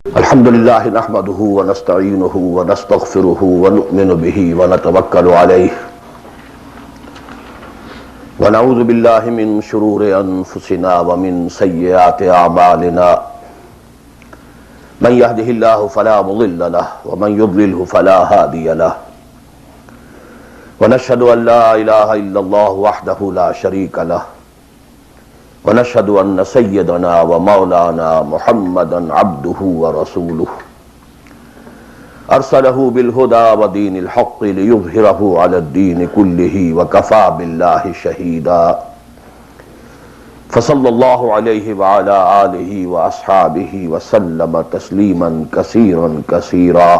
الحمد للہ نحمده ونستعینه ونستغفره ونؤمن به ونتوکل علیہ ونعوذ باللہ من شرور انفسنا ومن سیئات اعمالنا من يهده الله فلا مضل له ومن يضلله فلا هادي له ونشهد ان لا اله الا الله وحده لا شريك له ونشهد أن سيدنا ومولانا محمدا عبده ورسوله أرسله بالهدى ودين الحق ليظهره على الدين كله وكفى بالله شهيدا فصلى الله عليه وعلى آله وأصحابه وسلم تسليما كثيرا كثيرا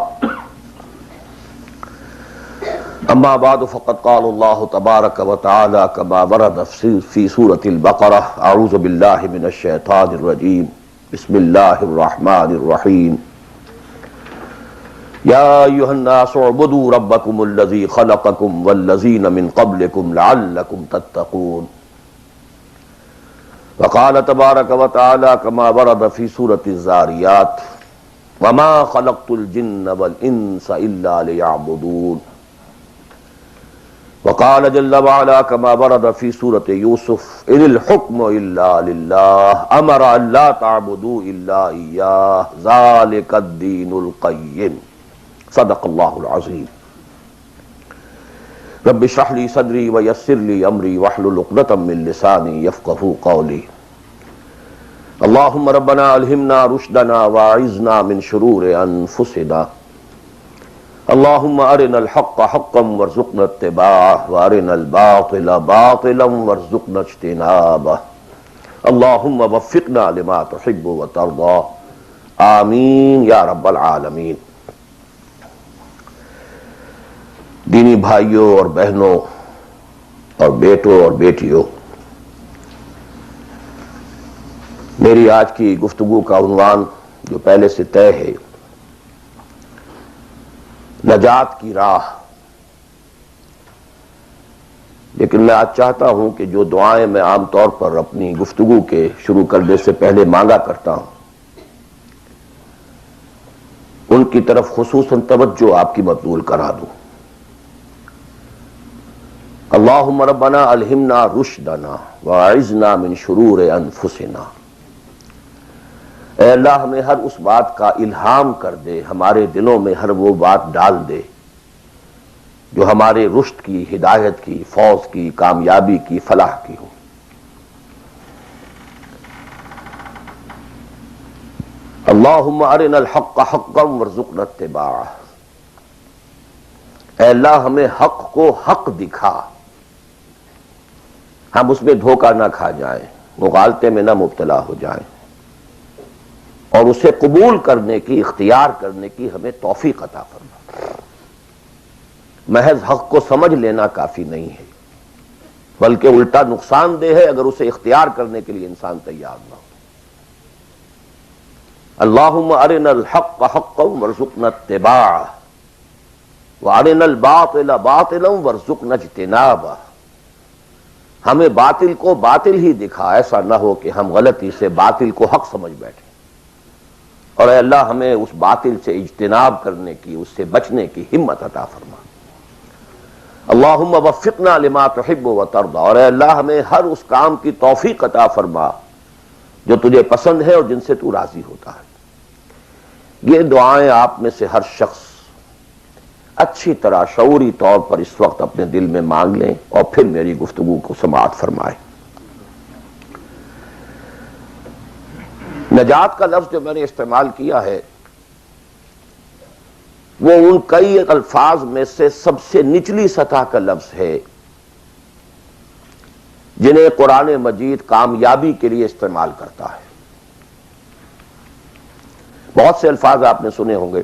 اما بعد فقد قال الله تبارك وتعالى كما ورد في سورة البقرة اعوذ بالله من الشيطان الرجيم بسم الله الرحمن الرحيم يا ايها الناس اعبدوا ربكم الذي خلقكم والذين من قبلكم لعلكم تتقون وقال تبارك وتعالى كما ورد في سورة الذاريات وما خلقت الجن والانس الا ليعبدون وقال جل وعلا كما ورد في سورة يوسف إن الحكم إلا لله أمر أن لا تعبدوا إلا إياه ذلك الدين القيم صدق الله العظيم رب اشرح لي صدري ويسر لي أمري واحلل عقدة من لساني يفقهوا قولي اللهم ربنا ألهمنا رشدنا واعذنا من شرور أنفسنا اللهم ارنا الحق حقا وارزقنا اتباعه وارنا الباطل باطلا وارزقنا اجتنابه اللهم وفقنا لما تحب وترضى آمین یا رب العالمین۔ دینی بھائیوں اور بہنوں اور بیٹوں اور بیٹیوں، میری آج کی گفتگو کا عنوان جو پہلے سے طے ہے، نجات کی راہ، لیکن میں آج چاہتا ہوں کہ جو دعائیں میں عام طور پر اپنی گفتگو کے شروع کرنے سے پہلے مانگا کرتا ہوں، ان کی طرف خصوصاً توجہ آپ کی مبذول کرا دوں۔ اللہم ربنا الہمنا رشدنا واعذنا من شرور انفسنا، اے اللہ ہمیں ہر اس بات کا الہام کر دے، ہمارے دلوں میں ہر وہ بات ڈال دے جو ہمارے رشد کی، ہدایت کی، فوز کی، کامیابی کی، فلاح کی ہو۔ اللہم ارنا الحق حقا وارزقنا اتباعہ، اے اللہ ہمیں حق کو حق دکھا، ہم اس میں دھوکہ نہ کھا جائیں، مغالطے میں نہ مبتلا ہو جائیں، اور اسے قبول کرنے کی، اختیار کرنے کی ہمیں توفیق عطا فرما۔ محض حق کو سمجھ لینا کافی نہیں ہے، بلکہ الٹا نقصان دہ ہے اگر اسے اختیار کرنے کے لیے انسان تیار نہ ہو۔ اللہم ارنا الحق حقا وارزقنا اتباعہ وارنا الباطل باطلا وارزقنا اجتنابہ، ہمیں باطل کو باطل ہی دکھا، ایسا نہ ہو کہ ہم غلطی سے باطل کو حق سمجھ بیٹھیں، اور اے اللہ ہمیں اس باطل سے اجتناب کرنے کی، اس سے بچنے کی ہمت عطا فرما۔ اللہم وفقنا لما تحب وترضى، اور اے اللہ ہمیں ہر اس کام کی توفیق عطا فرما جو تجھے پسند ہے اور جن سے تو راضی ہوتا ہے۔ یہ دعائیں آپ میں سے ہر شخص اچھی طرح شعوری طور پر اس وقت اپنے دل میں مانگ لیں اور پھر میری گفتگو کو سماعت فرمائیں۔ نجات کا لفظ جو میں نے استعمال کیا ہے وہ ان کئی الفاظ میں سے سب سے نچلی سطح کا لفظ ہے جنہیں قرآن مجید کامیابی کے لیے استعمال کرتا ہے۔ بہت سے الفاظ آپ نے سنے ہوں گے،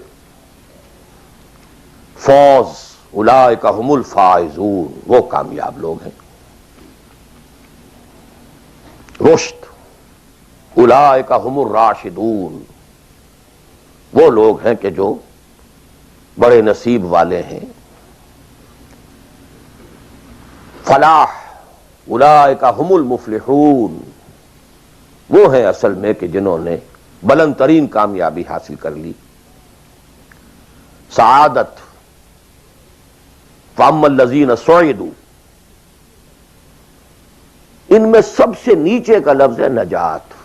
فوز، اولئک هم الفائزون، وہ کامیاب لوگ ہیں، رشد، اولئک هم الراشدون، وہ لوگ ہیں کہ جو بڑے نصیب والے ہیں، فلاح، اولئک هم المفلحون، وہ ہیں اصل میں کہ جنہوں نے بلند ترین کامیابی حاصل کر لی. سعادت. فَأَمَّا الَّذِينَ سُعِدُوا، ان میں سب سے نیچے کا لفظ ہے نجات.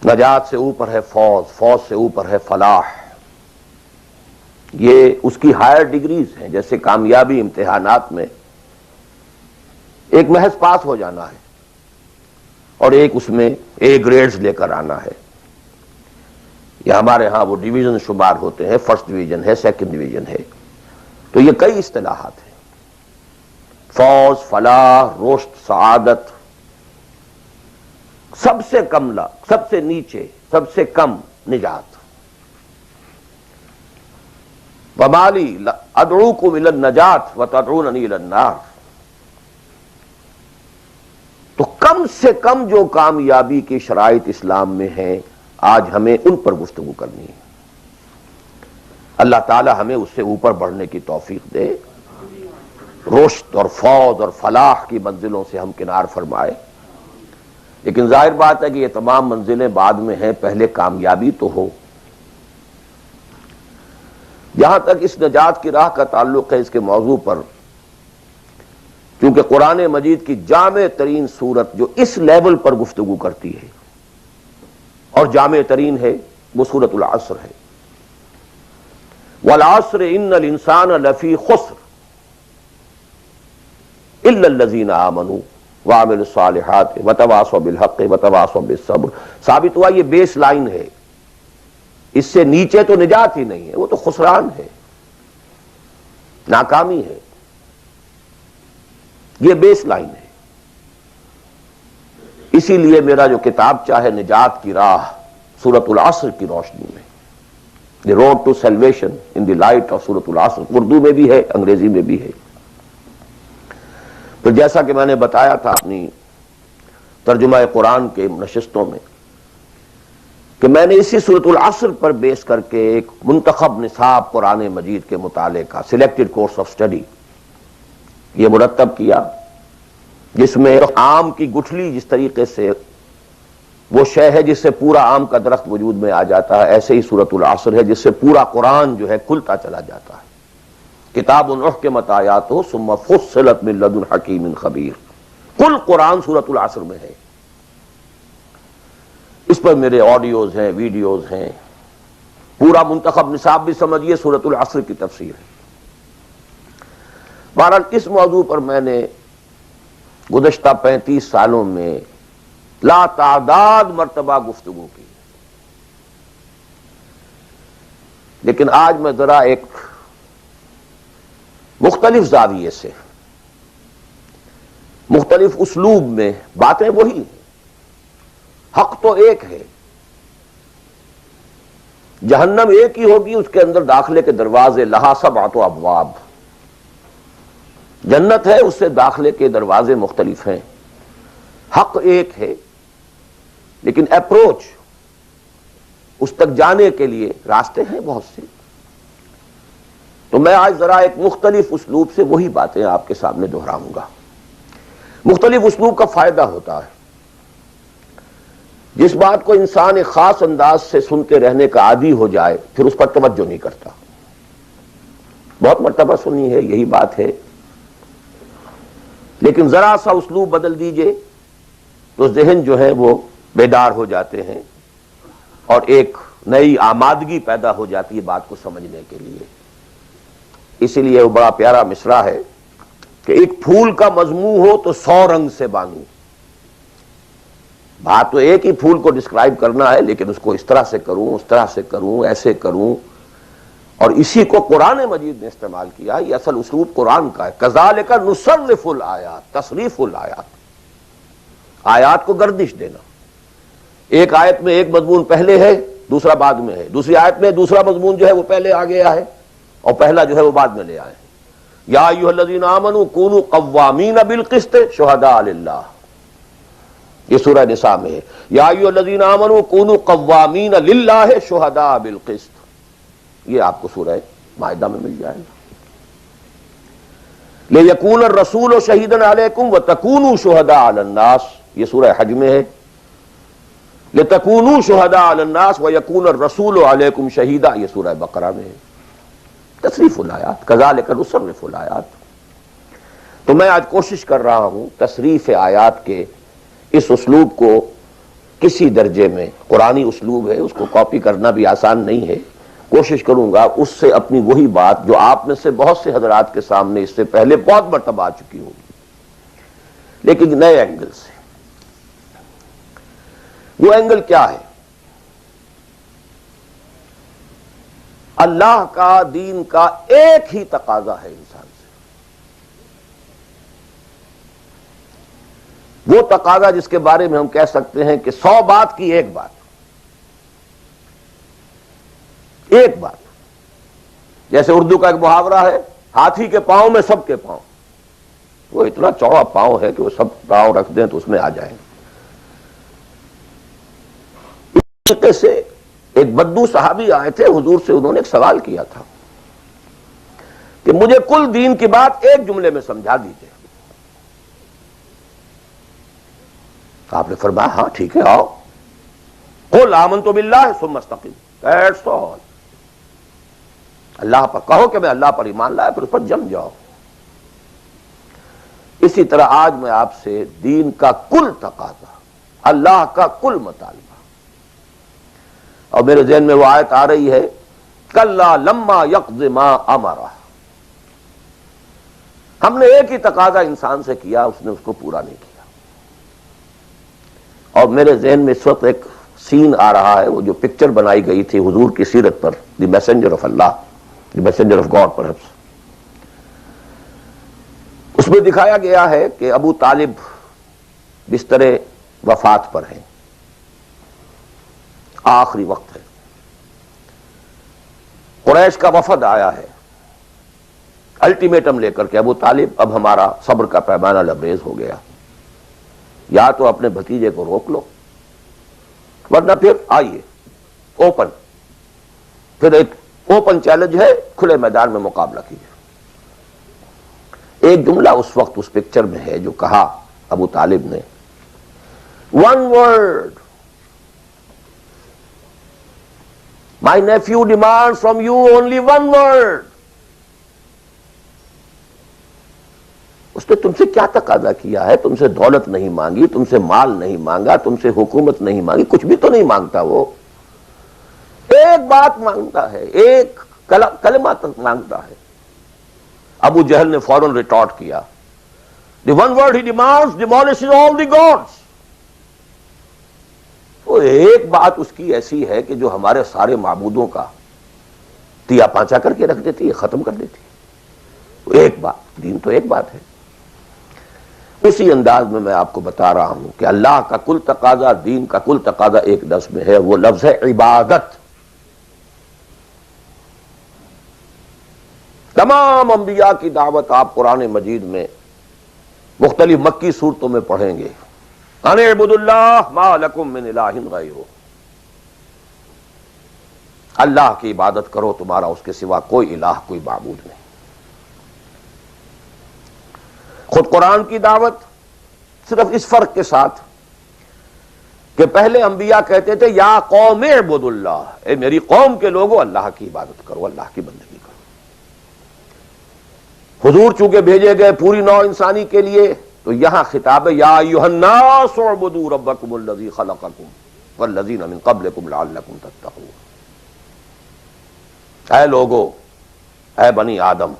نجات سے اوپر ہے فوز، فوز سے اوپر ہے فلاح. یہ اس کی ہائر ڈگریز ہیں. جیسے کامیابی امتحانات میں ایک محض پاس ہو جانا ہے اور ایک اس میں اے گریڈز لے کر آنا ہے. یا ہمارے ہاں وہ ڈویژن شمار ہوتے ہیں، فرسٹ ڈویژن ہے، سیکنڈ ڈویژن ہے. تو یہ کئی اصطلاحات ہیں. فوز، فلاح، رشد، سعادت. سب سے کم سب سے نیچے، سب سے کم نجات. وَمَا لِي أَدْعُوكُمْ إِلَى النَّجَاةِ وَتَدْعُونَنِي إِلَى النَّارِ. تو کم سے کم جو کامیابی کی شرائط اسلام میں ہیں، آج ہمیں ان پر گفتگو کرنی ہے. اللہ تعالی ہمیں اس سے اوپر بڑھنے کی توفیق دے، رشد اور فوز اور فلاح کی منزلوں سے ہم کنار فرمائے. لیکن ظاہر بات ہے کہ یہ تمام منزلیں بعد میں ہیں، پہلے کامیابی تو ہو. جہاں تک اس نجات کی راہ کا تعلق ہے، اس کے موضوع پر کیونکہ قرآن مجید کی جامع ترین سورت جو اس لیول پر گفتگو کرتی ہے اور جامع ترین ہے، وہ سورۃ العصر ہے. والعصر ان الانسان لفی خسر الا الذین آمنوا وعملوا الصالحات وتواصوا بالحق وتواصوا بالصبر. ثابت ہوا یہ بیس لائن ہے، اس سے نیچے تو نجات ہی نہیں ہے، وہ تو خسران ہے، ناکامی ہے. یہ بیس لائن ہے. اسی لیے میرا جو کتاب چاہے نجات کی راہ سورۃ العصر کی روشنی میں، the road to salvation in the light of سورۃ العصر، اردو میں بھی ہے، انگریزی میں بھی ہے. پھر جیسا کہ میں نے بتایا تھا اپنی ترجمہ قرآن کے نشستوں میں کہ میں نے اسی سورۃ العصر پر بیس کر کے ایک منتخب نصاب قرآن مجید کے مطالعے کا سلیکٹڈ کورس آف اسٹڈی یہ مرتب کیا، جس میں آم کی گٹھلی جس طریقے سے وہ شے ہے جس سے پورا آم کا درخت وجود میں آ جاتا ہے، ایسے ہی سورۃ العصر ہے جس سے پورا قرآن جو ہے کھلتا چلا جاتا ہے. کتاب احکمت آیاتہ ثم فصلت من لدن حکیم خبیر. کل قرآن سورۃ العصر میں ہے. اس پر میرے آڈیوز ہیں، ویڈیوز ہیں. پورا منتخب نصاب بھی سمجھیے سورۃ العصر کی تفسیر ہے. بہرحال اس موضوع پر میں نے گزشتہ 35 سالوں میں لا تعداد مرتبہ گفتگو کی. لیکن آج میں ذرا ایک مختلف زاویے سے، مختلف اسلوب میں، باتیں وہی ہیں، حق تو ایک ہے، جہنم ایک ہی ہوگی، اس کے اندر داخلے کے دروازے لہا سبعۃ ابواب. جنت ہے، اس سے داخلے کے دروازے مختلف ہیں. حق ایک ہے، لیکن اپروچ اس تک جانے کے لیے راستے ہیں بہت سے. تو میں آج ذرا ایک مختلف اسلوب سے وہی باتیں آپ کے سامنے دہراؤں گا. مختلف اسلوب کا فائدہ ہوتا ہے. جس بات کو انسان ایک خاص انداز سے سنتے رہنے کا عادی ہو جائے پھر اس پر توجہ نہیں کرتا. بہت مرتبہ سنی ہے، یہی بات ہے، لیکن ذرا سا اسلوب بدل دیجئے تو ذہن جو ہے وہ بیدار ہو جاتے ہیں اور ایک نئی آمادگی پیدا ہو جاتی ہے بات کو سمجھنے کے لیے. اسی لیے وہ بڑا پیارا مصرع ہے کہ ایک پھول کا مضمون ہو تو 100 رنگ سے بانو. بات تو ایک ہی پھول کو ڈسکرائب کرنا ہے، لیکن اس کو اس طرح سے کروں، اس طرح سے کروں، ایسے کروں. اور اسی کو قرآن مجید نے استعمال کیا. یہ اصل اسلوب قرآن کا ہے. کذالک نصرف الآیات، تصریف الآیات، آیات کو گردش دینا. ایک آیت میں ایک مضمون پہلے ہے، دوسرا بعد میں ہے. دوسری آیت میں دوسرا مضمون جو ہے وہ پہلے آ گیا ہے اور پہلا جو ہے وہ بعد میں لے آئے. یا ایھا الذین آمنوا کونوا قوامین بالقسط شہداء للہ، یہ سورہ نساء میں ہے. یا ایھا الذین آمنوا کونوا قوامین للہ شہداء بالقسط، یہ آپ کو سورہ مائدہ میں مل جائے گا. لِیَکُونَ الرَّسُولُ شَہِیدًا عَلَیکُمْ وَتَکُونُوا شُہَدَاءَ عَلَى النَّاسِ، یہ سورہ حج میں ہے. لتکونوا شہداء علی الناس ویکون الرسول علیکم شہیدا، یہ سورہ بقرہ میں ہے، تصریف الآیات، کذالک نصرف الآیات۔ تو میں آج کوشش کر رہا ہوں تصریف آیات کے اس اسلوب کو کسی درجے میں، قرآنی اسلوب ہے، اس کو کاپی کرنا بھی آسان نہیں ہے، کوشش کروں گا اس سے اپنی وہی بات جو آپ میں سے بہت سے حضرات کے سامنے اس سے پہلے بہت مرتبہ آ چکی ہوگی، لیکن نئے اینگل سے۔ وہ اینگل کیا ہے؟ اللہ کا، دین کا ایک ہی تقاضا ہے انسان سے، وہ تقاضا جس کے بارے میں ہم کہہ سکتے ہیں کہ 100 بات کی ایک بات، ایک بات۔ جیسے اردو کا ایک محاورہ ہے، ہاتھی کے پاؤں میں سب کے پاؤں، وہ اتنا چوڑا پاؤں ہے کہ وہ سب پاؤں رکھ دیں تو اس میں آ جائیں۔ اس طریقے سے ایک بدو صحابی آئے تھے حضور سے، انہوں نے ایک سوال کیا تھا کہ مجھے کل دین کی بات ایک جملے میں سمجھا دیجیے۔ آپ نے فرمایا ہاں ٹھیک ہے، آؤ، قل آمنت باللہ ثم استقم، دیٹس آل، اللہ پر کہو کہ میں اللہ پر ایمان لایا، پھر اس پر جم جاؤ۔ اسی طرح آج میں آپ سے دین کا کل تقاضا، اللہ کا کل مطالبہ، اور میرے ذہن میں وہ آیت آ رہی ہے کلا لما یقض ما امرہ، ہم نے ایک ہی تقاضا انسان سے کیا، اس نے اس کو پورا نہیں کیا۔ اور میرے ذہن میں اس وقت ایک سین آ رہا ہے، وہ جو پکچر بنائی گئی تھی حضور کی سیرت پر، دی میسنجر آف اللہ، the messenger of God perhaps, اس میں دکھایا گیا ہے کہ ابو طالب بستر وفات پر ہیں، آخری وقت ہے، قریش کا وفد آیا ہے الٹیمیٹم لے کر کے، ابو طالب اب ہمارا صبر کا پیمانہ لبریز ہو گیا، یا تو اپنے بھتیجے کو روک لو ورنہ پھر آئیے اوپن، پھر ایک اوپن چیلنج ہے، کھلے میدان میں مقابلہ کیجیے۔ ایک جملہ اس وقت اس پکچر میں ہے جو کہا ابو طالب نے، one word, my nephew demands from you only one word۔ اس نے تم سے کیا تقاضا کیا ہے؟ تم سے دولت نہیں مانگی، تم سے مال نہیں مانگا، تم سے حکومت نہیں مانگی، کچھ بھی تو نہیں مانگتا، وہ ایک بات مانگتا ہے، ایک کلمہ تک مانگتا ہے۔ ابو جہل نے فوراً ریٹارٹ کیا، the one word he demands demolishes all the gods۔ وہ ایک بات اس کی ایسی ہے کہ جو ہمارے سارے معبودوں کا تیا پانچا کر کے رکھ دیتی ہے، ختم کر دیتی ہے۔ ایک بات، دین تو ایک بات ہے۔ اسی انداز میں آپ کو بتا رہا ہوں کہ اللہ کا کل تقاضا، دین کا کل تقاضا ایک لفظ میں ہے، وہ لفظ ہے عبادت۔ تمام انبیاء کی دعوت آپ قرآن مجید میں مختلف مکی صورتوں میں پڑھیں گے، ان اعبدوا اللہ ما لکم من الہ غیرہ، اللہ کی عبادت کرو، تمہارا اس کے سوا کوئی الہ، کوئی معبود نہیں۔ خود قرآن کی دعوت صرف اس فرق کے ساتھ کہ پہلے انبیاء کہتے تھے یا قوم اعبدوا اللہ، اے میری قوم کے لوگوں اللہ کی عبادت کرو، اللہ کی بندگی کرو۔ حضور چونکہ بھیجے گئے پوری نوع انسانی کے لیے، تو یہاں خطاب ہے یا ایھا الناس اعبدوا ربکم الذی خلقکم والذین من قبلکم لعلکم تتقون، اے لوگو، اے بنی آدم،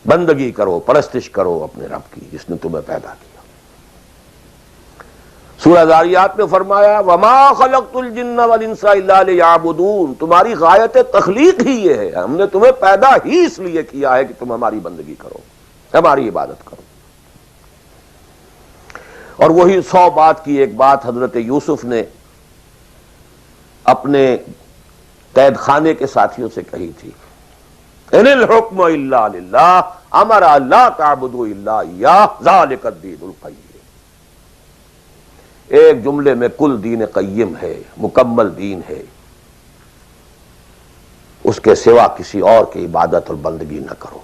بندگی کرو، پرستش کرو اپنے رب کی جس نے تمہیں پیدا کیا۔ سورہ ذاریات میں فرمایا وما خلقت الجن والانس الا لیعبدون، تمہاری غایت تخلیق ہی یہ ہے، ہم نے تمہیں پیدا ہی اس لیے کیا ہے کہ تم ہماری بندگی کرو، ہماری عبادت کرو۔ اور وہی 100 بات کی ایک بات حضرت یوسف نے اپنے قید خانے کے ساتھیوں سے کہی تھی، ان الحکم الا للہ امر لا تعبدوا الا ایاہ ذلک الدین القیم۔ ایک جملے میں کل دین قیم ہے، مکمل دین ہے، اس کے سوا کسی اور کی عبادت اور بندگی نہ کرو۔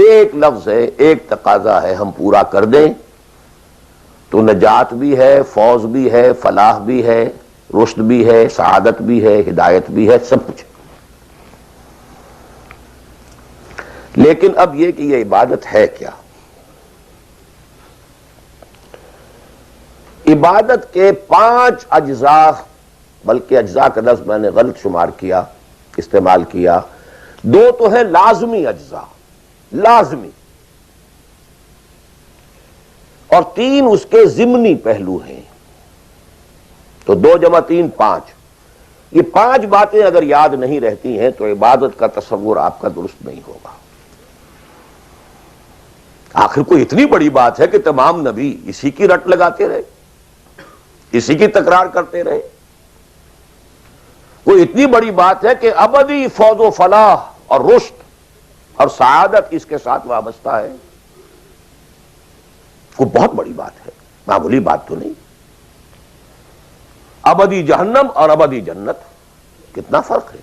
ایک لفظ ہے، ایک تقاضا ہے، ہم پورا کر دیں تو نجات بھی ہے، فوز بھی ہے، فلاح بھی ہے، رشد بھی ہے، سعادت بھی ہے، ہدایت بھی ہے، سب کچھ. لیکن اب یہ کہ یہ عبادت ہے کیا؟ عبادت کے 5 اجزاء، بلکہ اجزاء کا لفظ میں نے غلط شمار کیا، استعمال کیا. 2 تو ہیں لازمی اجزاء، لازمی، اور 3 اس کے ضمنی پہلو ہیں. تو 2 جمع 3 5. یہ 5 باتیں اگر یاد نہیں رہتی ہیں تو عبادت کا تصور آپ کا درست نہیں ہوگا. آخر کوئی اتنی بڑی بات ہے کہ تمام نبی اسی کی رٹ لگاتے رہے، اسی کی تکرار کرتے رہے. کوئی اتنی بڑی بات ہے کہ ابدی فوز و فلاح اور رشد اور سعادت اس کے ساتھ وابستہ ہے. کوئی بہت بڑی بات ہے، معمولی بات تو نہیں. ابدی جہنم اور ابدی جنت، کتنا فرق ہے،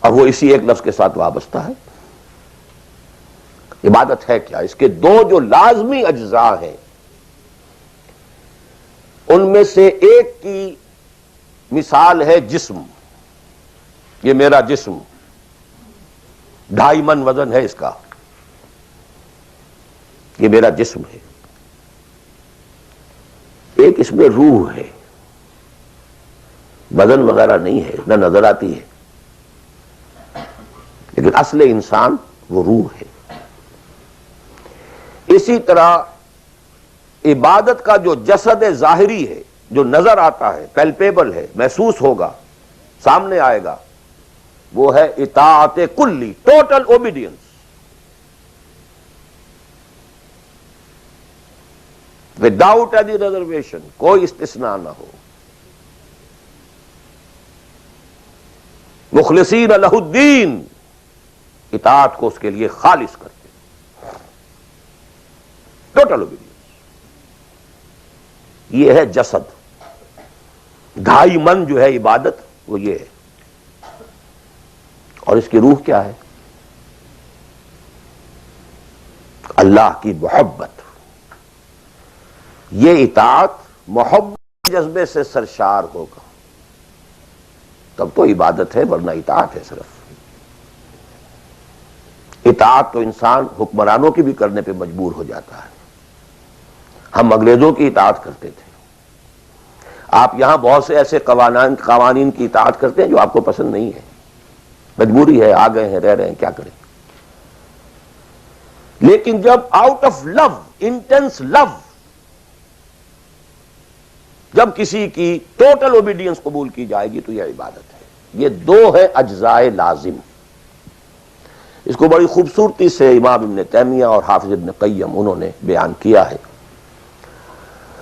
اور وہ اسی ایک لفظ کے ساتھ وابستہ ہے. عبادت ہے کیا؟ اس کے 2 جو لازمی اجزاء ہیں، ان میں سے ایک کی مثال ہے جسم. یہ میرا جسم 2.5 من وزن ہے اس کا، یہ میرا جسم ہے. ایک اس میں روح ہے، بدن وغیرہ نہیں ہے، نہ نظر آتی ہے، لیکن اصل انسان وہ روح ہے. اسی طرح عبادت کا جو جسد ظاہری ہے، جو نظر آتا ہے، پیلپیبل ہے، محسوس ہوگا، سامنے آئے گا، وہ ہے اطاعت کلی، total obedience. Without any reservation, کوئی استثناء نہ ہو. مخلصین لہ الدین، اطاعت کو اس کے لیے خالص کرتے، ٹوٹل اوبیڈینس. یہ ہے جسد. 2.5 من جو ہے عبادت، وہ یہ ہے. اور اس کی روح کیا ہے؟ اللہ کی محبت. یہ اطاعت محبت کے جذبے سے سرشار ہوگا تب تو عبادت ہے، ورنہ اطاعت ہے صرف. اطاعت تو انسان حکمرانوں کی بھی کرنے پہ مجبور ہو جاتا ہے. ہم انگریزوں کی اطاعت کرتے تھے، آپ یہاں بہت سے ایسے قوانین کی اطاعت کرتے ہیں جو آپ کو پسند نہیں ہے، مجبوری ہے، آ گئے ہیں، رہ رہے ہیں، کیا کریں. لیکن جب آؤٹ آف لو، انٹینس لو، جب کسی کی ٹوٹل اوبیڈینس قبول کی جائے گی تو یہ عبادت ہے. یہ 2 ہے اجزاء لازم. اس کو بڑی خوبصورتی سے امام ابن تیمیہ اور حافظ ابن قیم انہوں نے بیان کیا ہے.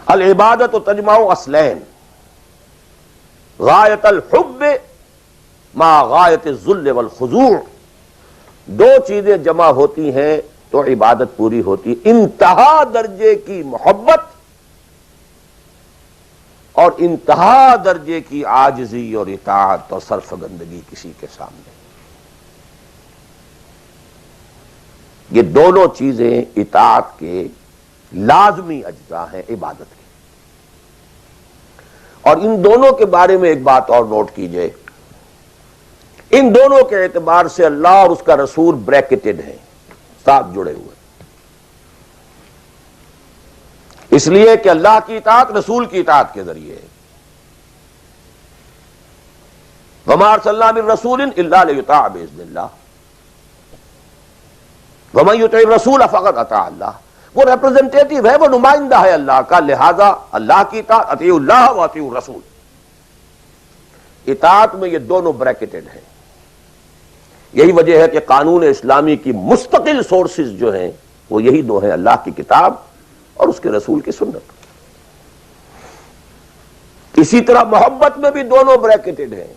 العبادت تجمع اصلین، غایت الحب مع غایت الذل والخضوع. 2 چیزیں جمع ہوتی ہیں تو عبادت پوری ہوتی. انتہا درجے کی محبت اور انتہا درجے کی عاجزی اور اطاعت اور سرفگندگی کسی کے سامنے. یہ دونوں چیزیں اطاعت کے لازمی اجزاء ہیں عبادت کے. اور ان دونوں کے بارے میں ایک بات اور نوٹ کیجئے، ان دونوں کے اعتبار سے اللہ اور اس کا رسول بریکٹڈ ہیں، ساتھ جڑے ہوئے. اس لیے کہ اللہ کی اطاعت رسول کی اطاعت کے ذریعے ہے. وَمَا أَرْسَلْنَا مِن رَّسُولٍ إِلَّا لِيُطَاعَ بِإِذْنِ اللَّهِ وَمَن يُطِعِ الرَّسُولَ فَقَدْ أَطَاعَ اللَّهَ. وہ ریپرزنٹیٹو ہے، وہ نمائندہ ہے اللہ کا، لہذا اللہ کی اطاعت، اطیعوا اللہ واطیعوا الرسول. اطاعت میں یہ دونوں بریکٹڈ ہیں. یہی وجہ ہے کہ قانون اسلامی کی مستقل سورسز جو ہیں وہ یہی 2 ہیں، اللہ کی کتاب اور اس کے رسول کی سنت. اسی طرح محبت میں بھی دونوں بریکٹڈ ہیں.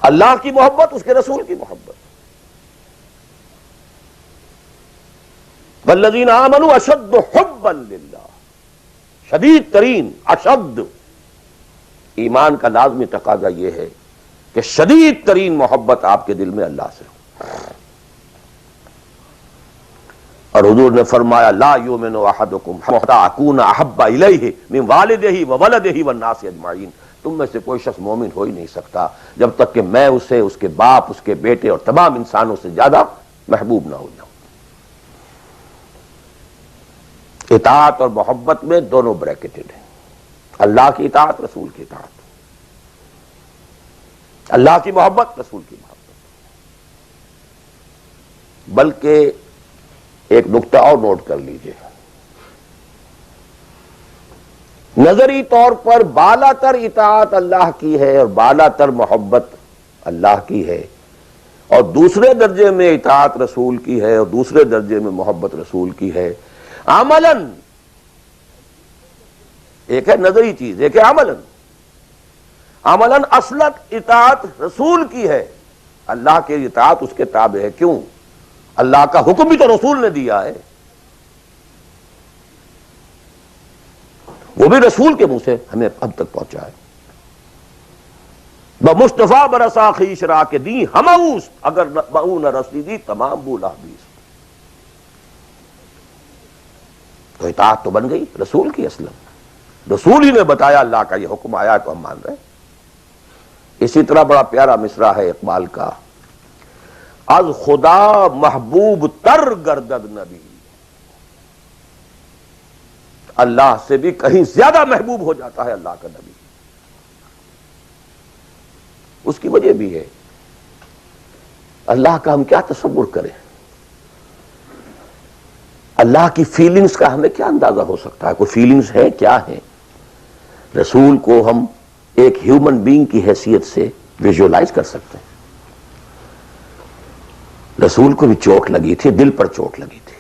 اللہ کی محبت، اس کے رسول کی محبت. والذین آمنوا اشد حبا للہ، شدید ترین، اشد. ایمان کا لازمی تقاضا یہ ہے کہ شدید ترین محبت آپ کے دل میں اللہ سے ہو. اور حضور نے فرمایا لا یؤمن احدکم حتی اکون احب الیہ من والدہ وولدہ والناس اجمعین، تم میں سے کوئی شخص مومن ہو ہی نہیں سکتا جب تک کہ میں اسے، اس کے باپ، اس کے بیٹے اور تمام انسانوں سے زیادہ محبوب نہ ہو جاؤں۔ اطاعت اور محبت میں دونوں بریکٹڈ ہیں، اللہ کی اطاعت، رسول کی اطاعت، اللہ کی محبت، رسول کی محبت۔ بلکہ ایک نقطہ اور نوٹ کر لیجئے، نظری طور پر بالا تر اطاعت اللہ کی ہے اور بالا تر محبت اللہ کی ہے، اور دوسرے درجے میں اطاعت رسول کی ہے اور دوسرے درجے میں محبت رسول کی ہے۔ عملاً ایک ہے نظری چیز، ایک ہے عملاً۔ عملاً اصلت اطاعت رسول کی ہے، اللہ کے اطاعت اس کے تابع ہے۔ کیوں؟ اللہ کا حکم بھی تو رسول نے دیا ہے، وہ بھی رسول کے منہ سے ہمیں اب تک پہنچا ہے۔ بمصطفیٰ برسا خیش را کے دی ہموس، اگر بہو نہ رسیدی تمام بولا بیس۔ تو اطاعت تو بن گئی رسول کی، اصلا رسول ہی نے بتایا، اللہ کا یہ حکم آیا تو ہم مان رہے ہیں۔ اسی طرح بڑا پیارا مصرع ہے اقبال کا، از خدا محبوب تر گردد نبی، اللہ سے بھی کہیں زیادہ محبوب ہو جاتا ہے اللہ کا نبی۔ اس کی وجہ بھی ہے، اللہ کا ہم کیا تصور کریں، اللہ کی فیلنگز کا ہمیں کیا اندازہ ہو سکتا ہے؟ کوئی فیلنگز ہے کیا ہے؟ رسول کو ہم ایک ہیومن بینگ کی حیثیت سے ویژولائز کر سکتے ہیں۔ رسول کو بھی چوٹ لگی تھی، دل پر چوٹ لگی تھی۔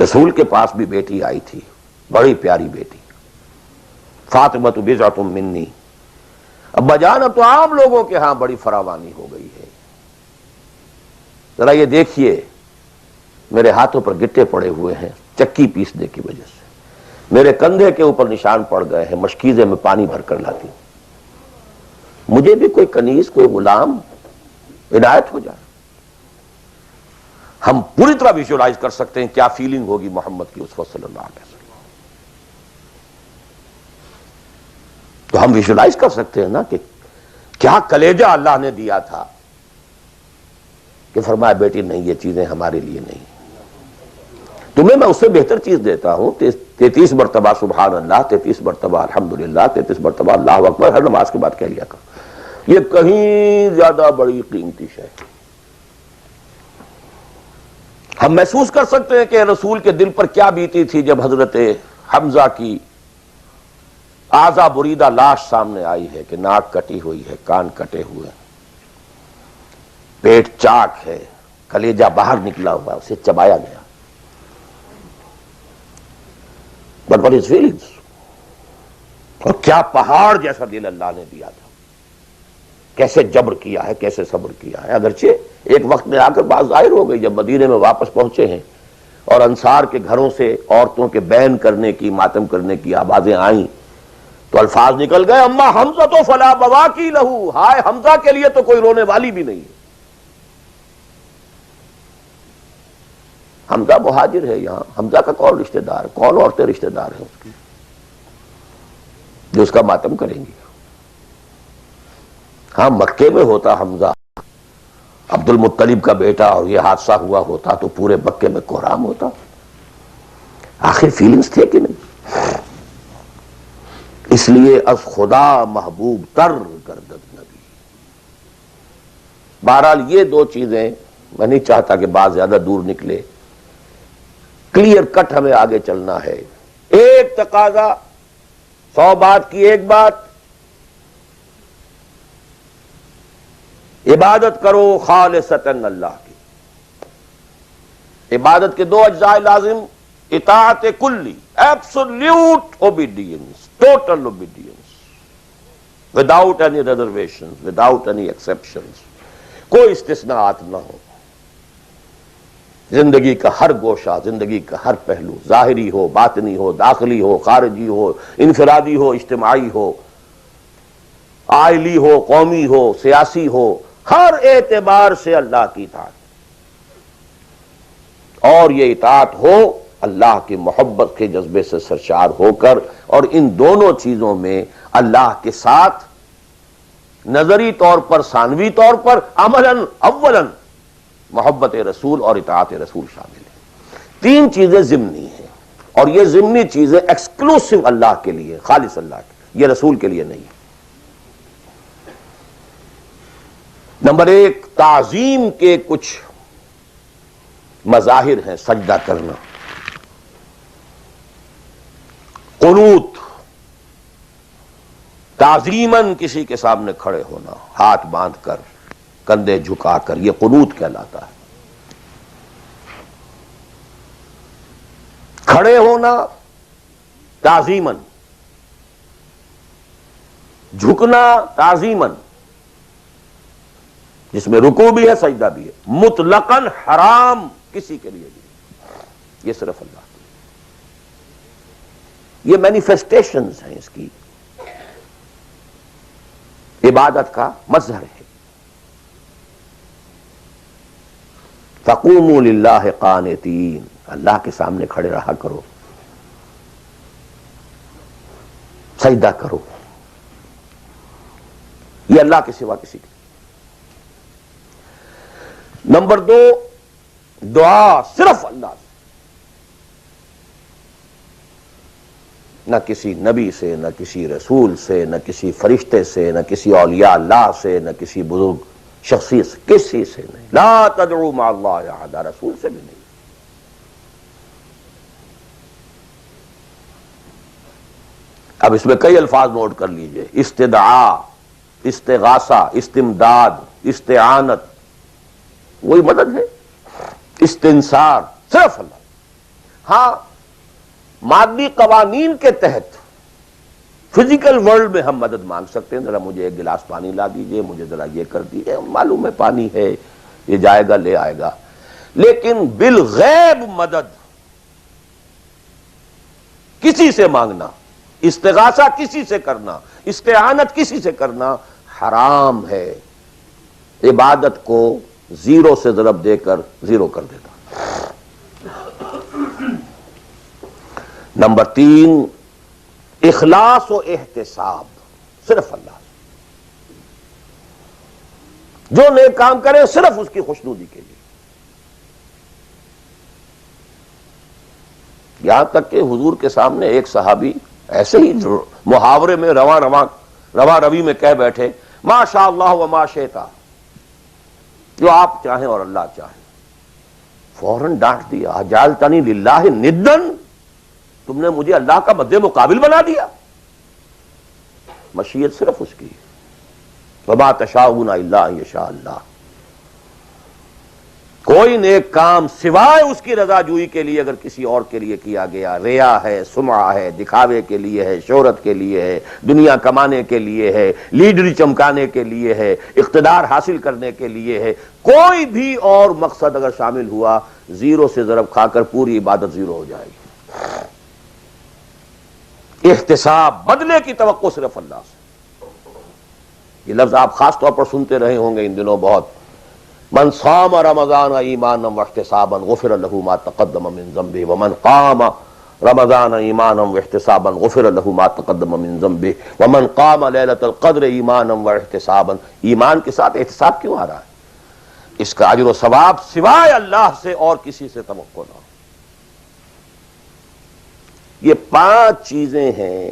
رسول کے پاس بھی بیٹی آئی تھی، بڑی پیاری بیٹی، فاطمہ بضعۃ منی۔ ابا جان اب تو عام لوگوں کے ہاں بڑی فراوانی ہو گئی ہے، ذرا یہ دیکھیے میرے ہاتھوں پر گٹے پڑے ہوئے ہیں چکی پیسنے کی وجہ سے، میرے کندھے کے اوپر نشان پڑ گئے ہیں، مشکیزے میں پانی بھر کر لاتی ہوں، مجھے بھی کوئی کنیز، کوئی غلام عنایت ہو جائے۔ ہم پوری طرح ویژولائز کر سکتے ہیں کیا فیلنگ ہوگی محمد کی اس وقت صلی اللہ علیہ وسلم، تو ہم ویژولائز کر سکتے ہیں نا کہ کیا کلیجہ اللہ نے دیا تھا کہ فرمایا بیٹی نہیں، یہ چیزیں ہمارے لیے نہیں، تمہیں میں اس سے بہتر چیز دیتا ہوں۔ 33 مرتبہ سبحان اللہ، 33 مرتبہ الحمدللہ، 33 مرتبہ اللہ اکبر ہر نماز کے بعد کہہ لیا کرو، یہ کہیں زیادہ بڑی قیمتی شے۔ ہم محسوس کر سکتے ہیں کہ رسول کے دل پر کیا بیتی تھی جب حضرت حمزہ کی اعضا بریدہ لاش سامنے آئی ہے کہ ناک کٹی ہوئی ہے، کان کٹے ہوئے، پیٹ چاک ہے، کلیجہ باہر نکلا ہوا، اسے چبایا گیا۔ But what is feelings؟ اور کیا پہاڑ جیسا دل اللہ نے دیا تھا، کیسے جبر کیا ہے، کیسے صبر کیا ہے۔ اگرچہ ایک وقت میں آ کر بات ظاہر ہو گئی، جب مدینے میں واپس پہنچے ہیں اور انصار کے گھروں سے عورتوں کے بین کرنے کی، ماتم کرنے کی آوازیں آئیں تو الفاظ نکل گئے، اما حمزہ تو فلا بواکی لہو، ہائے حمزہ کے لیے تو کوئی رونے والی بھی نہیں ہے۔ حمزہ مہاجر ہے، یہاں حمزہ کا کون رشتہ دار، کون عورتیں رشتہ دار ہیں اس کی جو اس کا ماتم کریں گی؟ ہاں مکے میں ہوتا حمزہ عبد المطلب کا بیٹا اور یہ حادثہ ہوا ہوتا تو پورے مکے میں کوہرام ہوتا۔ آخر فیلنگز تھے کہ نہیں؟ اس لیے از خدا محبوب تر گردد نبی۔ بہرحال یہ دو چیزیں، میں نہیں چاہتا کہ بات زیادہ دور نکلے، کلیئر کٹ ہمیں آگے چلنا ہے۔ ایک تقاضا، 100 بات کی ایک بات، عبادت کرو خالصتاً اللہ کی۔ عبادت کے دو اجزاء لازم، اطاعت کلی، absolute obedience, total obedience, without any reservation, without any exceptions, کوئی استثناءات نہ ہو۔ زندگی کا ہر گوشہ، زندگی کا ہر پہلو، ظاہری ہو، باطنی ہو، داخلی ہو، خارجی ہو، انفرادی ہو، اجتماعی ہو، عائلی ہو، قومی ہو، سیاسی ہو، ہر اعتبار سے اللہ کی اطاعت، اور یہ اطاعت ہو اللہ کی محبت کے جذبے سے سرشار ہو کر، اور ان دونوں چیزوں میں اللہ کے ساتھ نظری طور پر، ثانوی طور پر، عملاً اولاً محبت رسول اور اطاعت رسول شامل ہے۔ تین چیزیں ضمنی ہیں، اور یہ ضمنی چیزیں ایکسکلوسیو اللہ کے لیے، خالص اللہ کے، یہ رسول کے لیے نہیں ہے۔ نمبر ایک، تعظیم کے کچھ مظاہر ہیں، سجدہ کرنا، قنوت، تعظیماً کسی کے سامنے کھڑے ہونا، ہاتھ باندھ کر، کندھے جھکا کر، یہ قنوت کہلاتا ہے۔ کھڑے ہونا تعظیماً، جھکنا تعظیماً، جس میں رکوع بھی ہے سجدہ بھی ہے، مطلقاً حرام کسی کے لیے بھی، یہ صرف اللہ کی، یہ مینیفیسٹیشنز ہیں اس کی، عبادت کا مظہر ہے۔ فَقُومُوا لِلَّهِ قَانِتِينَ، اللہ کے سامنے کھڑے رہا کرو، سجدہ کرو، یہ اللہ کے سوا کسی کے۔ نمبر دو، دعا صرف اللہ سے، نہ کسی نبی سے، نہ کسی رسول سے، نہ کسی فرشتے سے، نہ کسی اولیاء اللہ سے، نہ کسی بزرگ شخصیت سے، کسی سے نہیں۔ لا تدعو مع اللہ احدا، رسول سے بھی نہیں۔ اب اس میں کئی الفاظ نوٹ کر لیجئے، استدعاء، استغاثہ، استمداد، استعانت، وہی مدد ہے، استنصار، صرف اللہ۔ ہاں مادی قوانین کے تحت فزیکل ورلڈ میں ہم مدد مانگ سکتے ہیں، ذرا مجھے ایک گلاس پانی لا دیجئے، مجھے ذرا یہ کر دیجئے، معلوم ہے پانی ہے، یہ جائے گا لے آئے گا، لیکن بالغیب مدد کسی سے مانگنا، استغاثہ کسی سے کرنا، استعانت کسی سے کرنا حرام ہے، عبادت کو زیرو سے ضرب دے کر زیرو کر دیتا۔ نمبر تین، اخلاص و احتساب، صرف اللہ، جو نیک کام کرے صرف اس کی خوشنودی کے لیے۔ یہاں تک کہ حضور کے سامنے ایک صحابی ایسے ہی محاورے میں رواں روی میں کہہ بیٹھے، ما شاء اللہ و ما شئت، جو آپ چاہیں اور اللہ چاہے۔ فوراً ڈانٹ دیا، اجعلتنی للہ ندن، تم نے مجھے اللہ کا مد مقابل بنا دیا۔ مشیت صرف اس کی، وما تشاءون الا ان یشاء اللہ۔ کوئی نیک کام سوائے اس کی رضا جوئی کے لیے اگر کسی اور کے لیے کیا گیا، ریا ہے، سمعہ ہے، دکھاوے کے لیے ہے، شہرت کے لیے ہے، دنیا کمانے کے لیے ہے، لیڈری چمکانے کے لیے ہے، اقتدار حاصل کرنے کے لیے ہے، کوئی بھی اور مقصد اگر شامل ہوا، زیرو سے ضرب کھا کر پوری عبادت زیرو ہو جائے گی۔ احتساب، بدلے کی توقع صرف اللہ سے۔ یہ لفظ آپ خاص طور پر سنتے رہے ہوں گے ان دنوں بہت، من صام رمضان ایمانا واحتسابا غفر له ما تقدم من ذنبه ومن قام رمضان ایمانا واحتسابا غفر له ما تقدم من ذنبه ومن قام ليلة القدر ایمانا واحتسابا۔ ایمان کے ساتھ احتساب کیوں آ رہا ہے؟ اس کا اجر و ثواب سوائے اللہ سے اور کسی سے توقع نہ ہو۔ یہ 5 چیزیں ہیں۔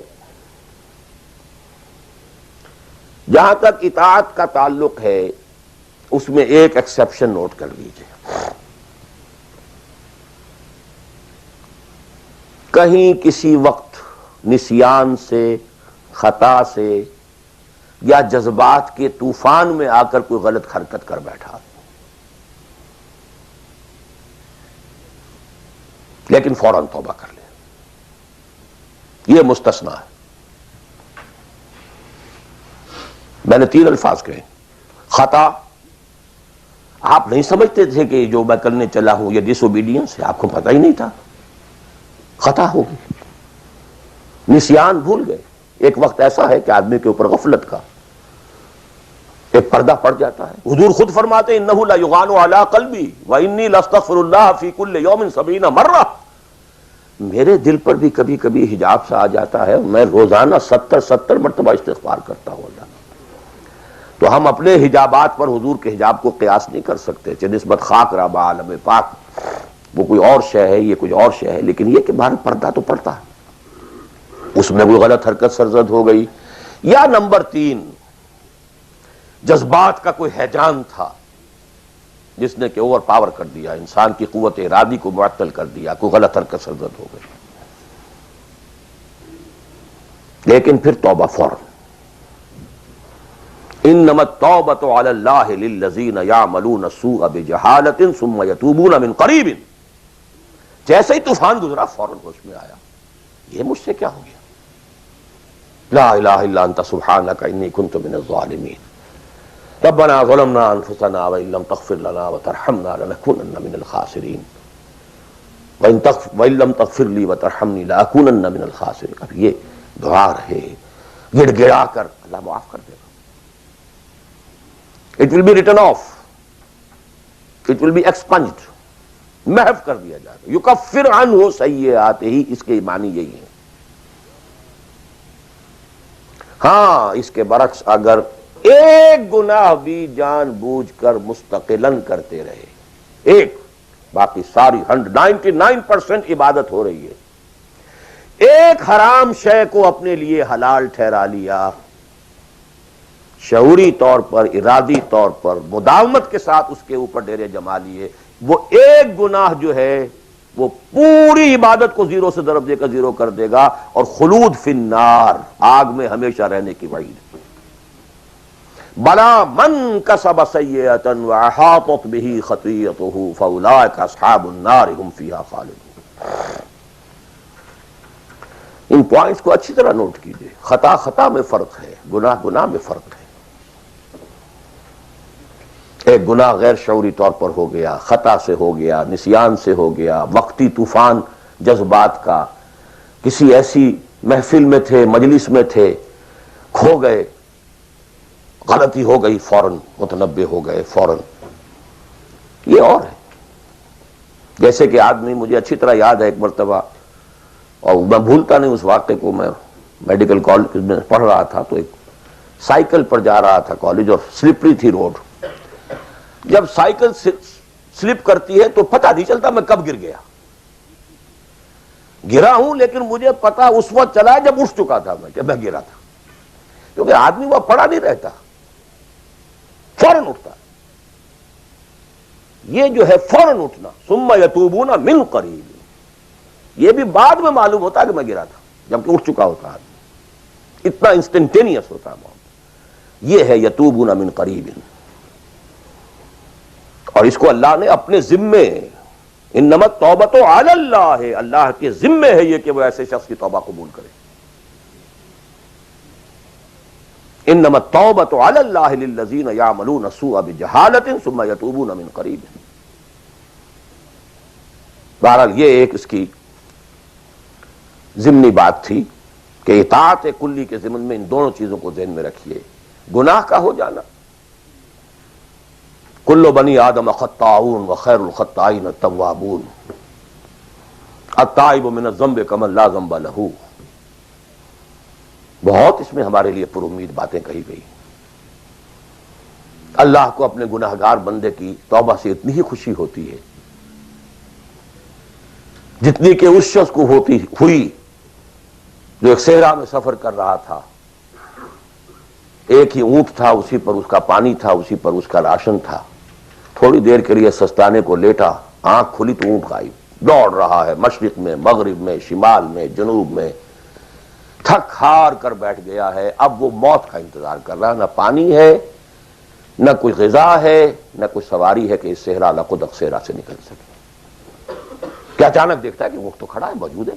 جہاں تک اطاعت کا تعلق ہے اس میں ایک ایکسیپشن نوٹ کر لیجئے، کہیں کسی وقت نسیان سے، خطا سے یا جذبات کے طوفان میں آ کر کوئی غلط حرکت کر بیٹھا، لیکن فوراً توبہ کر لے، یہ مستثنیٰ ہے۔ میں نے 3 الفاظ کہے، خطا، آپ نہیں سمجھتے تھے کہ جو میں کرنے چلا ہوں یہ ڈس اوبیڈینس ہے، آپ کو پتہ ہی نہیں تھا، خطا ہوگی۔ نسیان، بھول گئے، ایک وقت ایسا ہے کہ آدمی کے اوپر غفلت کا ایک پردہ پڑ جاتا ہے. حضور خود فرماتے ہیں انہ لیغان علی قلبی وانی لاستغفر اللہ فی کل یوم 70 مرہ. میرے دل پر بھی کبھی کبھی حجاب سا آ جاتا ہے، میں روزانہ 70 مرتبہ استغفار کرتا ہوں اللہ. تو ہم اپنے حجابات پر حضور کے حجاب کو قیاس نہیں کر سکتے. چہ نسبت خاک را با عالم پاک، وہ کوئی اور شے ہے، یہ کوئی اور شے ہے، لیکن یہ کہ باہر پردہ تو پڑتا ہے. اس میں کوئی غلط حرکت سرزد ہو گئی، یا نمبر 3 جذبات کا کوئی ہیجان تھا جس نے کہ اوور پاور کر دیا، انسان کی قوت ارادی کو معطل کر دیا، کوئی غلط حرکت سرزد ہو گئی. لیکن پھر توبہ فوراً. انما التوبۃ علی اللہ للذین یعملون السوء بجہالۃ ثم یتوبون من قریب. جیسے ہی طوفان گزرا فوراً ہوش میں آیا، یہ مجھ سے کیا ہو گیا. لا الہ الا انت سبحانک انی کنت من الظالمین. ربنا ظلمنا انفسنا وان لم تغفر لنا وترحمنا لنکونن من الخاسرین وان لم تغفر لی وترحمنی لاکونن من الخاسرین. اب یہ دعا رہے، گڑ گڑا کر اللہ معاف کر دے گا. It will be written off. It will be expunged. محو کر دیا جائے گا. یکفر عنہ سیئات ہی، اس کے معنی یہی ہے. ہاں اس کے برعکس اگر ایک گناہ بھی جان بوجھ کر مستقلاً کرتے رہے، ایک، باقی ساری 99% عبادت ہو رہی ہے، ایک حرام شے کو اپنے لیے حلال ٹھہرا لیا، شعوری طور پر، ارادی طور پر، مداومت کے ساتھ اس کے اوپر ڈیرے جما لیے، وہ ایک گناہ جو ہے وہ پوری عبادت کو زیرو سے ضرب دے کر زیرو کر دے گا، اور خلود فی النار، آگ میں ہمیشہ رہنے کی وعید. بلا من کسب سیئۃ واحاطت بہ خطیئتہ فاولئک اصحاب النار هم فیہا خالدون. ان پوائنٹس کو اچھی طرح نوٹ کیجئے. خطا خطا میں فرق ہے، گناہ گناہ میں فرق ہے. ایک گناہ غیر شعوری طور پر ہو گیا، خطا سے ہو گیا، نسیان سے ہو گیا، وقتی طوفان جذبات کا، کسی ایسی محفل میں تھے، مجلس میں تھے، کھو گئے، غلطی ہو گئی، فوراً متنبہ ہو گئے فوراً. یہ اور ہے. جیسے کہ آدمی، مجھے اچھی طرح یاد ہے ایک مرتبہ، اور میں بھولتا نہیں اس واقعے کو، میں میڈیکل کالج میں پڑھ رہا تھا تو ایک سائیکل پر جا رہا تھا کالج، اور سلپری تھی روڈ. جب سائیکل سلپ کرتی ہے تو پتہ نہیں چلتا میں کب گر گیا. گرا ہوں لیکن مجھے پتا اس وقت چلا جب اٹھ چکا تھا میں کہ میں گرا تھا، کیونکہ آدمی وہ پڑا نہیں رہتا، فوراً اٹھتا. یہ جو ہے فوراً اٹھنا، ثم یتوبون من قریب، یہ بھی بعد میں معلوم ہوتا کہ میں گرا تھا جبکہ اٹھ چکا ہوتا آدمی. اتنا انسٹنٹینیس ہوتا ہے. یہ ہے یتوبون من قریب. اور اس کو اللہ نے اپنے ذمے، انما التوبۃ علی اللہ، اللہ کے ذمے ہے یہ کہ وہ ایسے شخص کی توبہ قبول کرے. انما التوبۃ علی اللہ للذین یعملون السوء بجہالۃ ثم یتوبون من قریب. بہرحال یہ ایک اس کی ضمنی بات تھی کہ اطاعت کلی کے ضمن میں ان دونوں چیزوں کو ذہن میں رکھیے. گناہ کا ہو جانا، کل بنی آدم خطاؤون وخیر الخطائین التوابون، التائب من الذنب کمن لا ذنب لہ. بہت اس میں ہمارے لیے پر امید باتیں کہی گئی. اللہ کو اپنے گناہگار بندے کی توبہ سے اتنی ہی خوشی ہوتی ہے جتنی کہ اس شخص کو ہوئی جو ایک صحرا میں سفر کر رہا تھا. ایک ہی اونٹ تھا، اسی پر اس کا پانی تھا، اسی پر اس کا راشن تھا. تھوڑی دیر کے لیے سستانے کو لیٹا، آنکھ کھلی تو اونٹ غائب. دوڑ رہا ہے مشرق میں، مغرب میں، شمال میں، جنوب میں، تھک ہار کر بیٹھ گیا ہے. اب وہ موت کا انتظار کر رہا ہے. نہ پانی ہے، نہ کوئی غذا ہے، نہ کوئی سواری ہے کہ اس صحرا لقدق صحرا سے نکل سکے. کہ اچانک دیکھتا ہے کہ اونٹ تو کھڑا ہے، موجود ہے.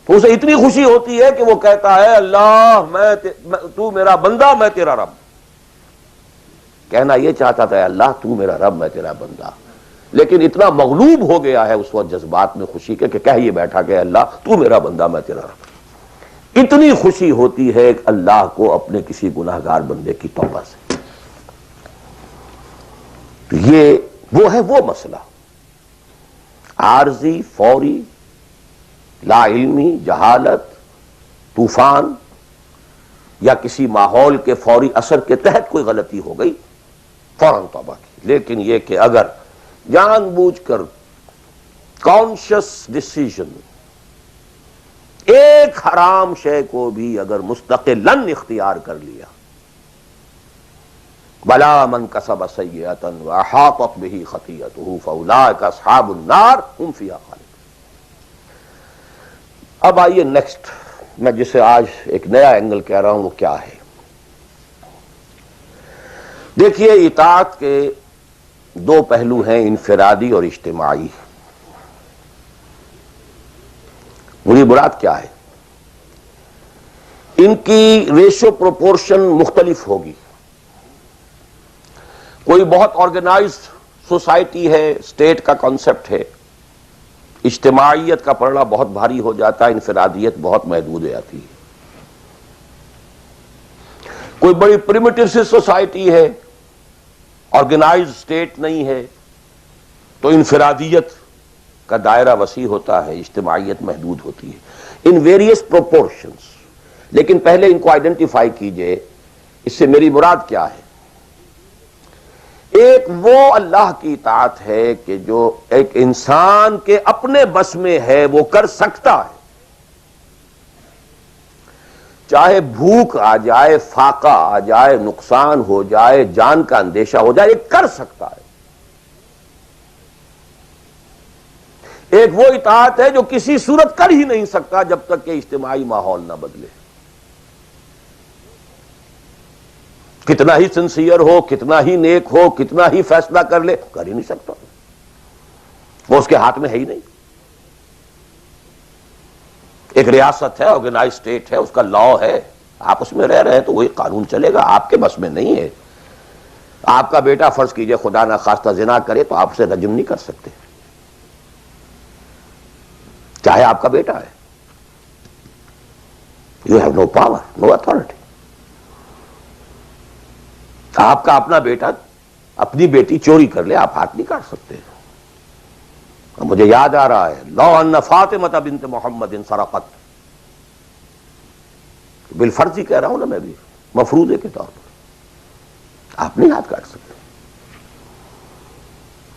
تو اسے اتنی خوشی ہوتی ہے کہ وہ کہتا ہے اللہ تو میرا بندہ، میں تیرا رب. کہنا یہ چاہتا تھا اللہ تو میرا رب، میں تیرا بندہ، لیکن اتنا مغلوب ہو گیا ہے اس وقت جذبات میں خوشی کے کہ کہہ یہ بیٹھا کہ اللہ تو میرا بندہ، میں تیرا رب. اتنی خوشی ہوتی ہے اللہ کو اپنے کسی گناہگار بندے کی توبہ سے. تو یہ وہ ہے وہ مسئلہ عارضی، فوری، لا علمی، جہالت، طوفان یا کسی ماحول کے فوری اثر کے تحت کوئی غلطی ہو گئی فوراً توبہ کی. لیکن یہ کہ اگر جان بوجھ کر کانشس ڈیسیژن ایک حرام شے کو بھی اگر مستقلاً اختیار کر لیا، بلا من کسب سیئۃ واحاطت بہ خطیئتہ فاولئک اصحاب النار هم فیہا خالدون. اب آئیے نیکسٹ، میں جسے آج ایک نیا اینگل کہہ رہا ہوں وہ کیا ہے. دیکھیے اطاعت کے دو پہلو ہیں، انفرادی اور اجتماعی. میری مراد کیا ہے؟ ان کی ریشو پروپورشن مختلف ہوگی. کوئی بہت آرگنائزڈ سوسائٹی ہے، اسٹیٹ کا کانسیپٹ ہے، اجتماعیت کا پڑھنا بہت بھاری ہو جاتا ہے، انفرادیت بہت محدود ہو جاتی ہے. کوئی بڑی پریمیٹو سی سوسائٹی ہے، آرگنائزڈ اسٹیٹ نہیں ہے، تو انفرادیت کا دائرہ وسیع ہوتا ہے، اجتماعیت محدود ہوتی ہے. In various proportions. لیکن پہلے ان کو آئیڈینٹیفائی کیجئے، اس سے میری مراد کیا ہے. ایک وہ اللہ کی اطاعت ہے کہ جو ایک انسان کے اپنے بس میں ہے وہ کر سکتا ہے، چاہے بھوک آ جائے، فاقہ آ جائے، نقصان ہو جائے، جان کا اندیشہ ہو جائے، یہ کر سکتا ہے. ایک وہ اطاعت ہے جو کسی صورت کر ہی نہیں سکتا جب تک کہ اجتماعی ماحول نہ بدلے. کتنا ہی سنسیئر ہو، کتنا ہی نیک ہو، کتنا ہی فیصلہ کر لے، کر ہی نہیں سکتا. وہ اس کے ہاتھ میں ہے ہی نہیں. ایک ریاست ہے، آرگنائز اسٹیٹ ہے، اس کا لا ہے، آپ اس میں رہ رہے ہیں تو وہی قانون چلے گا. آپ کے بس میں نہیں ہے. آپ کا بیٹا فرض کیجئے خدا نہ خواستہ زنا کرے تو آپ اسے رجم نہیں کر سکتے، چاہے آپ کا بیٹا ہے. You have no power, no authority. آپ کا اپنا بیٹا اپنی بیٹی چوری کر لے، آپ ہاتھ نہیں کاٹ سکتے. مجھے یاد آ رہا ہے لو ان فاطمہ بنت محمد سرقت، بالفرض ہی کہہ رہا ہوں نا میں بھی، مفروضے کے طور پر آپ نہیں ہاتھ کاٹ سکتے.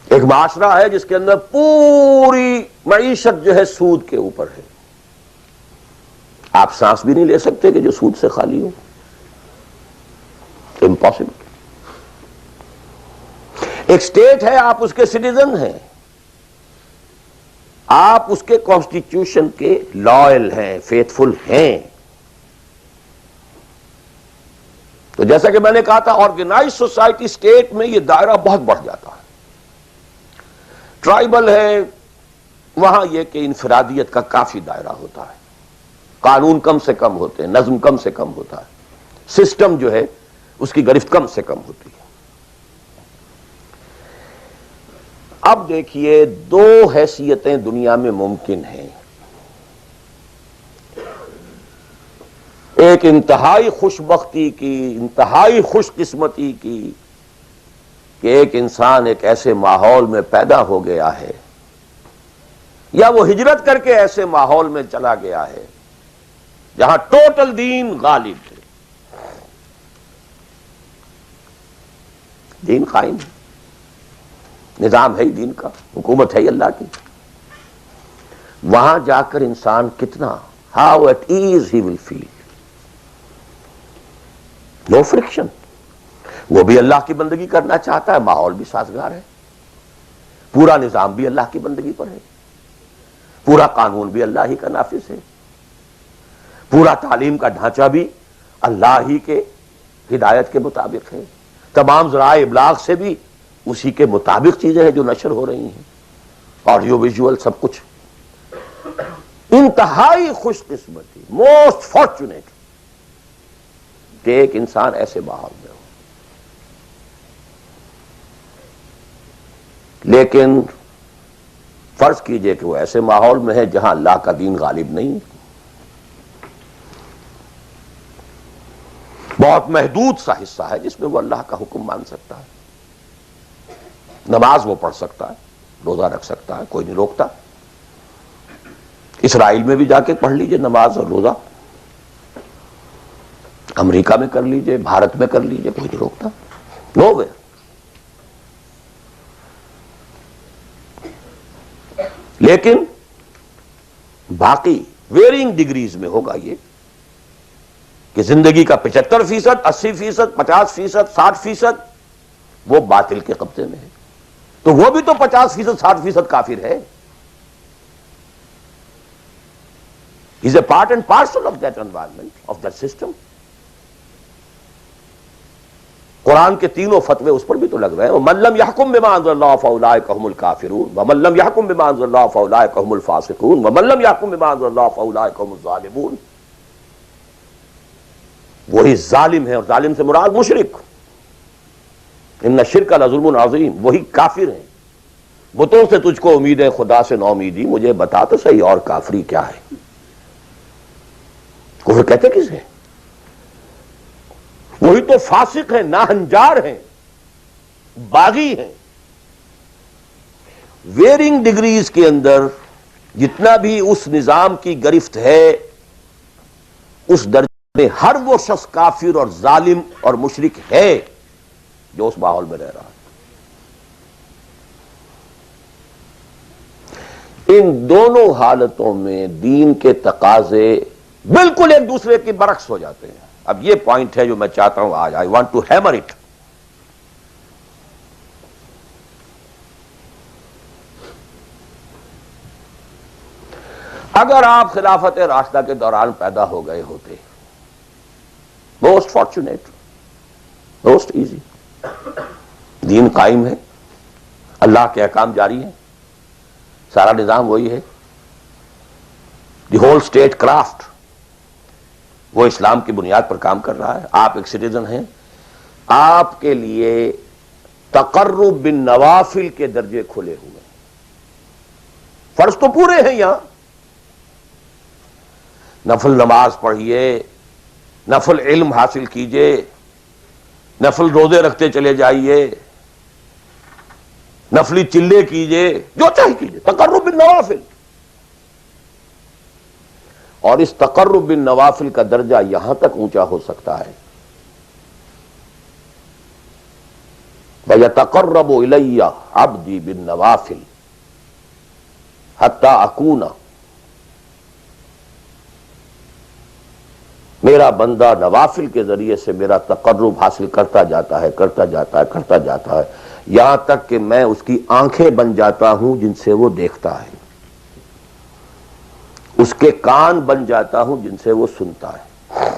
ایک معاشرہ ہے جس کے اندر پوری معیشت جو ہے سود کے اوپر ہے، آپ سانس بھی نہیں لے سکتے کہ جو سود سے خالی ہو. امپاسبل. ایک اسٹیٹ ہے، آپ اس کے سٹیزن ہیں، آپ اس کے کانسٹیٹیوشن کے لائل ہیں، فیتھفل ہیں. تو جیسا کہ میں نے کہا تھا آرگنائز سوسائٹی اسٹیٹ میں یہ دائرہ بہت بڑھ جاتا ہے. ٹرائبل ہے، وہاں یہ کہ انفرادیت کا کافی دائرہ ہوتا ہے، قانون کم سے کم ہوتے ہیں، نظم کم سے کم ہوتا ہے، سسٹم جو ہے اس کی گرفت کم سے کم ہوتی ہے. اب دیکھیے دو حیثیتیں دنیا میں ممکن ہیں. ایک انتہائی خوش بختی کی، انتہائی خوش قسمتی کی کہ ایک انسان ایک ایسے ماحول میں پیدا ہو گیا ہے یا وہ ہجرت کر کے ایسے ماحول میں چلا گیا ہے جہاں ٹوٹل دین غالب ہے، دین قائم ہے، نظام ہے ہی دین کا، حکومت ہے ہی اللہ کی. وہاں جا کر انسان کتنا how ate is he will feel. No friction. وہ بھی اللہ کی بندگی کرنا چاہتا ہے، ماحول بھی سازگار ہے، پورا نظام بھی اللہ کی بندگی پر ہے، پورا قانون بھی اللہ ہی کا نافذ ہے، پورا تعلیم کا ڈھانچہ بھی اللہ ہی کے ہدایت کے مطابق ہے، تمام ذرائع ابلاغ سے بھی اسی کے مطابق چیزیں ہیں جو نشر ہو رہی ہیں، آڈیو ویژول سب کچھ. انتہائی خوش قسمتی، موسٹ فارچونیٹ کہ ایک انسان ایسے ماحول میں ہو. لیکن فرض کیجئے کہ وہ ایسے ماحول میں ہے جہاں اللہ کا دین غالب نہیں، بہت محدود سا حصہ ہے جس میں وہ اللہ کا حکم مان سکتا ہے. نماز وہ پڑھ سکتا ہے، روزہ رکھ سکتا ہے، کوئی نہیں روکتا. اسرائیل میں بھی جا کے پڑھ لیجئے نماز اور روزہ، امریکہ میں کر لیجئے، بھارت میں کر لیجئے، کوئی نہیں روکتا. نو وے. لیکن باقی ویرینگ ڈگریز میں ہوگا یہ کہ زندگی کا 75%، 80%، 50%، 60% وہ باطل کے قبضے میں ہے. تو وہ بھی تو 50%، 60% کافر ہے. Is a part and parcel of that environment, of that system. قرآن کے تینوں فتوے اس پر بھی تو لگ رہے ہیں. وَمَن لَّمْ يَحْكُم بِمَا أَنزَلَ اللَّهُ فَأُولَٰئِكَ هُمُ الْكَافِرُونَ وَمَن لَّمْ يَحْكُم بِمَا أَنزَلَ اللَّهُ فَأُولَٰئِكَ هُمُ الْفَاسِقُونَ وَمَن لَّمْ يَحْكُم بِمَا أَنزَلَ اللَّهُ فَأُولَٰئِكَ هُمُ الظَّالِمُونَ. وہی ظالم ہے، اور ظالم سے مراد مشرک. ان الشرک لظلم عظیم. وہی کافر ہیں. بتوں سے تجھ کو امید ہے، خدا سے نا امیدی. مجھے بتا تو صحیح اور کافری کیا ہے. کفر کہتے کسے؟ وہی تو فاسق ہیں، ناہنجار ہیں، باغی ہیں. ویرنگ ڈگریز کے اندر جتنا بھی اس نظام کی گرفت ہے، اس درجے میں ہر وہ شخص کافر اور ظالم اور مشرک ہے جو اس ماحول میں رہ رہا ہے. ان دونوں حالتوں میں دین کے تقاضے بالکل ایک دوسرے کے برعکس ہو جاتے ہیں. اب یہ پوائنٹ ہے جو میں چاہتا ہوں آج I want to hammer it. اگر آپ خلافت راشدہ کے دوران پیدا ہو گئے ہوتے، موسٹ فارچونیٹ، موسٹ ایزی. دین قائم ہے، اللہ کے احکام جاری ہیں، سارا نظام وہی ہے. دی ہول اسٹیٹ کرافٹ وہ اسلام کی بنیاد پر کام کر رہا ہے. آپ ایک سٹیزن ہیں، آپ کے لیے تقرب بالنوافل کے درجے کھلے ہوئے ہیں. فرض تو پورے ہیں یہاں. نفل نماز پڑھیے، نفل علم حاصل کیجئے، نفل روزے رکھتے چلے جائیے، نفلی چلے کیجئے، جو چاہیے کیجئے. تقرب بالنوافل. اور اس تقرب بالنوافل کا درجہ یہاں تک اونچا ہو سکتا ہے وَيَتَقَرَّبُ إِلَيَّ عَبْدِي بِالنَّوَافِلِ حَتَّى أَكُونَ. میرا بندہ نوافل کے ذریعے سے میرا تقرب حاصل کرتا جاتا ہے، کرتا جاتا ہے، کرتا جاتا ہے، یہاں تک کہ میں اس کی آنکھیں بن جاتا ہوں جن سے وہ دیکھتا ہے، اس کے کان بن جاتا ہوں جن سے وہ سنتا ہے،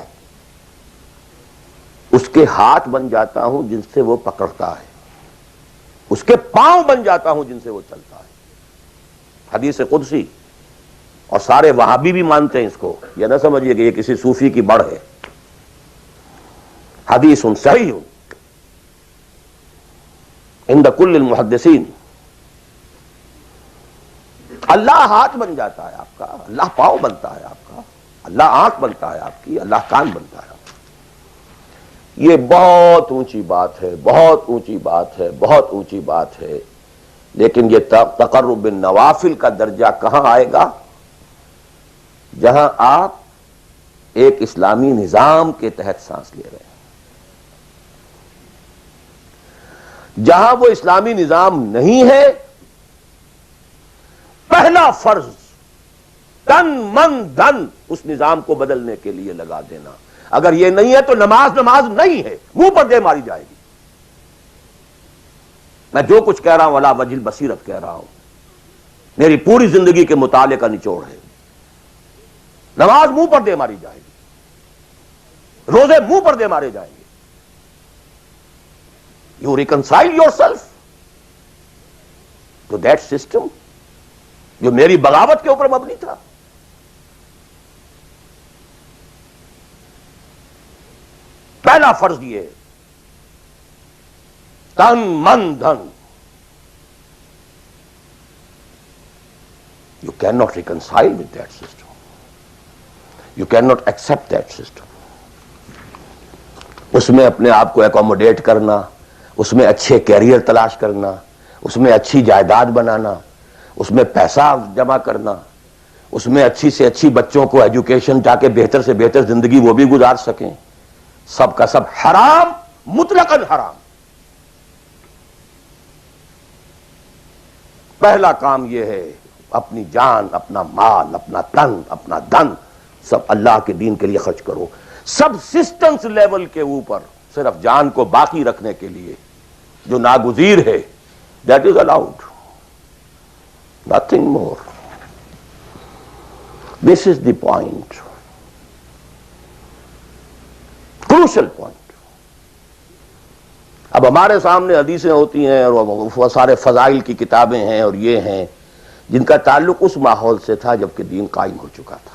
اس کے ہاتھ بن جاتا ہوں جن سے وہ پکڑتا ہے، اس کے پاؤں بن جاتا ہوں جن سے وہ چلتا ہے. حدیث قدسی، اور سارے وہابی بھی مانتے ہیں اس کو. یہ نہ سمجھیے کہ یہ کسی صوفی کی بڑھ ہے. حدیث صحیح عند کل المحدثین. اللہ ہاتھ بن جاتا ہے آپ کا، اللہ پاؤں بنتا ہے آپ کا، اللہ آنکھ بنتا ہے آپ کی، اللہ کان بنتا ہے آپ کا. یہ بہت اونچی بات ہے، بہت اونچی بات ہے، بہت اونچی بات ہے. لیکن یہ تقرب بالنوافل کا درجہ کہاں آئے گا؟ جہاں آپ ایک اسلامی نظام کے تحت سانس لے رہے ہیں، جہاں وہ اسلامی نظام نہیں ہے. پہلا فرض تن من دھن اس نظام کو بدلنے کے لیے لگا دینا. اگر یہ نہیں ہے تو نماز نہیں ہے، منہ پر دے ماری جائے گی. میں جو کچھ کہہ رہا ہوں علی وجہ البصیرت کہہ رہا ہوں، میری پوری زندگی کے مطالعے کا نچوڑ ہے. نماز منہ پر دے ماری جائے گی، روزے منہ پر دے مارے جائیں گے. You reconcile your self to that system جو میری بغاوت کے اوپر مبنی تھا. پہلا فرض یہ ہے تن من دھن. You can not reconcile with that system. You cannot accept that system. اس میں اپنے آپ کو ایکوموڈیٹ کرنا، اس میں اچھے کیریئر تلاش کرنا، اس میں اچھی جائیداد بنانا، اس میں پیسہ جمع کرنا، اس میں اچھی سے اچھی بچوں کو ایجوکیشن تاکہ بہتر سے بہتر زندگی وہ بھی گزار سکیں، سب کا سب حرام، مطلقاً حرام۔ پہلا کام یہ ہے اپنی جان، اپنا مال، اپنا تن، اپنا دن سب اللہ کے دین کے لیے خرچ کرو۔ سبسسٹنس لیول کے اوپر صرف جان کو باقی رکھنے کے لیے جو ناگزیر ہے، that is allowed, nothing more. This is the point, crucial point. اب ہمارے سامنے حدیثیں ہوتی ہیں اور وہ سارے فضائل کی کتابیں ہیں اور یہ ہیں جن کا تعلق اس ماحول سے تھا جب کہ دین قائم ہو چکا تھا،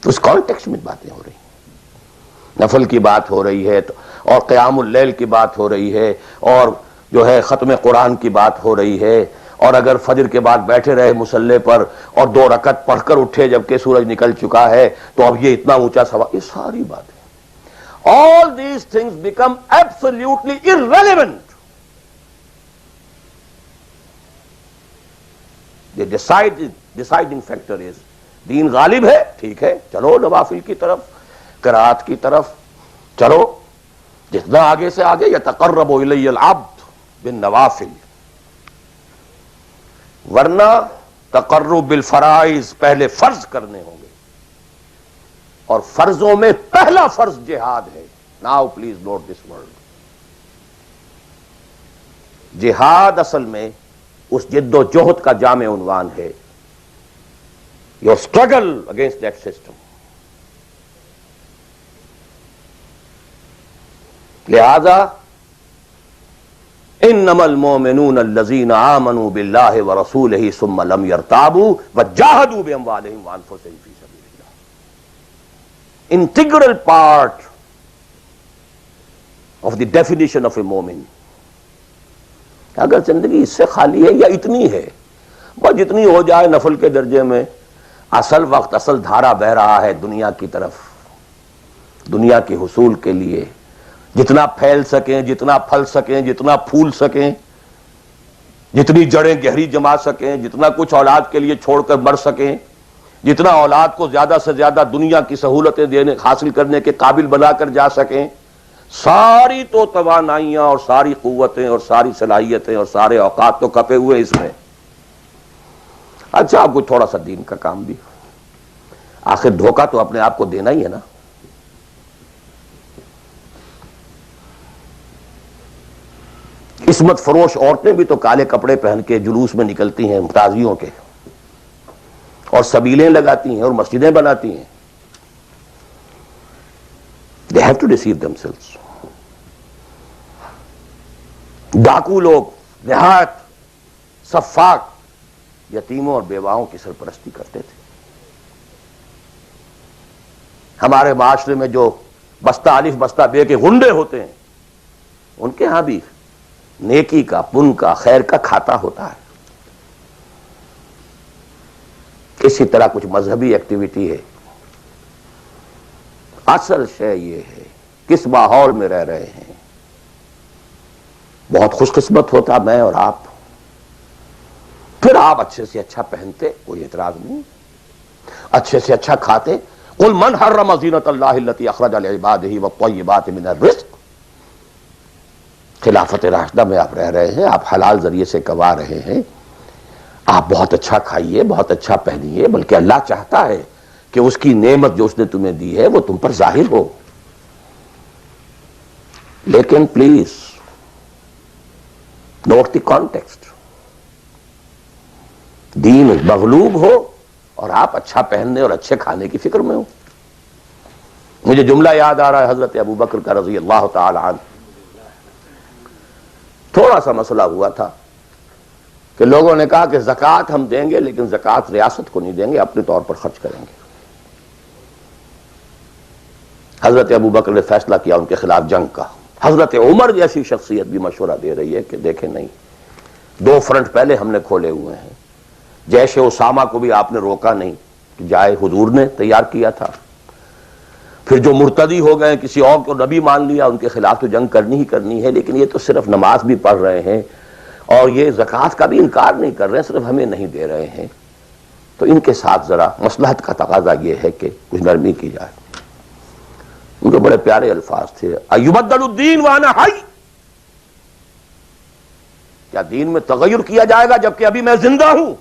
اس کانٹیکسٹ میں باتیں ہو رہی ہیں، نفل کی بات ہو رہی ہے اور قیام اللیل کی بات ہو رہی ہے اور جو ہے ختم قرآن کی بات ہو رہی ہے، اور اگر فجر کے بعد بیٹھے رہے مصلی پر اور 2 رکعت پڑھ کر اٹھے جبکہ سورج نکل چکا ہے تو اب یہ اتنا اونچا سوال، یہ ساری باتیں، all these things become absolutely irrelevant. The deciding factor is دین غالب ہے، ٹھیک ہے، چلو نوافل کی طرف، قرات کی طرف چلو، جتنا آگے سے آگے یتقرب الی العبد بالنوافل، ورنہ تقرب بالفرائض پہلے فرض کرنے ہوں گے، اور فرضوں میں پہلا فرض جہاد ہے۔ Now please note this word, جہاد اصل میں اس جد و جہد کا جامع عنوان ہے، your struggle against that system۔ لہذا انما المؤمنون الذين آمنوا بالله ورسوله ثم لم يرتابوا وجاهدوا باموالهم وانفسهم في سبيل الله، integral part of the definition of a مومن۔ اگر زندگی اس سے خالی ہے یا اتنی ہے، بس جتنی ہو جائے نفل کے درجے میں، اصل وقت اصل دھارا بہ رہا ہے دنیا کی طرف، دنیا کے حصول کے لیے، جتنا پھیل سکیں، جتنا پھل سکیں، جتنا پھول سکیں، جتنی جڑیں گہری جما سکیں، جتنا کچھ اولاد کے لیے چھوڑ کر مر سکیں، جتنا اولاد کو زیادہ سے زیادہ دنیا کی سہولتیں دینے حاصل کرنے کے قابل بنا کر جا سکیں، ساری تو توانائیاں اور ساری قوتیں اور ساری صلاحیتیں اور سارے اوقات تو کپے ہوئے اس میں۔ اچھا آپ کو تھوڑا سا دین کا کام بھی، آخر دھوکہ تو اپنے آپ کو دینا ہی ہے نا۔ قسمت فروش عورتیں بھی تو کالے کپڑے پہن کے جلوس میں نکلتی ہیں تازیوں کے، اور سبیلیں لگاتی ہیں اور مسجدیں بناتی ہیں۔ They have to deceive themselves۔ ڈاکو لوگ نہایت سفاک یتیموں اور بیواؤں کی سرپرستی کرتے تھے۔ ہمارے معاشرے میں جو بستہ الف بستہ بے کے غنڈے ہوتے ہیں، ان کے ہاں بھی نیکی کا، پن کا، خیر کا کھاتا ہوتا ہے۔ اسی طرح کچھ مذہبی ایکٹیویٹی ہے۔ اصل شے یہ ہے کس ماحول میں رہ رہے ہیں۔ بہت خوش قسمت ہوتا میں اور آپ، پھر آپ اچھے سے اچھا پہنتے، کوئی اعتراض نہیں، اچھے سے اچھا کھاتے۔ قل من حرم زینۃ اللہ التی اخرج لعبادہ والطیبات من الرزق۔ خلافت راشدہ میں آپ رہ رہے ہیں، آپ حلال ذریعے سے کما رہے ہیں، آپ بہت اچھا کھائیے، بہت اچھا پہنیے، بلکہ اللہ چاہتا ہے کہ اس کی نعمت جو اس نے تمہیں دی ہے وہ تم پر ظاہر ہو۔ لیکن پلیز نوٹ دی کانٹیکسٹ، دین مغلوب ہو اور آپ اچھا پہننے اور اچھے کھانے کی فکر میں ہو۔ مجھے جملہ یاد آ رہا ہے حضرت ابو بکر کا رضی اللہ تعالی عنہ۔ تھوڑا سا مسئلہ ہوا تھا کہ لوگوں نے کہا کہ زکوٰۃ ہم دیں گے لیکن زکوٰۃ ریاست کو نہیں دیں گے، اپنے طور پر خرچ کریں گے۔ حضرت ابو بکر نے فیصلہ کیا ان کے خلاف جنگ کا۔ حضرت عمر جیسی شخصیت بھی مشورہ دے رہی ہے کہ دیکھیں نہیں، 2 فرنٹ پہلے ہم نے کھولے ہوئے ہیں۔ جیش اسامہ کو بھی آپ نے روکا نہیں کہ جائے، حضور نے تیار کیا تھا۔ پھر جو مرتدی ہو گئے کسی اور کو نبی مان لیا ان کے خلاف تو جنگ کرنی ہی کرنی ہے، لیکن یہ تو صرف نماز بھی پڑھ رہے ہیں اور یہ زکوٰۃ کا بھی انکار نہیں کر رہے ہیں، صرف ہمیں نہیں دے رہے ہیں، تو ان کے ساتھ ذرا مصلحت کا تقاضا یہ ہے کہ کچھ نرمی کی جائے۔ ان کے بڑے پیارے الفاظ تھے، ایبدل الدین وانا حی، کیا دین میں تغیر کیا جائے گا جبکہ ابھی میں زندہ ہوں؟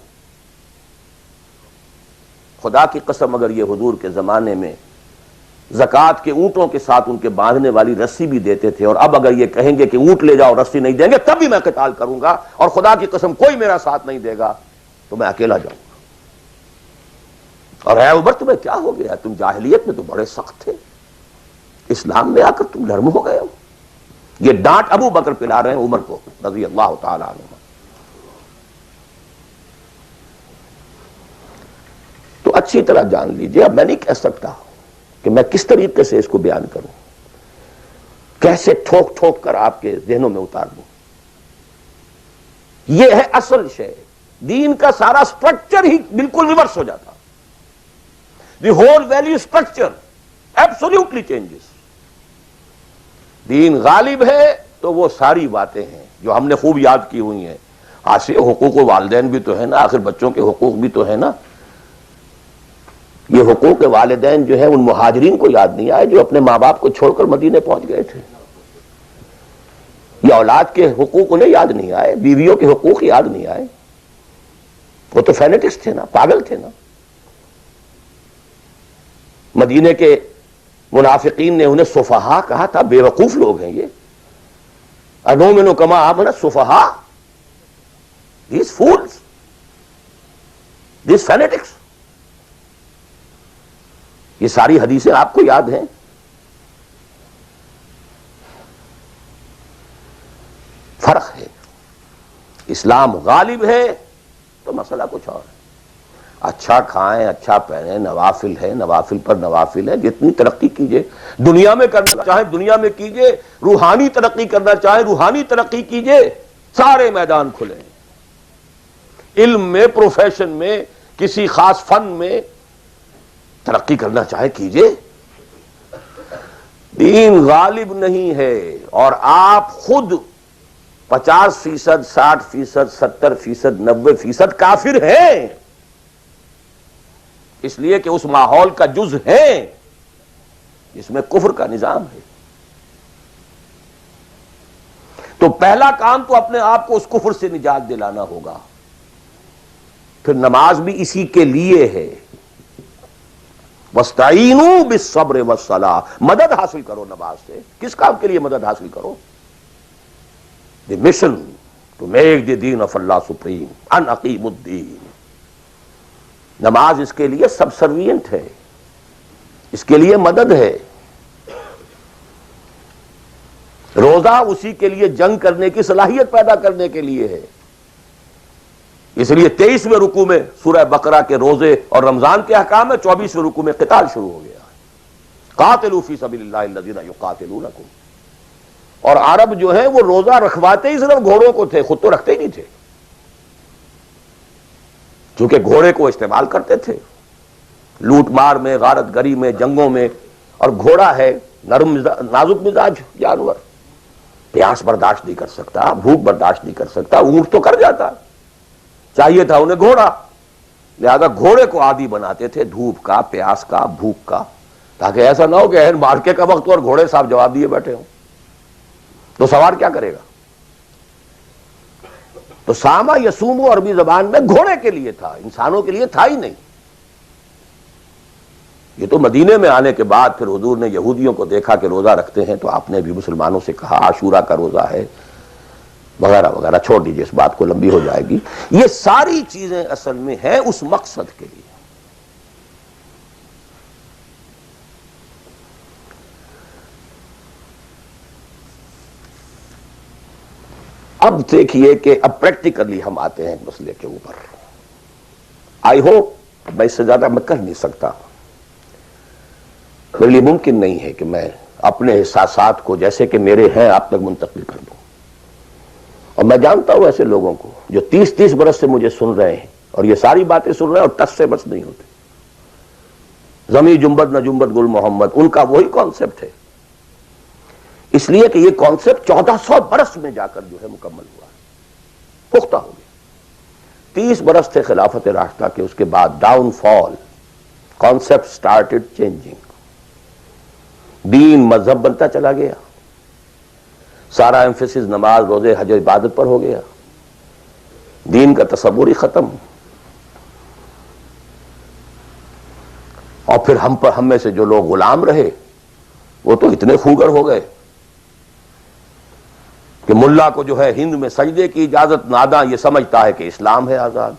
خدا کی قسم اگر یہ حضور کے زمانے میں زکوٰۃ کے اونٹوں کے ساتھ ان کے باندھنے والی رسی بھی دیتے تھے، اور اب اگر یہ کہیں گے کہ اونٹ لے جاؤ رسی نہیں دیں گے تب بھی میں قتال کروں گا، اور خدا کی قسم کوئی میرا ساتھ نہیں دے گا تو میں اکیلا جاؤں گا۔ اور اے عمر تمہیں کیا ہو گیا؟ تم جاہلیت میں تو بڑے سخت تھے، اسلام میں آ کر تم نرم ہو گئے ہو۔ یہ ڈانٹ ابو بکر پلا رہے ہیں عمر کو رضی اللہ تعالی عنہ۔ تو اچھی طرح جان لیجئے، اب میں نہیں کہہ سکتا کہ میں کس طریقے سے اس کو بیان کروں، کیسے ٹھوک ٹھوک کر آپ کے ذہنوں میں اتار دوں۔ یہ ہے اصل شے، دین کا سارا سٹرکچر ہی بالکل ریورس ہو جاتا، the whole value structure absolutely changes. دین غالب ہے تو وہ ساری باتیں ہیں جو ہم نے خوب یاد کی ہوئی ہیں، حاصل حقوق والدین بھی تو ہے نا، آخر بچوں کے حقوق بھی تو ہے نا۔ یہ حقوق والدین جو ہے ان مہاجرین کو یاد نہیں آئے جو اپنے ماں باپ کو چھوڑ کر مدینے پہنچ گئے تھے، یہ اولاد کے حقوق انہیں یاد نہیں آئے، بیویوں کے حقوق یاد نہیں آئے، وہ تو فینیٹکس تھے نا، پاگل تھے نا۔ مدینے کے منافقین نے انہیں سفہا کہا تھا، بے وقوف لوگ ہیں یہ، انؤمن کما آمن السفہا، these fools, these fanatics۔ یہ ساری حدیثیں آپ کو یاد ہیں۔ فرق ہے، اسلام غالب ہے تو مسئلہ کچھ اور ہے۔ اچھا کھائیں، اچھا پہنیں، نوافل ہے، نوافل پر نوافل ہے، جتنی ترقی کیجئے، دنیا میں کرنا چاہے دنیا میں کیجئے، روحانی ترقی کرنا چاہے روحانی ترقی کیجئے، سارے میدان کھلے ہیں۔ علم میں، پروفیشن میں، کسی خاص فن میں ترقی کرنا چاہے کیجئے۔ دین غالب نہیں ہے، اور آپ خود 50%، 60%، 70%، 90% کافر ہیں، اس لیے کہ اس ماحول کا جز ہیں جس میں کفر کا نظام ہے۔ تو پہلا کام تو اپنے آپ کو اس کفر سے نجات دلانا ہوگا، پھر نماز بھی اسی کے لیے ہے۔ وَاسْتَعِینُوا بِالصَّبْرِ وَالصَّلَاةِ، مدد حاصل کرو نماز سے۔ کس کام کے لیے مدد حاصل کرو؟ The mission to make the دین آف اللہ سپریم، ان اقیم الدین۔ نماز اس کے لیے سب سروینٹ ہے، اس کے لیے مدد ہے۔ روزہ اسی کے لیے جنگ کرنے کی صلاحیت پیدا کرنے کے لیے ہے۔ اس لیے 23ویں رکوع میں سورہ بقرہ کے روزے اور رمضان کے احکام ہے، 24ویں رکوع میں قتال شروع ہو گیا، قاتلوا فی سبیل اللہ الذین یقاتلونکم۔ اور عرب جو ہیں وہ روزہ رکھواتے ہی صرف گھوڑوں کو تھے، خود تو رکھتے ہی نہیں تھے، چونکہ گھوڑے کو استعمال کرتے تھے لوٹ مار میں، غارت گری میں، جنگوں میں، اور گھوڑا ہے نرم نازک مزاج جانور، پیاس برداشت نہیں کر سکتا، بھوک برداشت نہیں کر سکتا، اونٹ تو کر جاتا، چاہیے تھا انہیں گھوڑا، لہذا گھوڑے کو عادی بناتے تھے دھوپ کا، پیاس کا، بھوک کا، تاکہ ایسا نہ ہو کہ اہن مارکے کا وقت اور گھوڑے صاحب جواب دیے بیٹھے ہوں تو سوار کیا کرے گا۔ تو ساما یسومو عربی زبان میں گھوڑے کے لیے تھا، انسانوں کے لیے تھا ہی نہیں۔ یہ تو مدینے میں آنے کے بعد پھر حضور نے یہودیوں کو دیکھا کہ روزہ رکھتے ہیں تو آپ نے بھی مسلمانوں سے کہا عاشورہ کا روزہ ہے وغیرہ وغیرہ، چھوڑ دیجئے اس بات کو، لمبی ہو جائے گی۔ یہ ساری چیزیں اصل میں ہیں اس مقصد کے لیے۔ اب دیکھیے کہ اب پریکٹیکلی ہم آتے ہیں مسئلے کے اوپر۔ آئی ہوپ میں اس سے زیادہ میں کر نہیں سکتا، میرے لیے ممکن نہیں ہے کہ میں اپنے احساسات کو جیسے کہ میرے ہیں آپ تک منتقل کر دوں۔ اور میں جانتا ہوں ایسے لوگوں کو جو 30 برس سے مجھے سن رہے ہیں اور یہ ساری باتیں سن رہے ہیں اور ٹس سے بس نہیں ہوتے۔ زمیں جنبد نہ جنبد گل محمد، ان کا وہی کانسیپٹ ہے، اس لیے کہ یہ کانسیپٹ 1400 برس میں جا کر جو ہے مکمل ہوا ہے، پختہ ہو گیا۔ 30 برس تھے خلافت راشدہ کے، اس کے بعد ڈاؤن فال، کانسیپٹ سٹارٹڈ چینجنگ، دین مذہب بنتا چلا گیا، سارا ایمفیسس نماز روزے حج و عبادت پر ہو گیا، دین کا تصور ہی ختم، اور پھر ہم میں سے جو لوگ غلام رہے وہ تو اتنے خوگر ہو گئے کہ ملا کو جو ہے ہند میں سجدے کی اجازت، ناداں یہ سمجھتا ہے کہ اسلام ہے آزاد۔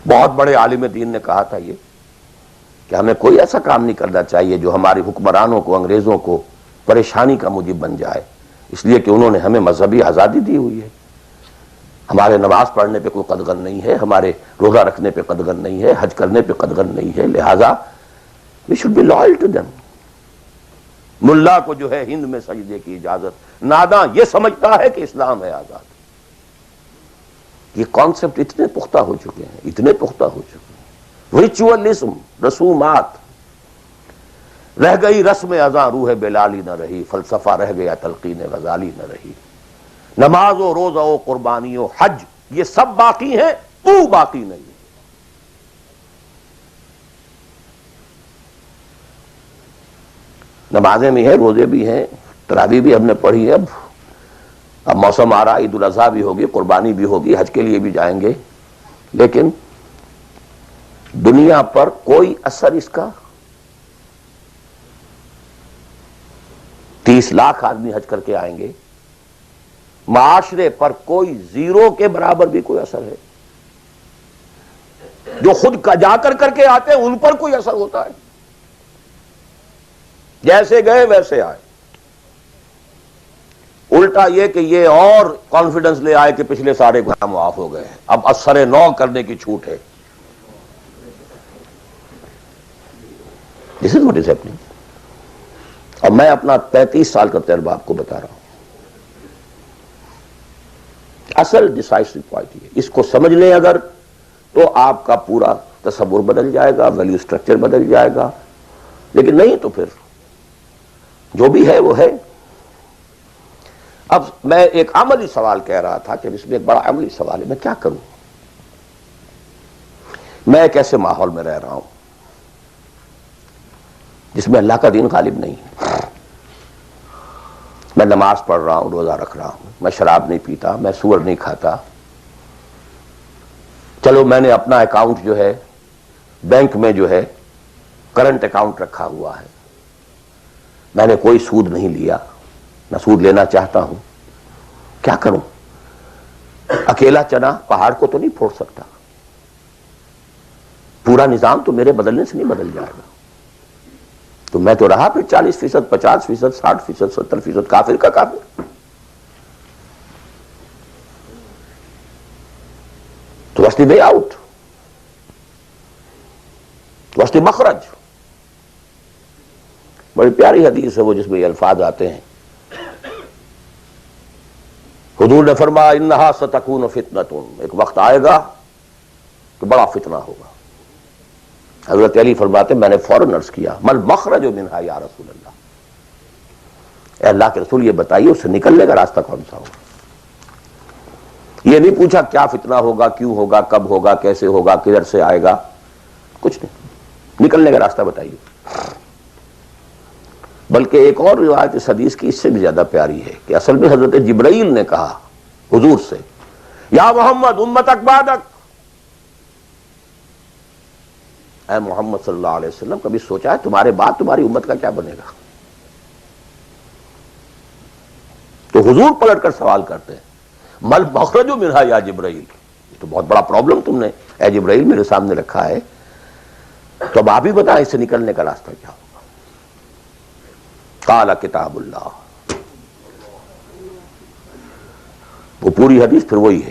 بہت بڑے عالم دین نے کہا تھا یہ کہ ہمیں کوئی ایسا کام نہیں کرنا چاہیے جو ہماری حکمرانوں کو، انگریزوں کو پریشانی کا موجب بن جائے، اس لیے کہ انہوں نے ہمیں مذہبی آزادی دی ہوئی ہے، ہمارے نماز پڑھنے پہ کوئی قدغن نہیں ہے، ہمارے روزہ رکھنے پہ قدغن نہیں ہے، حج کرنے پہ قدغن نہیں ہے، لہذا we should be loyal to them۔ ملا کو جو ہے ہند میں سجدے کی اجازت، ناداں یہ سمجھتا ہے کہ اسلام ہے آزاد۔ یہ کانسیپٹ اتنے پختہ ہو چکے ہیں، اتنے پختہ ہو چکے ہیں، ریچولزم، رسومات، رہ گئی رسم ازاں روح بلالی نہ رہی، فلسفہ رہ گیا تلقین غزالی نہ رہی، نماز و روزہ و قربانی و حج یہ سب باقی ہیں، تو باقی نہیں ہے۔ نمازیں بھی ہیں، روزے بھی ہیں، تراویح بھی ہم نے پڑھی ہے، اب موسم آ رہا، عید الاضحیٰ بھی ہوگی، قربانی بھی ہوگی، حج کے لیے بھی جائیں گے، لیکن دنیا پر کوئی اثر اس کا؟ 30 لاکھ آدمی حج کر کے آئیں گے، معاشرے پر کوئی زیرو کے برابر بھی کوئی اثر ہے؟ جو خود کا جا کر کے آتے ہیں ان پر کوئی اثر ہوتا ہے؟ جیسے گئے ویسے آئے۔ الٹا یہ کہ یہ اور کانفیڈنس لے آئے کہ پچھلے سارے گناہ معاف ہو گئے ہیں، اب اثر نو کرنے کی چھوٹ ہے۔ This is what is happening۔ اور میں اپنا 35 سال کا تجربہ آپ کو بتا رہا ہوں۔ اصل ڈیسائسو پوائنٹ یہ، اس کو سمجھ لیں اگر تو آپ کا پورا تصور بدل جائے گا، ویلیو سٹرکچر بدل جائے گا، لیکن نہیں تو پھر جو بھی ہے وہ ہے۔ اب میں ایک عملی سوال کہہ رہا تھا کہ اس میں ایک بڑا عملی سوال ہے، میں کیا کروں؟ میں ایک ایسے ماحول میں رہ رہا ہوں جس میں اللہ کا دین غالب نہیں ہے، میں نماز پڑھ رہا ہوں، روزہ رکھ رہا ہوں، میں شراب نہیں پیتا، میں سور نہیں کھاتا، چلو میں نے اپنا اکاؤنٹ جو ہے بینک میں جو ہے کرنٹ اکاؤنٹ رکھا ہوا ہے، میں نے کوئی سود نہیں لیا، نہ سود لینا چاہتا ہوں، کیا کروں؟ اکیلا چنا پہاڑ کو تو نہیں پھوڑ سکتا، پورا نظام تو میرے بدلنے سے نہیں بدل جائے گا، تو میں تو رہا پھر 40%، 50%، 60%، 70% کافر کا کافر۔ تو what's the way out? What's the مخرج؟ بڑی پیاری حدیث ہے وہ جس میں یہ الفاظ آتے ہیں، حضور نے فرمایا انہا ستکون فتنۃ، ایک وقت آئے گا کہ بڑا فتنہ ہوگا۔ حضرت علی فرماتے میں نے فوراً عرض کیا مل مخرج منہا یا رسول اللہ، اے اللہ کے رسول یہ بتائیے اس سے نکلنے کا راستہ کون سا ہوگا؟ یہ نہیں پوچھا کیا فتنہ ہوگا، کیوں ہوگا، کب ہوگا، کیسے ہوگا، کدھر سے آئے گا، کچھ نہیں، نکلنے کا راستہ بتائیے۔ بلکہ ایک اور روایت اس حدیث کی اس سے بھی زیادہ پیاری ہے کہ اصل میں حضرت جبرائیل نے کہا حضور سے یا محمد امتک بعدک، اے محمد صلی اللہ علیہ وسلم کبھی سوچا ہے تمہارے بعد تمہاری امت کا کیا بنے گا؟ تو حضور پلٹ کر سوال کرتے ہیں مل مخرج منہا یا جبرائیل، یہ تو بہت بڑا پرابلم تم نے اے جبرائیل میرے سامنے رکھا ہے، تو اب آپ ہی بتائیں اس سے نکلنے کا راستہ کیا ہوگا؟ قال کتاب اللہ، وہ پوری حدیث پھر وہی ہے،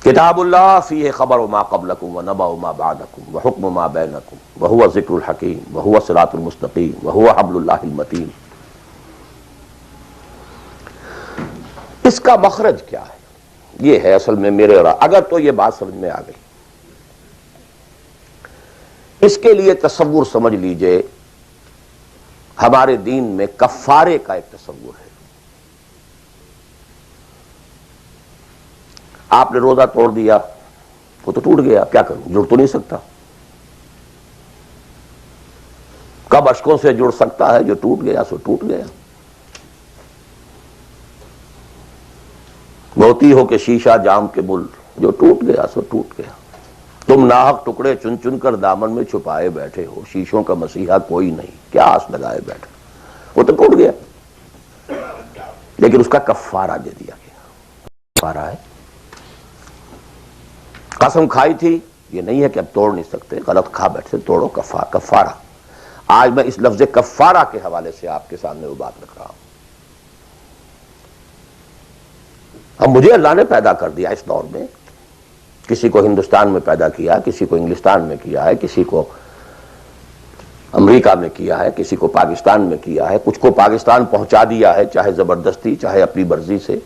کتاب اللہ فیہ خبر ما قبلکم ونبأ ما بعدکم وحکم ما بینکم وہو ذکر الحکیم وہو صراط المستقیم وہو حبل اللہ المتین۔ اس کا مخرج کیا ہے؟ یہ ہے اصل میں میرے اور اگر تو یہ بات سمجھ میں آ گئی اس کے لیے تصور سمجھ لیجئے، ہمارے دین میں کفارے کا ایک تصور ہے۔ آپ نے روزہ توڑ دیا، وہ تو ٹوٹ گیا، کیا کروں، جڑ تو نہیں سکتا۔ کب اشکوں سے جڑ سکتا ہے؟ جو ٹوٹ گیا سو ٹوٹ گیا۔ موتی ہو کہ شیشہ جام کے بل، جو ٹوٹ گیا سو ٹوٹ گیا۔ تم ناحق ٹکڑے چن چن کر دامن میں چھپائے بیٹھے ہو، شیشوں کا مسیحا کوئی نہیں، کیا آس لگائے بیٹھے، وہ تو ٹوٹ گیا، لیکن اس کا کفارہ دے دیا گیا۔ کفارہ ہے، قسم کھائی تھی، یہ نہیں ہے کہ اب توڑ نہیں سکتے، غلط کھا بیٹھے، توڑو، کفارہ۔ آج میں اس لفظ کفارہ کے حوالے سے آپ کے سامنے وہ بات رکھ رہا ہوں۔ اب مجھے اللہ نے پیدا کر دیا اس دور میں، کسی کو ہندوستان میں پیدا کیا، کسی کو انگلستان میں کیا ہے، کسی کو امریکہ میں کیا ہے، کسی کو پاکستان میں کیا ہے، کچھ کو پاکستان پہنچا دیا ہے، چاہے زبردستی چاہے اپنی مرضی سے،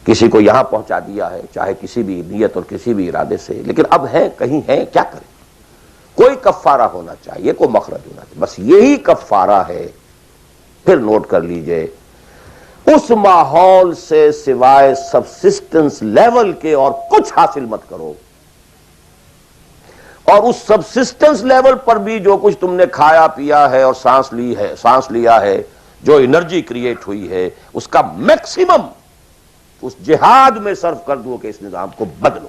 کسی کو یہاں پہنچا دیا ہے چاہے کسی بھی نیت اور کسی بھی ارادے سے، لیکن اب ہیں کہیں ہیں، کیا کریں؟ کوئی کفارہ ہونا چاہیے، کوئی مخرج ہونا چاہیے، بس یہی کفارہ ہے۔ پھر نوٹ کر لیجئے، اس ماحول سے سوائے سبسسٹنس لیول کے اور کچھ حاصل مت کرو، اور اس سبسسٹنس لیول پر بھی جو کچھ تم نے کھایا پیا ہے اور سانس لیا ہے، جو انرجی کریٹ ہوئی ہے، اس کا میکسیمم اس جہاد میں صرف کر دو کہ اس نظام کو بدلو۔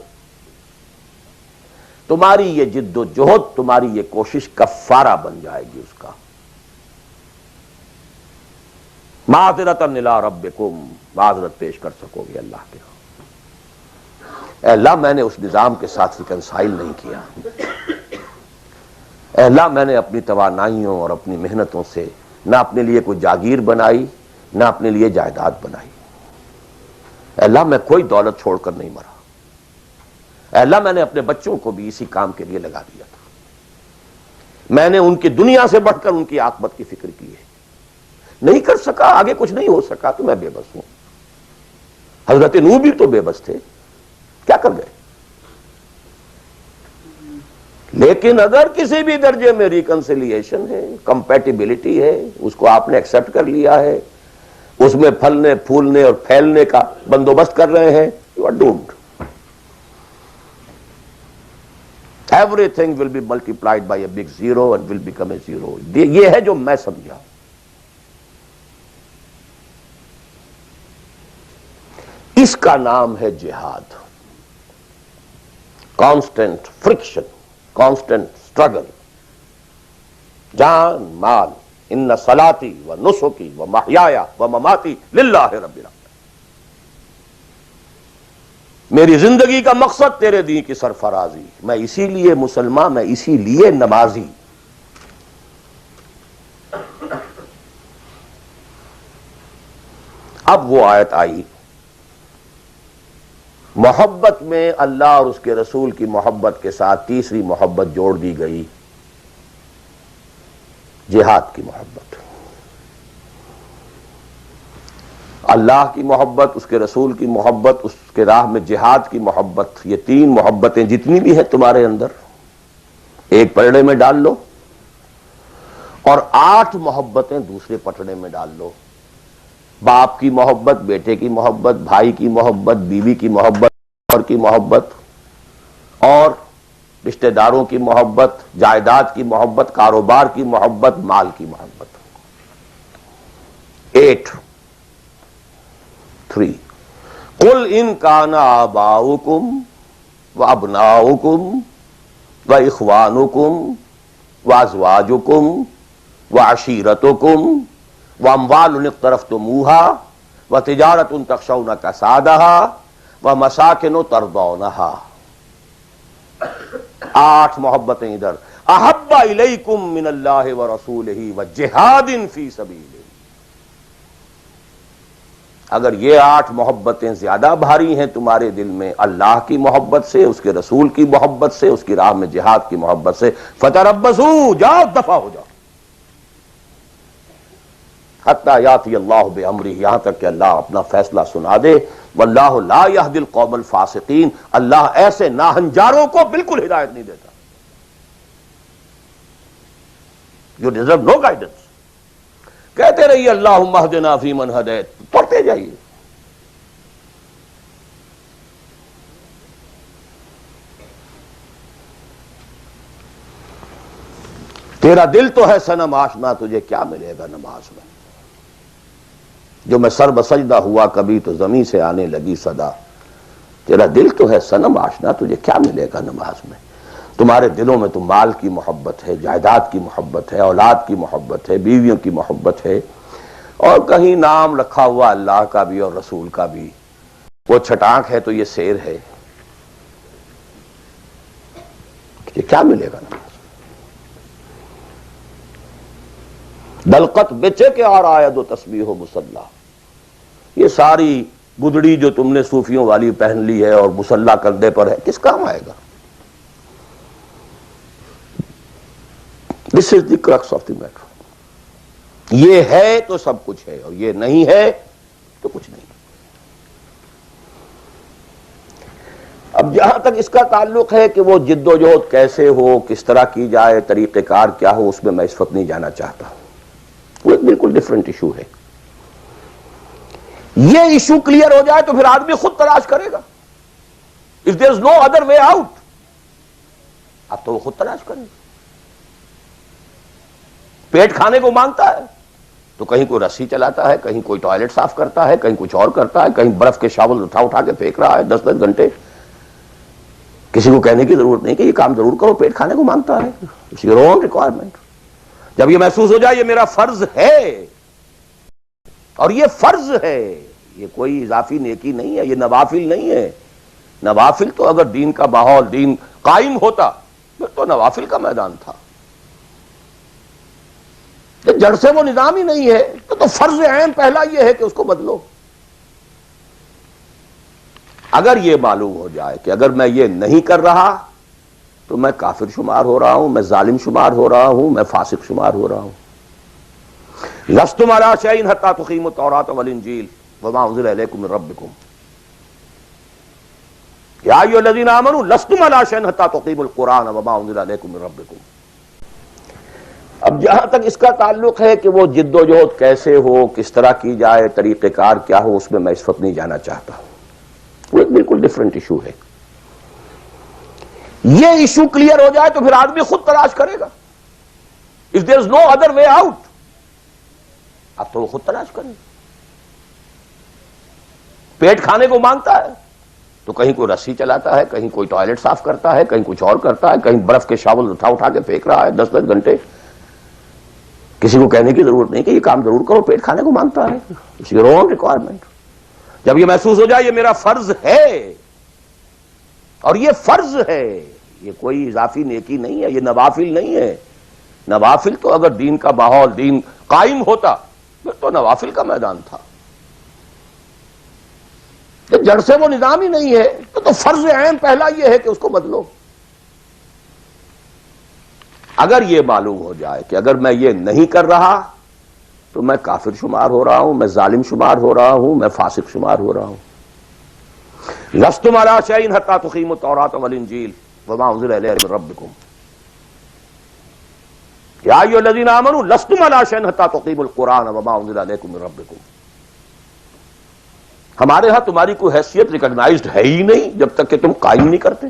تمہاری یہ جد و جہد، تمہاری یہ کوشش کفارہ بن جائے گی اس کا۔ معذرۃ الی ربکم، معذرت پیش کر سکو گے اللہ کے ہاں۔ اے اللہ، میں نے اس نظام کے ساتھ ریکنسائل نہیں کیا۔ اے اللہ، میں نے اپنی توانائیوں اور اپنی محنتوں سے نہ اپنے لیے کوئی جاگیر بنائی، نہ اپنے لیے جائیداد بنائی۔ اے اللہ، میں کوئی دولت چھوڑ کر نہیں مرا۔ اے اللہ، میں نے اپنے بچوں کو بھی اسی کام کے لیے لگا دیا تھا۔ میں نے ان کی دنیا سے بڑھ کر ان کی عاقبت کی فکر کی ہے۔ نہیں کر سکا، آگے کچھ نہیں ہو سکا تو میں بے بس ہوں۔ حضرت نوح بھی تو بے بس تھے، کیا کر گئے؟ لیکن اگر کسی بھی درجے میں ریکنسیلیشن ہے، کمپیٹیبلٹی ہے، اس کو آپ نے ایکسپٹ کر لیا ہے، اس میں پھلنے پھولنے اور پھیلنے کا بندوبست کر رہے ہیں، you are doomed. Everything will be multiplied by a big zero and will become a zero۔ یہ ہے جو میں سمجھا۔ اس کا نام ہے جہاد۔ کانسٹنٹ فرکشن، کانسٹنٹ اسٹرگل، جان مال، ان صلاتی و نسکی و محیایا و مماتی للہ رب العالمین۔ میری زندگی کا مقصد تیرے دین کی سرفرازی، میں اسی لیے مسلمان، میں اسی لیے نمازی۔ اب وہ آیت آئی، محبت میں اللہ اور اس کے رسول کی محبت کے ساتھ تیسری محبت جوڑ دی گئی، جہاد کی محبت۔ اللہ کی محبت، اس کے رسول کی محبت، اس کے راہ میں جہاد کی محبت، یہ تین محبتیں جتنی بھی ہیں تمہارے اندر، ایک پلڑے میں ڈال لو، اور 8 محبتیں دوسرے پٹڑے میں ڈال لو۔ باپ کی محبت، بیٹے کی محبت، بھائی کی محبت، بیوی کی محبت، اور کی محبت، اور رشتہ داروں کی محبت، جائیداد کی محبت، کاروبار کی محبت، مال کی محبت۔ 8 3 قل ان کان آباؤکم وابناؤکم واخوانکم وازواجکم وعشیرتکم واموال اقترفتموها وتجارۃ تخشون کسادها ومساکن ترضونها۔ 8 محبتیں ادھر، احب الیکم من اللہ ورسولہ وجہاد فی سبیلہ۔ اگر یہ 8 محبتیں زیادہ بھاری ہیں تمہارے دل میں اللہ کی محبت سے، اس کے رسول کی محبت سے، اس کی راہ میں جہاد کی محبت سے، فتربصوا، جاؤ دفع ہو جاؤ، حتی یاتی اللہ بامرہ، یہاں تک کہ اللہ اپنا فیصلہ سنا دے۔ واللہ لا یہدی القوم الفاسقین، اللہ ایسے ناہنجاروں کو بالکل ہدایت نہیں دیتا۔ You deserve no guidance. کہتے رہیے اللہم اہدنا فیمن ہدیت، پڑھتے جائیے. تیرا دل تو ہے صنم آشنا، تجھے کیا ملے گا نماز میں. جو میں سر بسجدہ ہوا کبھی تو زمین سے آنے لگی صدا. تیرا دل تو ہے صنم آشنا، تجھے کیا ملے گا نماز میں. تمہارے دلوں میں تو مال کی محبت ہے، جائیداد کی محبت ہے، اولاد کی محبت ہے، بیویوں کی محبت ہے، اور کہیں نام رکھا ہوا اللہ کا بھی اور رسول کا بھی. وہ چھٹانک ہے تو یہ سیر ہے. یہ کیا ملے گا نماز. دلقت بیچے کے اور آید و تسبیح و مصلی. یہ ساری گدڑی جو تم نے صوفیوں والی پہن لی ہے اور مصلی کندھے پر ہے، کس کام آئے گا. دس از دی کرکس آف دی میٹر. یہ ہے تو سب کچھ ہے، اور یہ نہیں ہے تو کچھ نہیں. اب جہاں تک اس کا تعلق ہے کہ وہ جد و جہد کیسے ہو، کس طرح کی جائے، طریقہ کار کیا ہو، اس میں میں اس وقت نہیں جانا چاہتا. وہ ایک بالکل ڈفرنٹ ایشو ہے. یہ ایشو کلیئر ہو جائے تو پھر آدمی خود تلاش کرے گا. If there is no other way out, اب تو وہ خود تلاش کرے گا. پیٹ کھانے کو مانگتا ہے تو کہیں کوئی رسی چلاتا ہے، کہیں کوئی ٹوائلٹ صاف کرتا ہے، کہیں کچھ اور کرتا ہے، کہیں برف کے شاول اٹھا کے پھینک رہا ہے 10-10 گھنٹے. کسی کو کہنے کی ضرورت نہیں کہ یہ کام ضرور کرو، پیٹ کھانے کو مانگتا ہے. It's your own requirement. جب یہ محسوس ہو جائے یہ میرا فرض ہے، اور یہ فرض ہے، یہ کوئی اضافی نیکی نہیں ہے، یہ نوافل نہیں ہے. نوافل تو اگر دین کا ماحول، دین قائم ہوتا پھر تو نوافل کا میدان تھا. جڑ سے وہ نظام ہی نہیں ہے تو فرض عین پہلا یہ ہے کہ اس کو بدلو. اگر یہ معلوم ہو جائے کہ اگر میں یہ نہیں کر رہا تو میں کافر شمار ہو رہا ہوں، میں ظالم شمار ہو رہا ہوں، میں فاسق شمار ہو رہا ہوں. لستم علی شیء حتی تقیموا التوراۃ والانجیل وما انزل الیکم من ربکم یا ایھا الذین آمنوا لستم علی شیء حتی تقیموا القرآن وما انزل الیکم من ربکم. اب جہاں تک اس کا تعلق ہے کہ وہ جد و جہد کیسے ہو، کس طرح کی جائے، طریقہ کار کیا ہو، اس میں میں اس وقت نہیں جانا چاہتا. وہ ایک بالکل ڈفرنٹ ایشو ہے. یہ ایشو کلیئر ہو جائے تو پھر آدمی خود تلاش کرے گا. If there is no other way out, اب تو وہ خود تلاش کرے گا. پیٹ کھانے کو مانگتا ہے تو کہیں کوئی رسی چلاتا ہے، کہیں کوئی ٹوائلٹ صاف کرتا ہے، کہیں کچھ اور کرتا ہے، کہیں برف کے شاول اٹھا کے پھینک رہا ہے 10-10 گھنٹے. کسی کو کہنے کی ضرورت نہیں کہ یہ کام ضرور کرو، پیٹ کھانے کو مانگتا ہے. It's your own requirement. جب یہ محسوس ہو جائے یہ میرا فرض ہے، اور یہ فرض ہے، یہ کوئی اضافی نیکی نہیں ہے، یہ نوافل نہیں ہے. نوافل تو اگر دین کا ماحول، دین قائم ہوتا پھر تو نوافل کا میدان تھا. جڑ سے وہ نظام ہی نہیں ہے تو فرض عین پہلا یہ ہے کہ اس کو بدلو. اگر یہ معلوم ہو جائے کہ اگر میں یہ نہیں کر رہا تو میں کافر شمار ہو رہا ہوں، میں ظالم شمار ہو رہا ہوں، میں فاسق شمار ہو رہا ہوں. لستم علی شیء حتی تقیموا التوراۃ والانجیل وما انزل الیکم من ربکم یا ایھا الذین آمنوا لستم علی شیء حتی تقیموا القرآن وما انزل الیکم من ربکم. ہمارے ہاں تمہاری کوئی حیثیت ریکگنائزڈ ہے ہی نہیں جب تک کہ تم قائم نہیں کرتے.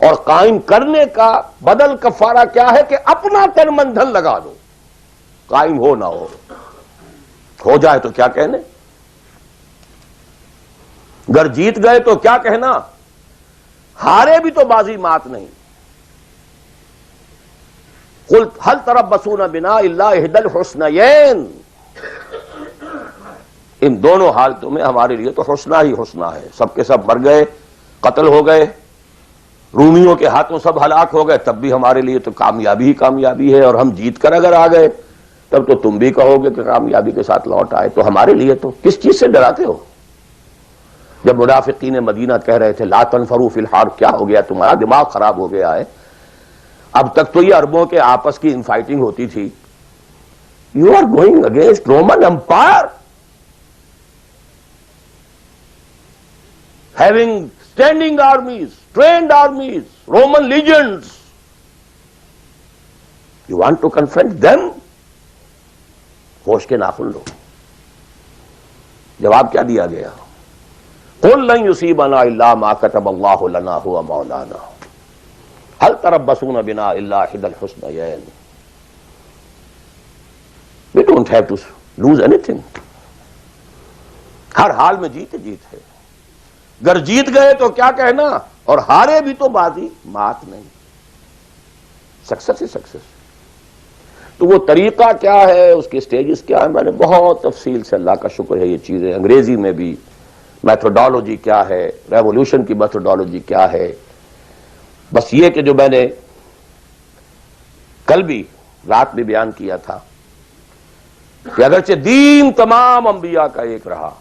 اور قائم کرنے کا بدل کفارہ کیا ہے کہ اپنا تن من دھن لگا دو. قائم ہو نہ ہو جائے تو کیا کہنے، گر جیت گئے تو کیا کہنا، ہارے بھی تو بازی مات نہیں. قل هل تربصون بنا الا احدى الحسنيين. ان دونوں حالتوں میں ہمارے لیے تو حسنہ ہی حسنہ ہے. سب کے سب مر گئے، قتل ہو گئے، رومیوں کے ہاتھوں سب ہلاک ہو گئے، تب بھی ہمارے لیے تو کامیابی ہی کامیابی ہے. اور ہم جیت کر اگر آ گئے تب تو تم بھی کہو گے کہ کامیابی کے ساتھ لوٹ آئے. تو ہمارے لیے تو کس چیز سے ڈراتے ہو؟ جب منافقین مدینہ کہہ رہے تھے لا تنفروا فی الحرب، کیا ہو گیا تمہارا دماغ خراب ہو گیا ہے؟ اب تک تو یہ عربوں کے آپس کی انفائٹنگ ہوتی تھی. You are going against Roman empire having standing armies, trained armies, Roman legions, You want to confront them? ہوش کے ناخن لو. جواب کیا دیا گیا؟ قل لن يصيبنا الا ما كتب الله لنا هو مولانا هل تربصون بنا الا احدى الحسنيين. We don't have to lose anything. ہر حال میں جیت جیت ہے. گر جیت گئے تو کیا کہنا، اور ہارے بھی تو بازی مات نہیں. سکسس ہی سکسس. تو وہ طریقہ کیا ہے، اس کے سٹیجز کیا ہے، میں نے بہت تفصیل سے، اللہ کا شکر ہے، یہ چیزیں انگریزی میں بھی، میتھوڈالوجی کیا ہے، ریولوشن کی میتھوڈالوجی کیا ہے. بس یہ کہ جو میں نے کل بھی رات میں بیان کیا تھا کہ اگرچہ دین تمام انبیاء کا ایک رہا،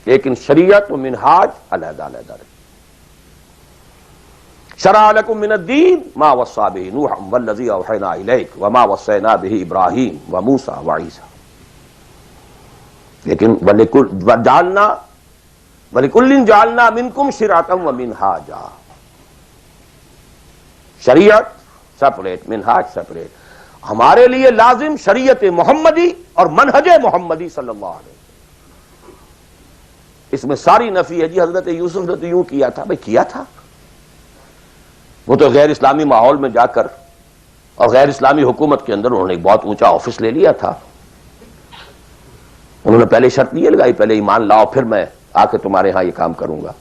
لیکن شریعت و منہاج علیحدہ علیحدہ رہی. شرع لکم من الدین ما وصى به نوح والذی اوحینا الیک وما وصینا به ابراہیم وموسیٰ وعیسیٰ. لیکن وَلِكُلٍّ جَعَلْنَا مِنْكُمْ شِرْعَةً وَمِنْهَاجًا. شریعت سپریٹ، منہاج سپریٹ. ہمارے لیے لازم شریعت محمدی اور منہج محمدی صلی اللہ علیہ وسلم. اس میں ساری نفی ہے. جی حضرت یوسف نے تو یوں کیا تھا. بھئی کیا تھا، وہ تو غیر اسلامی ماحول میں جا کر اور غیر اسلامی حکومت کے اندر انہوں نے ایک بہت اونچا آفس لے لیا تھا. انہوں نے پہلے شرط یہ لگائی، پہلے ایمان لاؤ پھر میں آ کے تمہارے ہاں یہ کام کروں گا.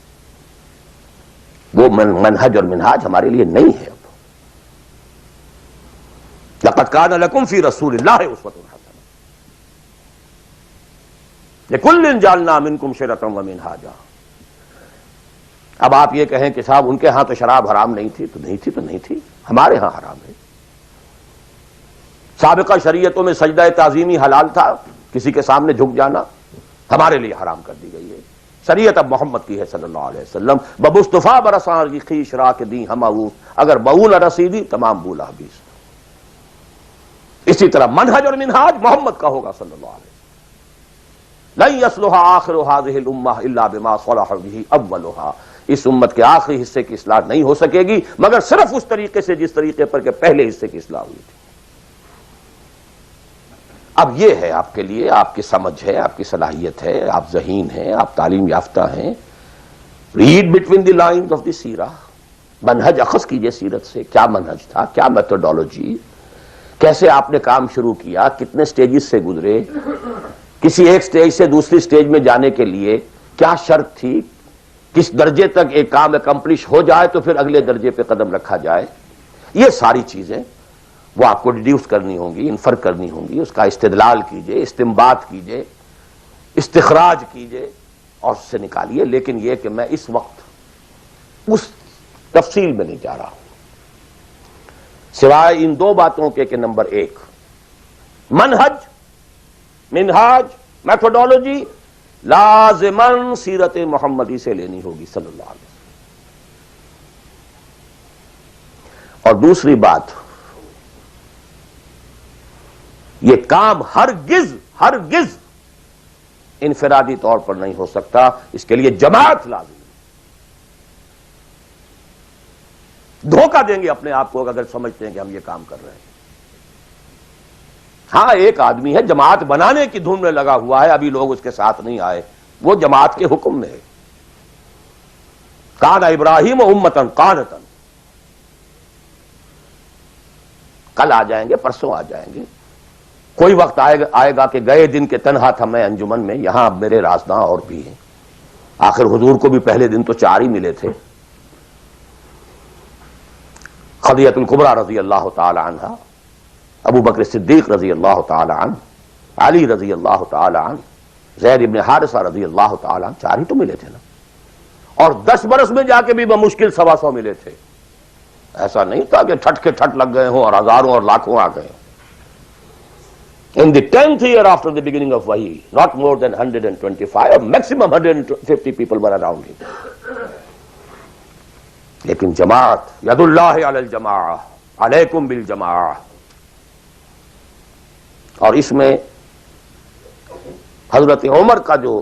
وہ منہج اور منہاج ہمارے لیے نہیں ہے. اب لقد کان لکم فی رسول اللہ اسوۃ حسنہ لکل جعلنا منکم شرعۃ ومنہاجا. اب آپ یہ کہیں کہ صاحب ان کے ہاں تو شراب حرام نہیں تھی، تو نہیں تھی، تو نہیں تھی. ہمارے ہاں حرام ہے. سابقہ شریعتوں میں سجدہ تعظیمی حلال تھا، کسی کے سامنے جھک جانا، ہمارے لیے حرام کر دی گئی ہے. شریعت اب محمد کی ہے صلی اللہ علیہ وسلم. بمصطفیٰ برساں کی خیش را کے دی ہم اگر بہو نہ رسیدی تمام بولا بیس. اسی طرح منہج اور منہاج محمد کا ہوگا صلی اللہ علیہ وسلم. لن یصلح آخر هذه الامہ الا بما صلح به اولها. اس امت کے آخری حصے کی اصلاح نہیں ہو سکے گی مگر صرف اس طریقے سے جس طریقے پر کہ پہلے حصے کی اصلاح ہوئی تھی. اب یہ ہے آپ کے لیے، آپ کی سمجھ ہے، آپ کی صلاحیت ہے، آپ ذہین ہیں، آپ تعلیم یافتہ ہیں. Read between the lines of the سیرہ. منہج اخذ کیجئے سیرت سے. کیا منہج تھا، کیا میتھوڈالوجی، کیسے آپ نے کام شروع کیا، کتنے سٹیجز سے گزرے، کسی ایک سٹیج سے دوسری سٹیج میں جانے کے لیے کیا شرط تھی، کس درجے تک ایک کام اکمپلش ہو جائے تو پھر اگلے درجے پہ قدم رکھا جائے. یہ ساری چیزیں وہ آپ کو ڈیڈیوس کرنی ہوں گی، انفر کرنی ہوں گی. اس کا استدلال کیجئے، استنباط کیجئے، استخراج کیجئے اور اس سے نکالیے. لیکن یہ کہ میں اس وقت اس تفصیل میں نہیں جا رہا ہوں، سوائے ان دو باتوں کے کہ نمبر ایک، منہج، منہاج، میتھوڈالوجی لازماً سیرت محمدی سے لینی ہوگی صلی اللہ علیہ وسلم. اور دوسری بات، یہ کام ہرگز ہرگز انفرادی طور پر نہیں ہو سکتا. اس کے لیے جماعت لازم. دھوکہ دیں گے اپنے آپ کو اگر سمجھتے ہیں کہ ہم یہ کام کر رہے ہیں. ہاں ایک آدمی ہے جماعت بنانے کی دھن میں لگا ہوا ہے، ابھی لوگ اس کے ساتھ نہیں آئے، وہ جماعت کے حکم میں ہے. کان ابراہیم امتن قانتن. کل آ جائیں گے، پرسوں آ جائیں گے. کوئی وقت آئے گا کہ گئے دن کے تنہا تھا میں انجمن میں، یہاں اب میرے رازداں اور بھی ہیں. آخر حضور کو بھی پہلے دن تو 4 ہی ملے تھے. خدیجہ الکبریٰ رضی اللہ تعالی عنہ، ابو بکر صدیق رضی اللہ تعالی عنہ، علی رضی اللہ تعالی عنہ، زید ابن حارثہ رضی اللہ تعالی عنہ، 4 ہی تو ملے تھے نا. اور 10 برس میں جا کے بھی بمشکل 125 ملے تھے. ایسا نہیں تھا کہ ٹھٹ کے ٹھٹ لگ گئے ہوں اور ہزاروں اور لاکھوں آ گئے. In the 10th year after the beginning of Wahi, not more than 125 or maximum 150 people were around him. لیکن جماعت، ید اللہ علی الجماعہ، علیکم بالجماعہ. اور اس میں حضرت عمر کا جو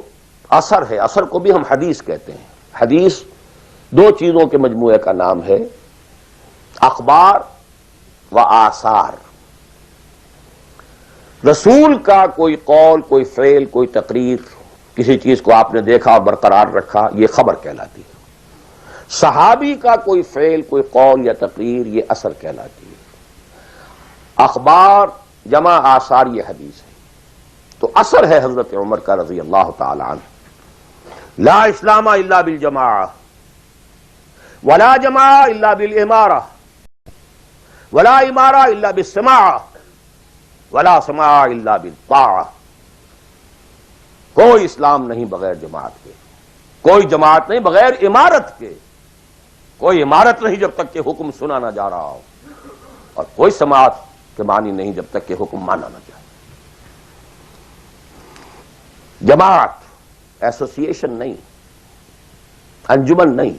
اثر ہے، اثر کو بھی ہم حدیث کہتے ہیں. حدیث 2 چیزوں کے مجموعے کا نام ہے، اخبار و آثار، رسول کا کوئی قول، کوئی فعل، کوئی تقریر، کسی چیز کو آپ نے دیکھا اور برقرار رکھا، یہ خبر کہلاتی ہے۔ صحابی کا کوئی فعل، کوئی قول یا تقریر، یہ اثر کہلاتی ہے۔ اخبار جمع آثار یہ حدیث ہے۔ تو اثر ہے حضرت عمر کا رضی اللہ تعالی عنہ، لا اسلام الا بالجماعہ ولا جماعہ الا بالامارہ ولا امارہ الا بالسماع ولا سماع الا بالطاعہ۔ کوئی اسلام نہیں بغیر جماعت کے، کوئی جماعت نہیں بغیر امارت کے، کوئی امارت نہیں جب تک کہ حکم سنا نہ جا رہا ہو، اور کوئی سماعت کے معنی نہیں جب تک کہ حکم مانا نہ جائے۔ جماعت ایسوسیشن نہیں، انجمن نہیں،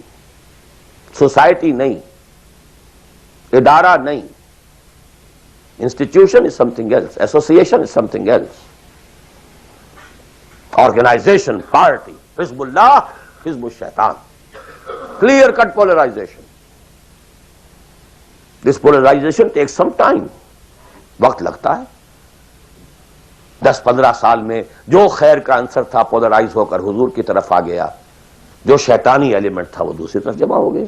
سوسائٹی نہیں، ادارہ نہیں۔ Institution is something else, association is something else, organisation, party, حزب اللہ، حزب الشیطان، clear cut polarization. This polarization takes some time. وقت لگتا ہے۔ 10-15 سال میں جو خیر کا عنصر تھا پولرائز ہو کر حضور کی طرف آ گیا، جو شیطانی ایلیمنٹ تھا وہ دوسری طرف جمع ہو گئے۔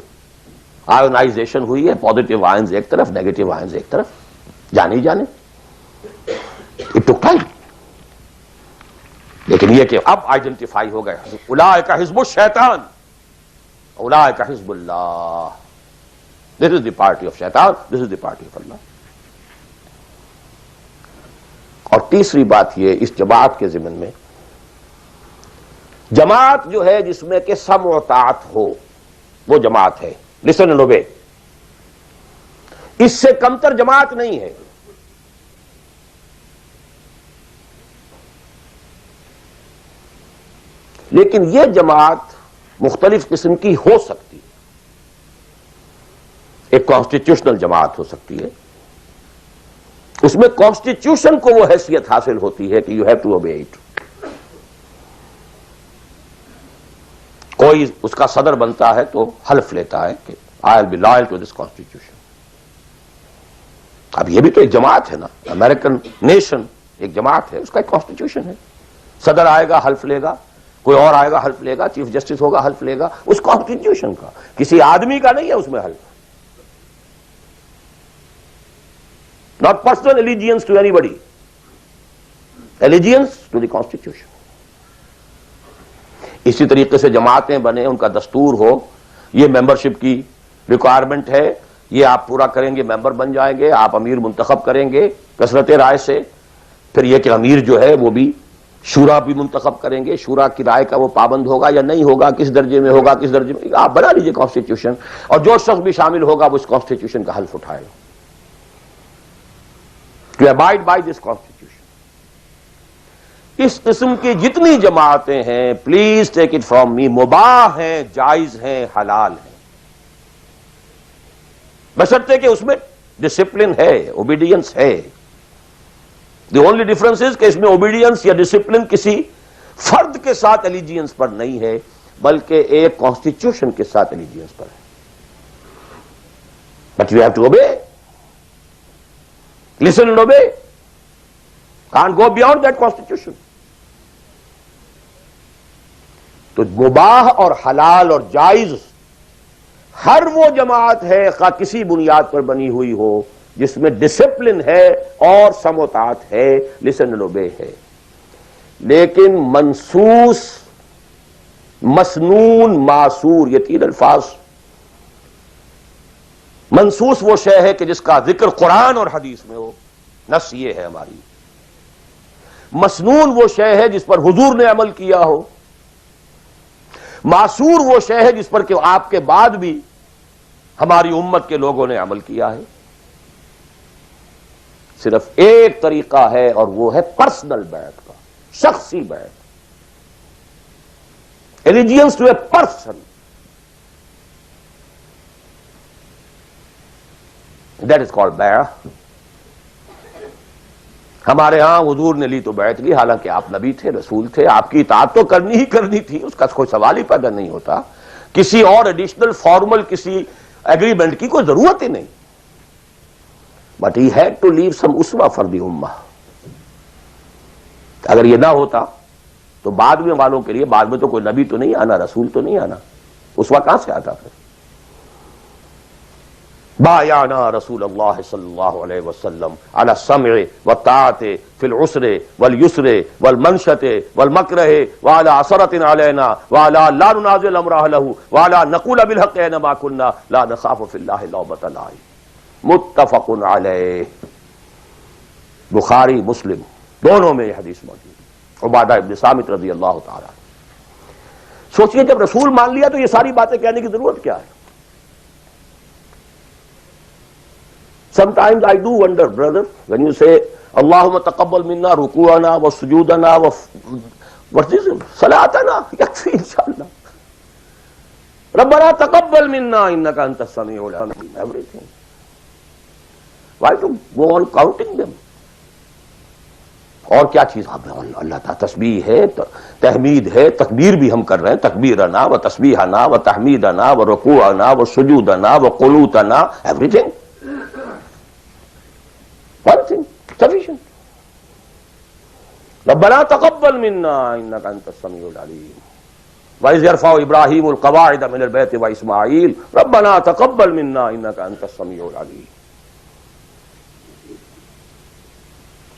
آئونائزیشن ہوئی ہے، پازیٹیو آئنز ایک طرف، نیگیٹو آئنز ایک طرف، جانے جانے۔ It took time. لیکن یہ کہ اب آئیڈینٹیفائی ہو گئے، اولئک حزب الشیطان، اولئک حزب اللہ۔ This is the party of شیطان، this is the party of اللہ۔ اور تیسری بات یہ اس جماعت کے ضمن میں، جماعت جو ہے جس میں کہ سمع و طاعت ہو، وہ جماعت ہے، listen and obey۔ اس سے کمتر جماعت نہیں ہے۔ لیکن یہ جماعت مختلف قسم کی ہو سکتی ہے۔ ایک کانسٹیٹیوشنل جماعت ہو سکتی ہے، اس میں کانسٹیٹیوشن کو وہ حیثیت حاصل ہوتی ہے کہ you have to obey it. کوئی اس کا صدر بنتا ہے تو حلف لیتا ہے کہ I will be loyal to this constitution. اب یہ بھی تو ایک جماعت ہے نا، امریکن نیشن ایک جماعت ہے، اس کا ایک کانسٹیٹیوشن ہے۔ صدر آئے گا حلف لے گا، کوئی اور آئے گا حلف لے گا، چیف جسٹس ہوگا حلف لے گا، اس کانسٹیٹیوشن کا، کسی آدمی کا نہیں ہے اس میں حلف۔ Not personal allegiance to anybody, allegiance to the constitution۔ اسی طریقے سے جماعتیں بنے، ان کا دستور ہو، یہ ممبرشپ کی ریکوائرمنٹ ہے، یہ آپ پورا کریں گے ممبر بن جائیں گے، آپ امیر منتخب کریں گے کثرت رائے سے، پھر یہ کہ امیر جو ہے وہ بھی شورا بھی منتخب کریں گے، شورا کی رائے کا وہ پابند ہوگا یا نہیں ہوگا، کس درجے میں ہوگا، کس درجے میں، آپ بنا لیجئے کانسٹیٹیوشن، اور جو شخص بھی شامل ہوگا وہ اس کانسٹیٹیوشن کا حلف اٹھائے گا۔ To abide by this constitution۔ اس قسم کی جتنی جماعتیں ہیں، please take it from me, مباح ہیں، جائز ہیں، حلال ہیں، بشرطے کہ اس میں ڈسپلن ہے، اوبیڈینس ہے۔ دی اونلی ڈفرنس از کہ اس میں اوبیڈینس یا ڈسپلن کسی فرد کے ساتھ الیجینس پر نہیں ہے، بلکہ ایک کانسٹیٹیوشن کے ساتھ الیجینس پر ہے۔ But you have to obey, listen and obey، can't go beyond that constitution۔ تو مباح اور حلال اور جائز ہر وہ جماعت ہے، خواہ کسی بنیاد پر بنی ہوئی ہو، جس میں ڈسپلن ہے اور سمع و طاعت ہے، listen and obey ہے۔ لیکن منصوص، مسنون، معصور، یہ تین الفاظ، منصوص وہ شے ہے کہ جس کا ذکر قرآن اور حدیث میں ہو، نص یہ ہے ہماری۔ مسنون وہ شے ہے جس پر حضور نے عمل کیا ہو، معصور وہ شے ہے جس پر کہ آپ کے بعد بھی ہماری امت کے لوگوں نے عمل کیا ہے۔ صرف ایک طریقہ ہے اور وہ ہے پرسنل بیعت کا، شخصی بیعت، allegiance to a person۔ That is called بیعت۔ ہمارے ہاں حضور نے لی تو بیعت لی، حالانکہ آپ نبی تھے، رسول تھے، آپ کی اطاعت تو کرنی ہی کرنی تھی، اس کا کوئی سوال ہی پیدا نہیں ہوتا، کسی اور ایڈیشنل فارمل کسی ایگریمنٹ کی کوئی ضرورت ہی نہیں۔ But he had to leave some uswa for the ummah. اگر یہ نہ ہوتا تو بعد میں والوں کے لیے، بعد میں تو کوئی نبی تو نہیں آنا، رسول تو نہیں آنا، اسوا کہاں سے آتا پھر؟ بایعنا رسول اللہ صلی اللہ علیہ وسلم علی السمع والطاعۃ فی العسر والیسر والمنشۃ والمکرہ وعلی عثرۃ علینا وعلی لا ننازع امر اہلہ وعلی نقول بالحق اینما کنا لا نخاف فی اللہ لومۃ لائم. متفق علیہ، بخاری مسلم دونوں میں یہ حدیث موجود ہے. عبادہ ابن صامت رضی اللہ تعالیٰ. سوچئے جب رسول مان لیا تو یہ ساری باتیں کہنے کی ضرورت کیا ہے؟ Sometimes I do wonder, brother, when you say Allahumma taqabbal minna ruku'ana wa sujudana wa what is it? Salatana, yakfi inshallah. Rabbana taqabbal minna innaka antas sami'ul alim. Everything. Why to go on counting them? اور کیا چیز؟ اللہ تعالیٰ تسبیح ہے، تحمید ہے، تکبیر بھی ہم کر رہے ہیں، تکبیرنا و تسبیحنا و تحمیدنا و رکوعنا و سجودنا و قنوتنا، everything. One thing, sufficient. ربنا تقبل منا انك انت السميع العليم. وإذ يرفع ابراهيم القواعد من البيت واسماعيل ربنا تقبل منا انك انت السميع العليم.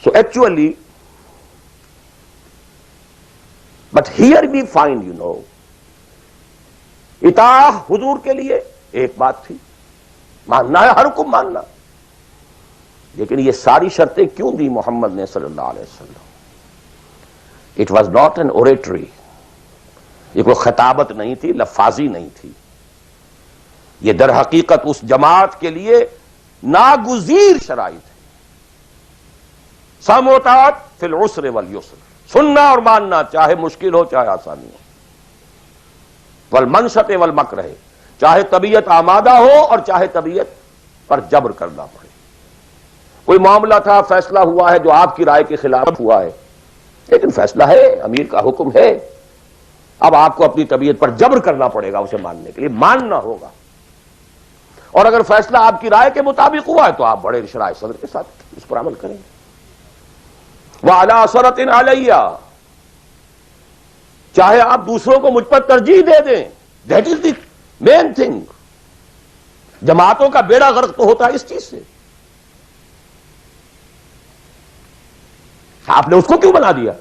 So actually, but here we find, اطاعہ حضور کے لیے ایک بات تھی، ماننا ہے، ہر حکم ماننا. لیکن یہ ساری شرطیں کیوں دی محمد نے صلی اللہ علیہ وسلم؟ It was not an oratory, یہ کوئی خطابت نہیں تھی، لفاظی نہیں تھی. یہ در حقیقت اس جماعت کے لیے ناگزیر شرائط ہے. سمع و طاعت فی العسر والیسر، سننا اور ماننا چاہے مشکل ہو چاہے آسانی ہو. والمنشط والمکرہ، چاہے طبیعت آمادہ ہو اور چاہے طبیعت پر جبر کرنا پڑے. کوئی معاملہ تھا، فیصلہ ہوا ہے جو آپ کی رائے کے خلاف ہوا ہے، لیکن فیصلہ ہے، امیر کا حکم ہے. اب آپ کو اپنی طبیعت پر جبر کرنا پڑے گا اسے ماننے کے لیے، ماننا ہوگا. اور اگر فیصلہ آپ کی رائے کے مطابق ہوا ہے تو آپ بڑے شرح صدر کے ساتھ اس پر عمل کریں گے. وَعَلَىٰ عَثَرَةٍ عَلَيَّ، چاہے آپ دوسروں کو مجھ پر ترجیح دے دیں، that is the main thing. جماعتوں کا بیڑا غرق تو ہوتا ہے اس چیز سے. آپ نے اس کو کیوں بنا دیا؟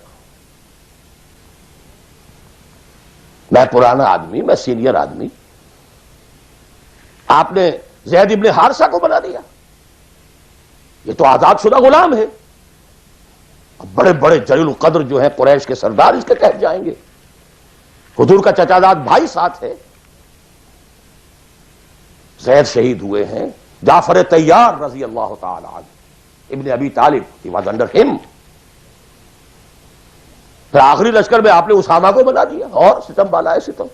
میں پرانا آدمی، میں سینئر آدمی، آپ نے زید ابن حارثہ کو بنا دیا. یہ تو آزاد شدہ غلام ہے. بڑے بڑے جلیل القدر جو ہیں قریش کے سردار اس کے کہہ جائیں گے. حضور کا چچا زاد بھائی ساتھ ہے. زید شہید ہوئے ہیں. جعفر طیار رضی اللہ تعالی عنہ، ابن ابی طالب، he was under him. پھر آخری لشکر میں آپ نے اسامہ کو بنا دیا، اور ستم بالا ہے ستم.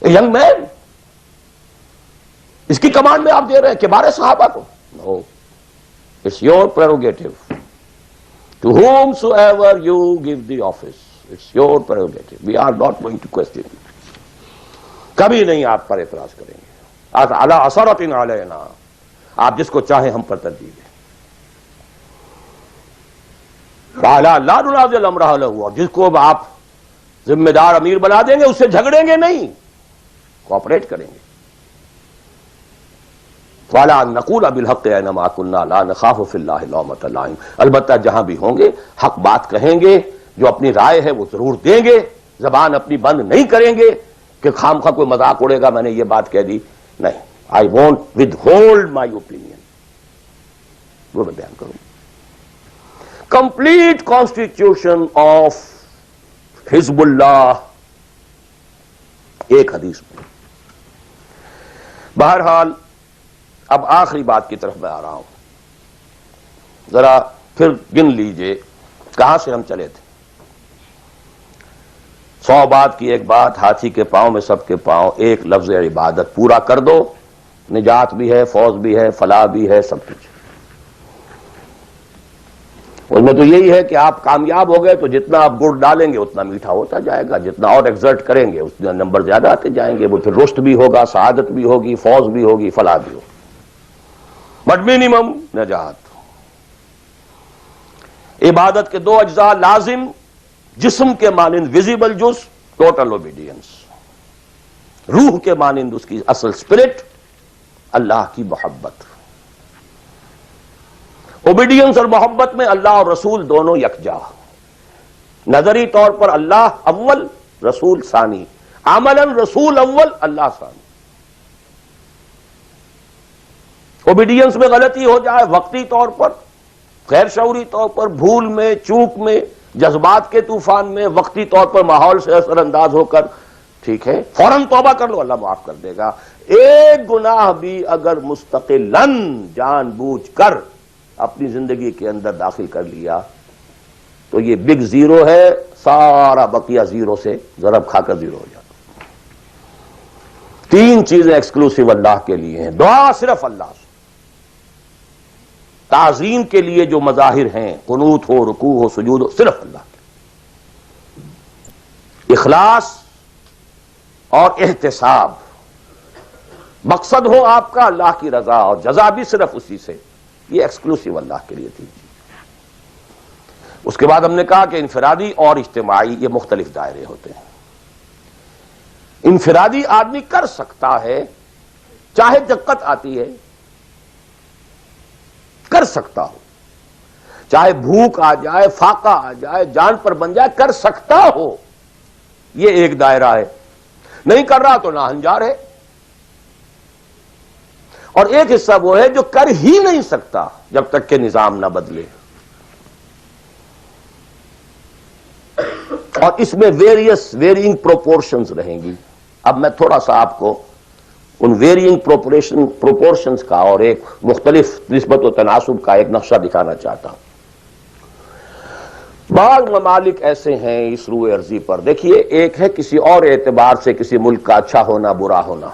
ینگ مین، اس کی کمانڈ میں آپ دے رہے ہیں کبار صحابہ کو. No, it's your prerogative. To whomsoever you give the office, it's your prerogative. We are not going to question it. کبھی نہیں آپ پر اعتراض کریں گے. علی عثرۃ علینا، آپ جس کو چاہیں ہم پر ترجیح دیں. لا ننازع الامر اہلہ، اور جس کو آپ ذمہ دار امیر بنا دیں گے اس سے جھگڑیں گے نہیں، کوآپریٹ کریں گے. وَلَا نَقُولَ بِالْحَقِّ أَيْنَمَا كُنَّا لَا نَخَافُ فِي اللَّهِ لَوْمَةَ لَائِمٍ. البتہ جہاں بھی ہوں گے حق بات کہیں گے، جو اپنی رائے ہے وہ ضرور دیں گے، زبان اپنی بند نہیں کریں گے کہ خام خواہ کوئی مذاق اڑے گا میں نے یہ بات کہہ دی. نہیں، I won't withhold my opinion. وہ میں بیان کروں. Complete constitution of حزب اللہ ایک حدیث میں. بہرحال اب آخری بات کی طرف میں آ رہا ہوں. ذرا پھر گن لیجئے کہاں سے ہم چلے تھے. 100 بات کی ایک بات، ہاتھی کے پاؤں میں سب کے پاؤں، ایک لفظ عبادت پورا کر دو، نجات بھی ہے، فوز بھی ہے، فلاح بھی ہے، سب کچھ. اس میں تو یہی ہے کہ آپ کامیاب ہو گئے تو جتنا آپ گڑ ڈالیں گے اتنا میٹھا ہوتا جائے گا، جتنا اور ایکزرٹ کریں گے اتنا نمبر زیادہ آتے جائیں گے. وہ پھر رشد بھی ہوگا، سعادت بھی ہوگی، فوز بھی ہوگی، فلاح بھی ہوگی. بٹ منیمم نجات. عبادت کے دو اجزاء لازم، جسم کے مانند ویزیبل جز ٹوٹل اوبیڈینس، روح کے مانند اس کی اصل اسپرٹ اللہ کی محبت. اوبیڈینس اور محبت میں اللہ اور رسول دونوں یکجا، نظری طور پر اللہ اول رسول ثانی، عملاً رسول اول اللہ ثانی. اوبیڈینس میں غلطی ہو جائے وقتی طور پر، غیر شعوری طور پر، بھول میں، چوک میں، جذبات کے طوفان میں، وقتی طور پر ماحول سے اثر انداز ہو کر، ٹھیک ہے فوراً توبہ کر لو، اللہ معاف کر دے گا. ایک گناہ بھی اگر مستقلاً جان بوجھ کر اپنی زندگی کے اندر داخل کر لیا تو یہ بگ زیرو ہے، سارا بقیہ زیرو سے ضرب کھا کر زیرو ہو جاتا. تین چیزیں ایکسکلوسیو اللہ کے لیے ہیں. دعا صرف اللہ سے، تعظیم کے لیے جو مظاہر ہیں، قنوت ہو، رکوع ہو، سجود ہو، صرف اللہ کے. اخلاص اور احتساب، مقصد ہو آپ کا اللہ کی رضا اور جزا بھی صرف اسی سے، یہ ایکسکلوسیو اللہ کے لیے تھی. اس کے بعد ہم نے کہا کہ انفرادی اور اجتماعی یہ مختلف دائرے ہوتے ہیں. انفرادی آدمی کر سکتا ہے، چاہے دقت آتی ہے کر سکتا ہو، چاہے بھوک آ جائے، فاقہ آ جائے، جان پر بن جائے، کر سکتا ہو. یہ ایک دائرہ ہے. نہیں کر رہا تو ناہنجار ہے. اور ایک حصہ وہ ہے جو کر ہی نہیں سکتا جب تک کہ نظام نہ بدلے. اور اس میں ویرینگ پروپورشنز رہیں گی. اب میں تھوڑا سا آپ کو ان ویرینگ پروپورشنز کا اور ایک مختلف نسبت و تناسب کا ایک نقشہ دکھانا چاہتا ہوں. بعض ممالک ایسے ہیں اس روئے ارضی پر، دیکھیے ایک ہے کسی اور اعتبار سے کسی ملک کا اچھا ہونا برا ہونا.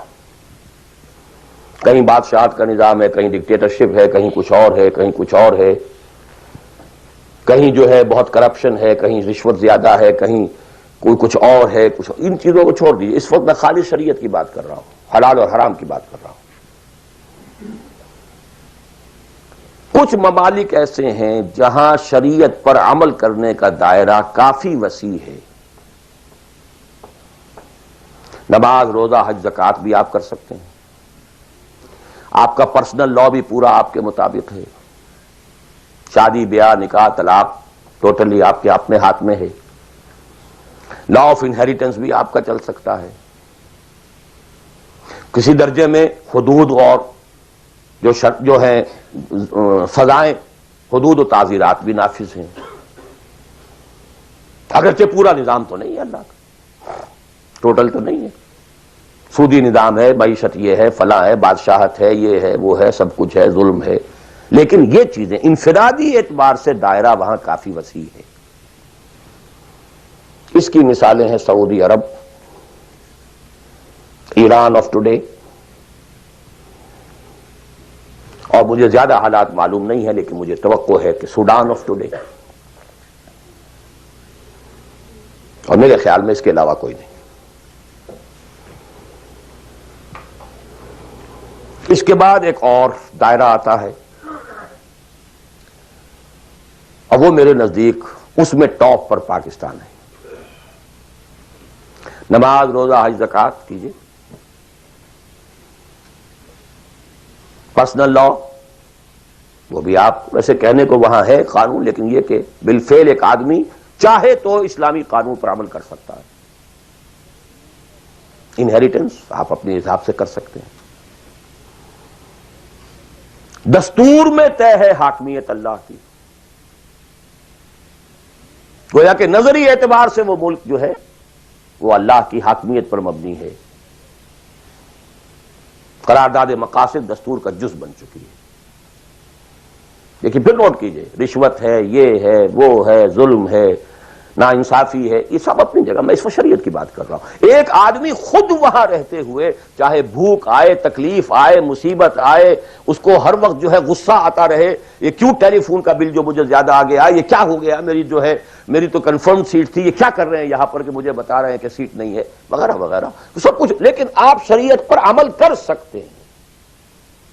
کہیں بادشاہت کا نظام ہے، کہیں ڈکٹیٹرشپ ہے، کہیں کچھ اور ہے، کہیں کچھ اور ہے، کہیں جو ہے بہت کرپشن ہے، کہیں رشوت زیادہ ہے، کہیں کوئی کچھ اور ہے. کچھ ان چیزوں کو چھوڑ دیجیے، اس وقت میں خالی شریعت کی بات کر رہا ہوں، حلال اور حرام کی بات کر رہا ہوں. کچھ ممالک ایسے ہیں جہاں شریعت پر عمل کرنے کا دائرہ کافی وسیع ہے. نماز، روزہ، حج، زکوٰۃ بھی آپ کر سکتے ہیں. آپ کا پرسنل لا بھی پورا آپ کے مطابق ہے. شادی، بیاہ، نکاح، طلاق ٹوٹلی آپ کے اپنے ہاتھ میں ہے. لا آف انہیریٹنس بھی آپ کا چل سکتا ہے. کسی درجے میں حدود اور جو ہیں سزائیں، حدود و تعزیرات بھی نافذ ہیں. اگرچہ پورا نظام تو نہیں ہے اللہ کا، ٹوٹل تو نہیں ہے. سودی نظام ہے، معیشت یہ ہے، فلاں ہے، بادشاہت ہے، یہ ہے، وہ ہے، سب کچھ ہے، ظلم ہے. لیکن یہ چیزیں انفرادی اعتبار سے دائرہ وہاں کافی وسیع ہے. اس کی مثالیں ہیں سعودی عرب، ایران آف ٹوڈے، اور مجھے زیادہ حالات معلوم نہیں ہے لیکن مجھے توقع ہے کہ سوڈان آف ٹوڈے، اور میرے خیال میں اس کے علاوہ کوئی نہیں. اس کے بعد ایک اور دائرہ آتا ہے اور وہ میرے نزدیک اس میں ٹاپ پر پاکستان ہے. نماز، روزہ، حج، زکوٰۃ کیجیے. پرسنل لا وہ بھی آپ ویسے کہنے کو وہاں ہے قانون، لیکن یہ کہ بالفعل ایک آدمی چاہے تو اسلامی قانون پر عمل کر سکتا ہے. انہیریٹنس آپ اپنے حساب سے کر سکتے ہیں. دستور میں طے ہے حاکمیت اللہ کی. گویا کہ نظری اعتبار سے وہ ملک جو ہے وہ اللہ کی حاکمیت پر مبنی ہے. قرارداد مقاصد دستور کا جز بن چکی ہے. لیکن پھر نوٹ کیجئے، رشوت ہے، یہ ہے، وہ ہے، ظلم ہے، ناانصافی ہے، یہ سب اپنی جگہ. میں اس وقت شریعت کی بات کر رہا ہوں. ایک آدمی خود وہاں رہتے ہوئے چاہے بھوک آئے، تکلیف آئے، مصیبت آئے، اس کو ہر وقت جو ہے غصہ آتا رہے، یہ کیوں ٹیلی فون کا بل جو مجھے زیادہ آ گیا، یہ کیا ہو گیا، میری جو ہے میری تو کنفرم سیٹ تھی، یہ کیا کر رہے ہیں یہاں پر کہ مجھے بتا رہے ہیں کہ سیٹ نہیں ہے، وغیرہ وغیرہ سب کچھ. لیکن آپ شریعت پر عمل کر سکتے ہیں.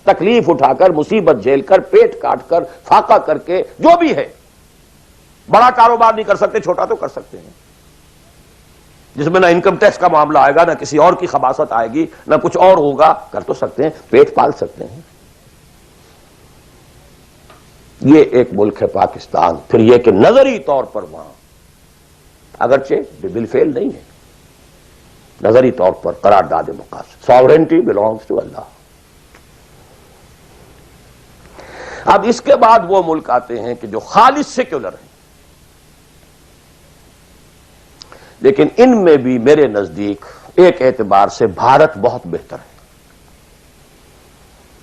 تکلیف اٹھا کر، مصیبت جھیل کر، پیٹ کاٹ کر، فاقہ کر کے، جو بھی ہے، بڑا کاروبار نہیں کر سکتے، چھوٹا تو کر سکتے ہیں، جس میں نہ انکم ٹیکس کا معاملہ آئے گا، نہ کسی اور کی خباثت آئے گی، نہ کچھ اور ہوگا، کر تو سکتے ہیں، پیٹ پال سکتے ہیں۔ یہ ایک ملک ہے پاکستان۔ پھر یہ کہ نظری طور پر وہاں اگرچہ بالفعل نہیں ہے، نظری طور پر قرارداد مقاصد، ساورنٹی بلانگس ٹو اللہ۔ اب اس کے بعد وہ ملک آتے ہیں کہ جو خالص سیکولر ہیں، لیکن ان میں بھی میرے نزدیک ایک اعتبار سے بھارت بہت بہتر ہے۔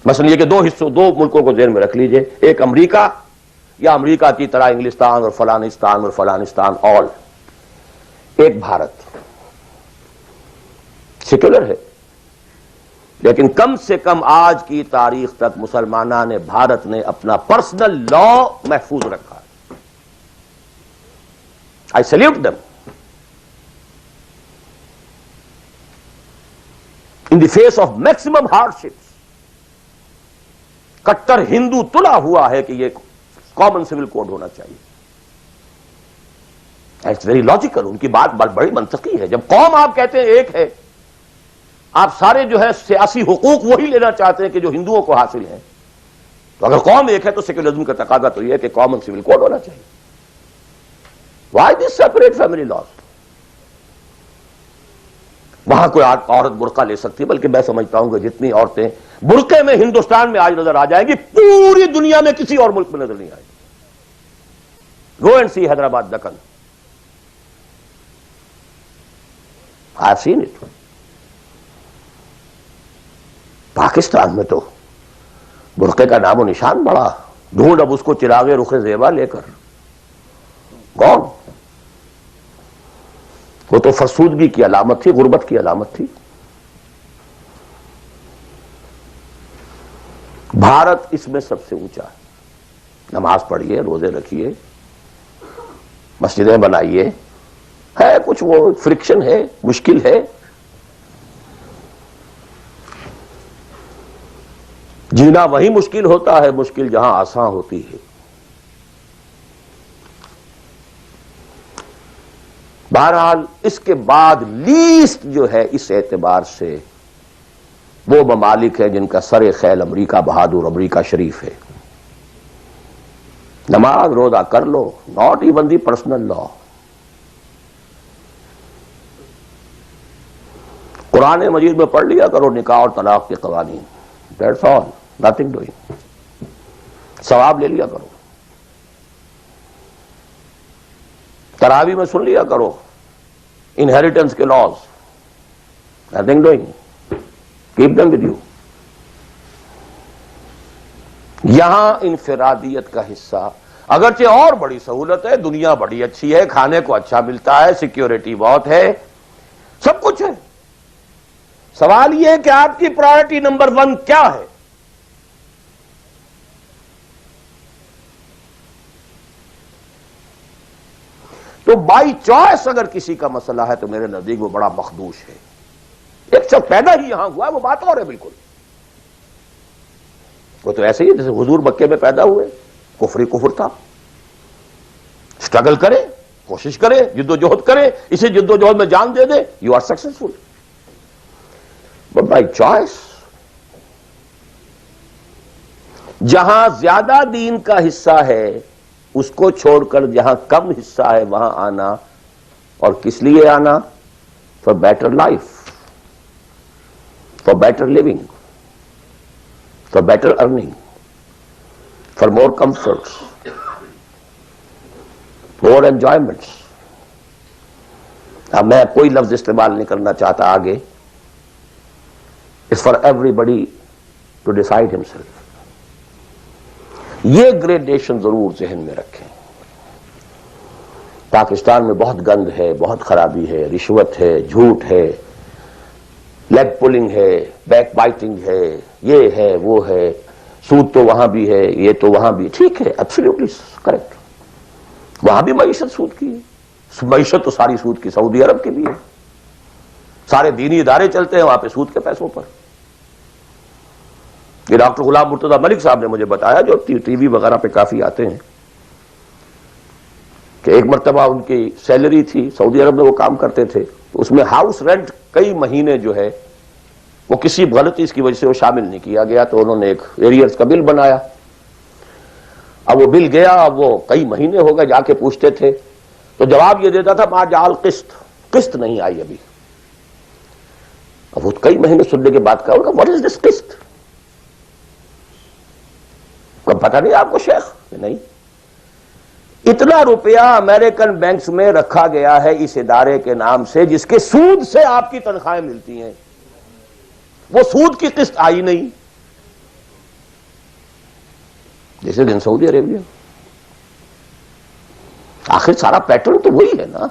مثلا یہ کہ دو ملکوں کو ذہن میں رکھ لیجئے، ایک امریکہ یا امریکہ کی طرح انگلستان اور فلانستان آل، ایک بھارت سیکولر ہے، لیکن کم سے کم آج کی تاریخ تک مسلمانان بھارت نے اپنا پرسنل لا محفوظ رکھا ہے۔ I salute them. In the face of maximum hardships, کٹر ہندو تلا ہوا ہے کہ یہ کامن سول کوڈ ہونا چاہیے۔ اٹس ویری لاجیکل، ان کی بات بڑی منطقی ہے۔ جب قوم آپ کہتے ہیں ایک ہے، آپ سارے جو ہے سیاسی حقوق وہی لینا چاہتے ہیں کہ جو ہندوؤں کو حاصل ہیں، تو اگر قوم ایک ہے تو سیکولرزم کا تقاضا تو یہ ہے کہ کامن سول کوڈ ہونا چاہیے۔ Why this separate family laws? وہاں کوئی عورت برقع لے سکتی ہے، بلکہ میں سمجھتا ہوں کہ جتنی عورتیں برقعے میں ہندوستان میں آج نظر آ جائیں گی، پوری دنیا میں کسی اور ملک میں نظر نہیں آئے گی۔ Go and see Hyderabad Deccan, I have seen it. Pakistan میں تو برقعے کا نام و نشان بڑا، ڈھونڈ اب اس کو چراغ رخ زیبا لے کر کون؟ وہ تو فرسودگی کی علامت تھی، غربت کی علامت تھی۔ بھارت اس میں سب سے اونچا ہے۔ نماز پڑھیے، روزے رکھیے، مسجدیں بنائیے، ہے کچھ وہ فرکشن ہے، مشکل ہے، جینا وہی مشکل ہوتا ہے، مشکل جہاں آسان ہوتی ہے۔ بہرحال اس کے بعد لیسٹ جو ہے اس اعتبار سے وہ ممالک ہیں جن کا سر خیل امریکہ بہادر، امریکہ شریف ہے۔ نماز روزہ کر لو، ناٹ ایون دی پرسنل لا۔ قرآن مجید میں پڑھ لیا کرو نکاح اور طلاق کے قوانین، دیٹس آل، نتھنگ ڈوئنگ۔ ثواب لے لیا کرو، تراویح میں سن لیا کرو انہیریٹنس کے laws, nothing doing, keep them with you. یہاں انفرادیت کا حصہ، اگرچہ اور بڑی سہولت ہے، دنیا بڑی اچھی ہے، کھانے کو اچھا ملتا ہے، سیکیورٹی بہت ہے، سب کچھ ہے۔ سوال یہ ہے کہ آپ کی پرائرٹی نمبر 1 کیا ہے؟ تو بائی چوائس اگر کسی کا مسئلہ ہے تو میرے نزدیک وہ بڑا مخدوش ہے۔ ایک شخص پیدا ہی یہاں ہوا ہے، وہ بات اور ہے بالکل۔ وہ تو ایسے ہی جیسے حضور مکے میں پیدا ہوئے، کفر کفر تھا۔ اسٹرگل کرے، کوشش کرے، جد و جہد کرے، اسی جد و جہد میں جان دے دے، you are successful. But by choice, جہاں زیادہ دین کا حصہ ہے اس کو چھوڑ کر جہاں کم حصہ ہے وہاں آنا، اور کس لیے آنا؟ For better life, for better living, for better earning, for more comforts, more enjoyments. اب میں کوئی لفظ استعمال نہیں کرنا چاہتا آگے، it's for everybody to decide himself. یہ گریڈیشن ضرور ذہن میں رکھیں۔ پاکستان میں بہت گند ہے، بہت خرابی ہے، رشوت ہے، جھوٹ ہے، لیگ پولنگ ہے، بیک بائٹنگ ہے، یہ ہے، وہ ہے، سود تو وہاں بھی ہے، یہ تو وہاں بھی، ٹھیک ہے، ایبسلیوٹلی کریکٹ۔ وہاں بھی معیشت سود کی ہے، معیشت تو ساری سود کی سعودی عرب کی بھی ہے، سارے دینی ادارے چلتے ہیں وہاں پہ سود کے پیسوں پر۔ یہ ڈاکٹر غلام مرتضیٰ ملک صاحب نے مجھے بتایا، جو ٹی وی وغیرہ پہ کافی آتے ہیں، کہ ایک مرتبہ ان کی سیلری تھی، سعودی عرب میں وہ کام کرتے تھے، اس میں ہاؤس رینٹ کئی مہینے جو ہے وہ کسی غلطی کی وجہ سے وہ شامل نہیں کیا گیا، تو انہوں نے ایک ایریئرز کا بل بنایا۔ اب وہ بل گیا، اب وہ کئی مہینے ہو گئے، جا کے پوچھتے تھے تو جواب یہ دیتا تھا ما جعل قسط نہیں آئی ابھی۔ اب وہ کئی مہینے سننے کے بعد کہا واٹ از دس قسط؟ پتہ نہیں آپ کو شیخ؟ نہیں، اتنا روپیہ امریکن بینکس میں رکھا گیا ہے اس ادارے کے نام سے جس کے سود سے آپ کی تنخواہیں ملتی ہیں، وہ سود کی قسط آئی نہیں۔ جیسے دن سعودی عربیہ، آخر سارا پیٹرن تو وہی ہے نا،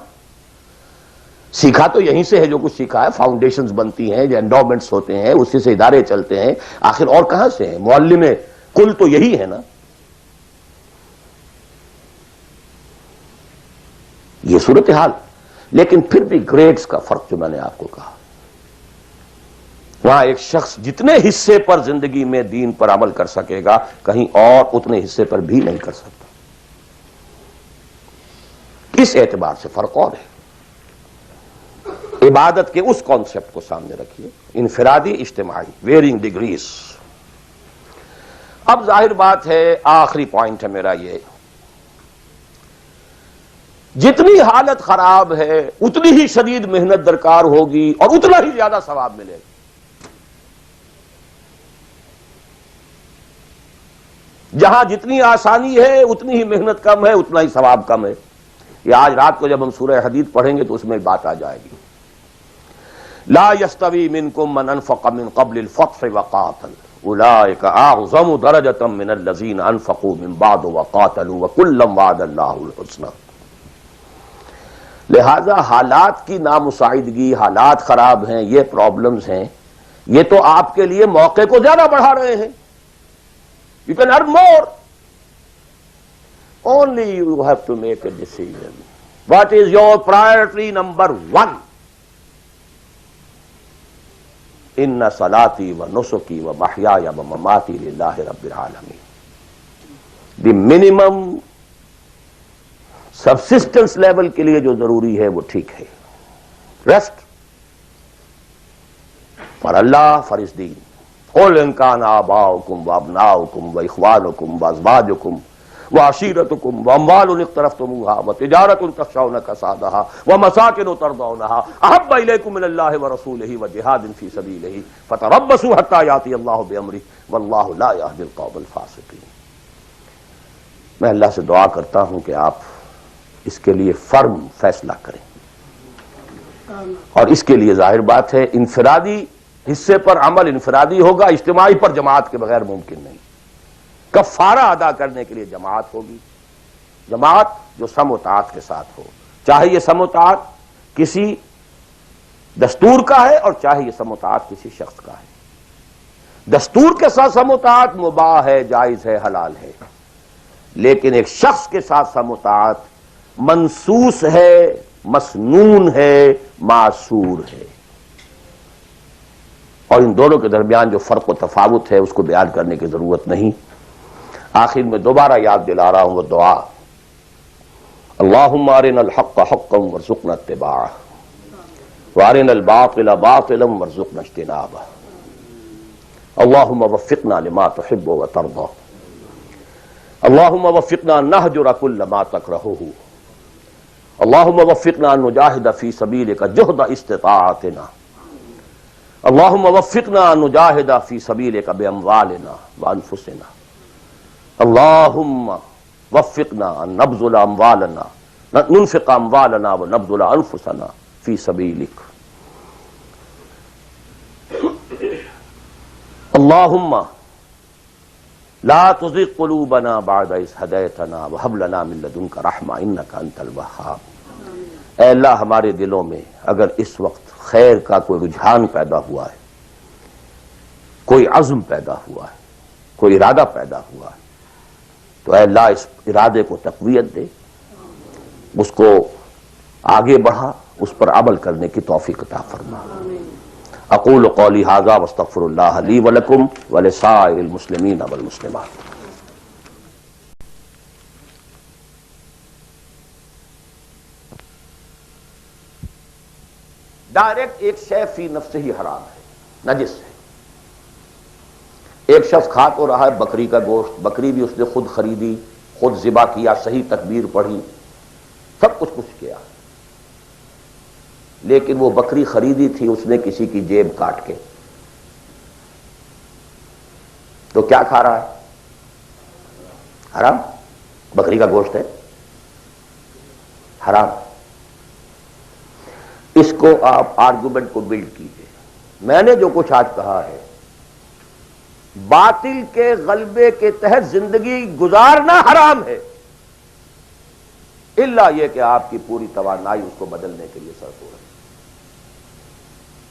سیکھا تو یہیں سے ہے جو کچھ سیکھا ہے، فاؤنڈیشنز بنتی ہیں، جو انڈومنٹس ہوتے ہیں، اسی سے ادارے چلتے ہیں، آخر اور کہاں سے ہیں؟ معلم کل تو یہی ہے نا۔ یہ صورتحال، لیکن پھر بھی گریڈز کا فرق جو میں نے آپ کو کہا، وہاں ایک شخص جتنے حصے پر زندگی میں دین پر عمل کر سکے گا، کہیں اور اتنے حصے پر بھی نہیں کر سکتا۔ اس اعتبار سے فرق اور ہے۔ عبادت کے اس کانسیپٹ کو سامنے رکھیے، انفرادی، اجتماعی، ویئرنگ ڈگریز۔ اب ظاہر بات ہے، آخری پوائنٹ ہے میرا یہ، جتنی حالت خراب ہے اتنی ہی شدید محنت درکار ہوگی اور اتنا ہی زیادہ ثواب ملے گا۔ جہاں جتنی آسانی ہے اتنی ہی محنت کم ہے، اتنا ہی ثواب کم ہے۔ یہ آج رات کو جب ہم سورہ حدید پڑھیں گے تو اس میں بات آ جائے گی۔ لا يستوي منكم من انفق من قبل الفتح وقاتل اولئك اعظم درجة من الذين انفقوا من بعد وقاتلوا وكلا وعد الله الحسنى۔ لہذا حالات کی نامساعدگی، حالات خراب ہیں، یہ پرابلمز ہیں، یہ تو آپ کے لیے موقع کو زیادہ بڑھا رہے ہیں۔ You can earn more. Only you have to make a decision. What is your priority number one? Inna salati wa nusuki wa mahyaya wa mamati lillahi rabbil alamin. The minimum subsistence level کے لیے جو ضروری ہے وہ ٹھیک ہے، rest for Allah, for His deen. قل ان كان آباؤكم وابناؤكم واخوانكم وازواجكم وعشيرتكم واموال اقترفتموها وتجارة تخشون كسادها ومساكن ترضونها احب اليكم من الله ورسوله وجهاد في سبيله فتربصوا حتى ياتي الله بامره والله لا يهدي القوم الفاسقين۔ میں اللہ سے دعا کرتا ہوں کہ آپ اس کے لیے فرم فیصلہ کریں، اور اس کے لیے ظاہر بات ہے انفرادی حصے پر عمل انفرادی ہوگا، اجتماعی پر جماعت کے بغیر ممکن نہیں۔ کفارہ ادا کرنے کے لیے جماعت ہوگی، جماعت جو سم و طاعت کے ساتھ ہو، چاہے یہ سم و طاعت کسی دستور کا ہے اور چاہے یہ سم و طاعت کسی شخص کا ہے۔ دستور کے ساتھ سم و طاعت مباح ہے، جائز ہے، حلال ہے، لیکن ایک شخص کے ساتھ سم و طاعت منسوس ہے، مسنون ہے، معصور ہے، اور ان دونوں کے درمیان جو فرق و تفاوت ہے اس کو بیان کرنے کی ضرورت نہیں۔ آخر میں دوبارہ یاد دلا رہا ہوں وہ دعا، اللہم ارنا الحق حقا وارزقنا اتباعہ وارنا الباطل باطلا وارزقنا اجتنابہ، اللہم وفقنا لما تحب وترضى، اللہم وفقنا نہجر کل ما تکرہہ، اللہم وفقنا نجاہد فی سبیلک جہد استطاعتنا، اللہم وفقنا نجاہد فی سبیلک باموالنا وانفسنا، اللہم وفقنا نبذل اموالنا ننفق اموالنا ونبذل انفسنا فی سبیلک، اللہم لا تزغ قلوبنا بعد اذ ہدیتنا وہب لنا من لدنک رحمہ انک انت الوہاب۔ اے اللہ ہمارے دلوں میں اگر اس وقت خیر کا کوئی رجحان پیدا ہوا ہے، کوئی عزم پیدا ہوا ہے، کوئی ارادہ پیدا ہوا ہے، تو اے اللہ اس ارادے کو تقویت دے، اس کو آگے بڑھا، اس پر عمل کرنے کی توفیق عطا فرما۔ اقول قولی ھذا واستغفر اللہ لی ولکم ولسائر المسلمین والمسلمات. ڈائریکٹ ایک شے فی نفس ہی حرام ہے، نجس ہے. ایک شخص کھا تو رہا ہے بکری کا گوشت، بکری بھی اس نے خود خریدی، خود ذبح کیا، صحیح تکبیر پڑھی، سب کچھ کیا، لیکن وہ بکری خریدی تھی اس نے کسی کی جیب کاٹ کے، تو کیا کھا رہا ہے؟ حرام. بکری کا گوشت ہے، حرام. اس کو آپ آرگومنٹ کو بلڈ کیجئے. میں نے جو کچھ آج کہا ہے، باطل کے غلبے کے تحت زندگی گزارنا حرام ہے، الا یہ کہ آپ کی پوری توانائی اس کو بدلنے کے لیے صرف ہو رہی ہے.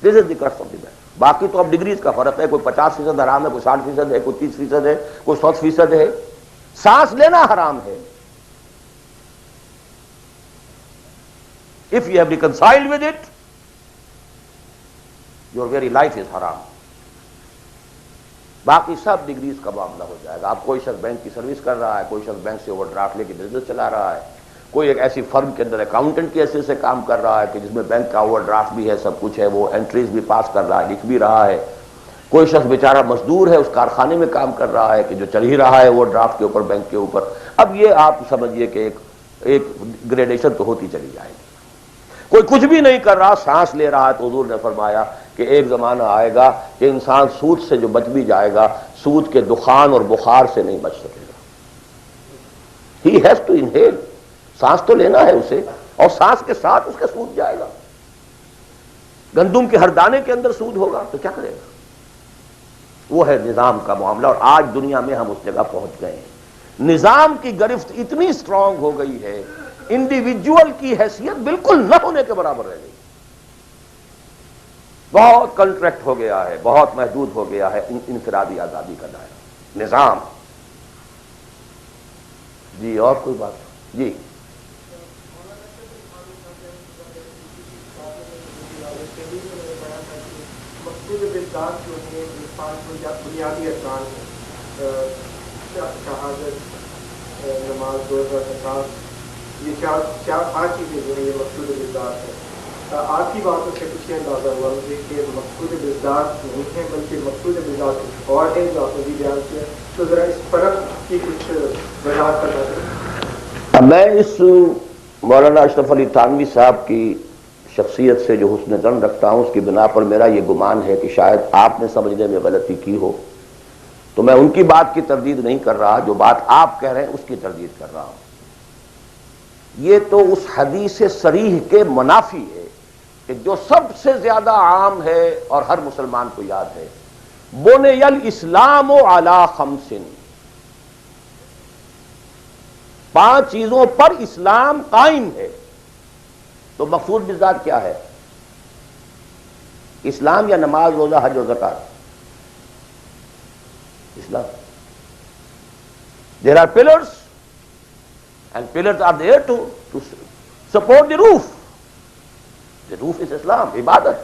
دس از دی کرسٹ آف دی میٹر. باقی تو اب ڈگریز کا فرق ہے، کوئی 50% حرام ہے، کوئی 60% ہے، کوئی 30% ہے، کوئی 100% ہے. سانس لینا حرام ہے. If you have reconciled with it, your very life is haram. باقی سب ڈگریز کا معاملہ ہو جائے گا. آپ کوئی شخص بینک کی سروس کر رہا ہے، کوئی شخص بینک سے اوور ڈرافٹ لے کے بزنس چلا رہا ہے، کوئی ایک ایسی فرم کے اندر اکاؤنٹنٹ کی حیثیت سے کام کر رہا ہے کہ جس میں بینک کا اوور ڈرافٹ بھی ہے، سب کچھ ہے، وہ انٹریز بھی پاس کر رہا ہے، لکھ بھی رہا ہے. کوئی شخص بیچارہ مزدور ہے، اس کارخانے میں کام کر رہا ہے کہ جو چل ہی رہا ہے اوور ڈرافٹ کے اوپر، بینک کے اوپر. اب یہ آپ سمجھیے کہ ایک گریڈیشن تو ہوتی چلی جائے گی. کوئی کچھ بھی نہیں کر رہا، سانس لے رہا ہے، تو حضور نے فرمایا کہ ایک زمانہ آئے گا کہ انسان سود سے جو بچ بھی جائے گا، سود کے دخان اور بخار سے نہیں بچ سکے گا. He has to inhale. سانس تو لینا ہے اسے، اور سانس کے ساتھ اس کا سود جائے گا. گندم کے ہر دانے کے اندر سود ہوگا تو کیا کرے گا؟ وہ ہے نظام کا معاملہ. اور آج دنیا میں ہم اس جگہ پہنچ گئے ہیں. نظام کی گرفت اتنی اسٹرانگ ہو گئی ہے، انڈیویجول کی حیثیت بالکل نہ ہونے کے برابر رہ گئی. بہت کنٹریکٹ ہو گیا ہے، بہت محدود ہو گیا ہے انفرادی آزادی کا دائرہ. نظام. جی اور کوئی بات؟ جی بنیادی ارکان شہادت، نماز، روزہ، زکات، یہ چار 5 چیزیں جو ہیں یہ مقصود بذات ہے. آپ کی باتوں سے کچھ اندازہ ہوا مجھے کہ مقصود بذات نہیں ہے بلکہ مقصود بذات کچھ اور ہے جو آپ نے بھی بیان کیا. تو ذرا اس فرق کی کچھ وضاحت کرنا چاہیے. میں اس مولانا اشرف علی تھانوی صاحب کی شخصیت سے جو حسن ظن رکھتا ہوں، اس کی بنا پر میرا یہ گمان ہے کہ شاید آپ نے سمجھنے میں غلطی کی ہو، تو میں ان کی بات کی تردید نہیں کر رہا، جو بات آپ کہہ رہے ہیں اس کی تردید کر رہا ہوں. یہ تو اس حدیث صریح کے منافی ہے کہ جو سب سے زیادہ عام ہے اور ہر مسلمان کو یاد ہے، بنی الاسلام علی 5. 5 چیزوں پر اسلام قائم ہے. تو مقصود بالذات کیا ہے؟ اسلام یا نماز، روزہ، حج و زکات؟ اسلام. There are pillars and pillars are there to support the roof. The roof is Islam, عبادت.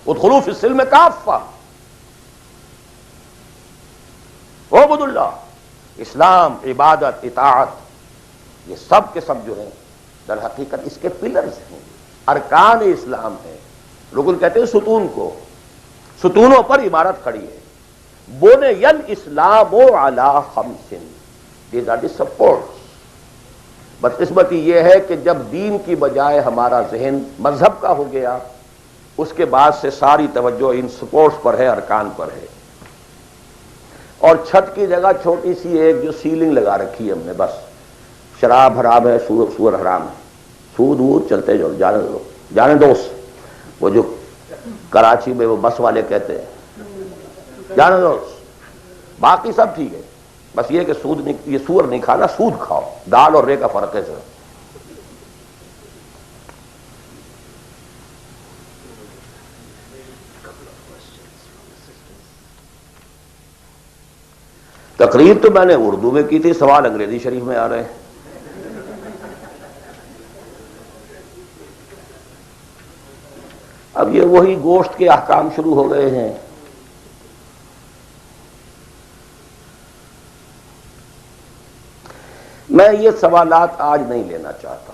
ادخلوا فی السلم کافہ. اعبدوا اللہ. اسلام، عبادت، اطاعت، یہ سب کے سب جو ہیں در حقیقت اس کے پلرز ہیں، ارکان اسلام ہیں. رکن کہتے ہیں ستون کو. ستونوں پر عمارت کھڑی ہے. بنی الاسلام علی 5. These are the supports. بدقسمتی یہ ہے کہ جب دین کی بجائے ہمارا ذہن مذہب کا ہو گیا، اس کے بعد سے ساری توجہ ان سپورٹس پر ہے، ارکان پر ہے. اور چھت کی جگہ چھوٹی سی ایک جو سیلنگ لگا رکھی ہے ہم نے، بس شراب حرام ہے، سور حرام ہے، سود وود چلتے جاؤ، جانے دو. وہ جو کراچی میں وہ بس والے کہتے ہیں جانے دو، باقی سب ٹھیک ہے، بس یہ کہ سود نہیں، یہ سور نہیں کھانا، سود کھاؤ. دال اور رے کا فرق ہے سر. تقریر تو میں نے اردو میں کی تھی، سوال انگریزی شریف میں آ رہے ہیں. اب یہ وہی گوشت کے احکام شروع ہو گئے ہیں. میں یہ سوالات آج نہیں لینا چاہتا.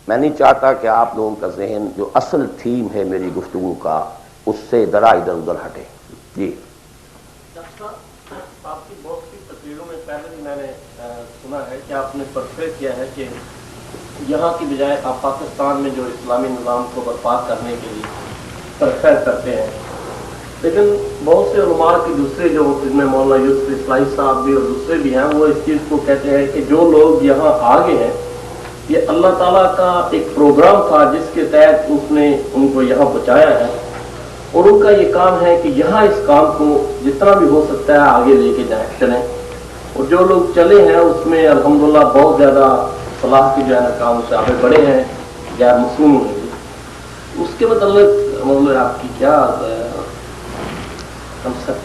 میں نہیں چاہتا کہ آپ لوگوں کا ذہن جو اصل تھیم ہے میری گفتگو کا اس سے ذرا ادھر ادھر ہٹے. جی آپ کی بہت سی تقریروں میں پہلے بھی میں نے سنا ہے کہ آپ نے پرفیکٹ کیا ہے کہ یہاں کی بجائے آپ پاکستان میں جو اسلامی نظام کو برپا کرنے کے لیے پرفیکٹ کرتے ہیں، لیکن بہت سے علماء کے دوسرے جو جن میں مولانا یوسف اصلاحی صاحب بھی اور دوسرے بھی ہیں، وہ اس چیز کو کہتے ہیں کہ جو لوگ یہاں آگے ہیں یہ اللہ تعالیٰ کا ایک پروگرام تھا جس کے تحت اس نے ان کو یہاں پہنچایا ہے، اور ان کا یہ کام ہے کہ یہاں اس کام کو جتنا بھی ہو سکتا ہے آگے لے کے جائیں چلیں. اور جو لوگ چلے ہیں اس میں الحمدللہ بہت زیادہ صلاح کی جو ہے نا کام سے آگے بڑھے ہیں، غیر مصنوع ہوئے. اس کے مطلب آپ کی کیا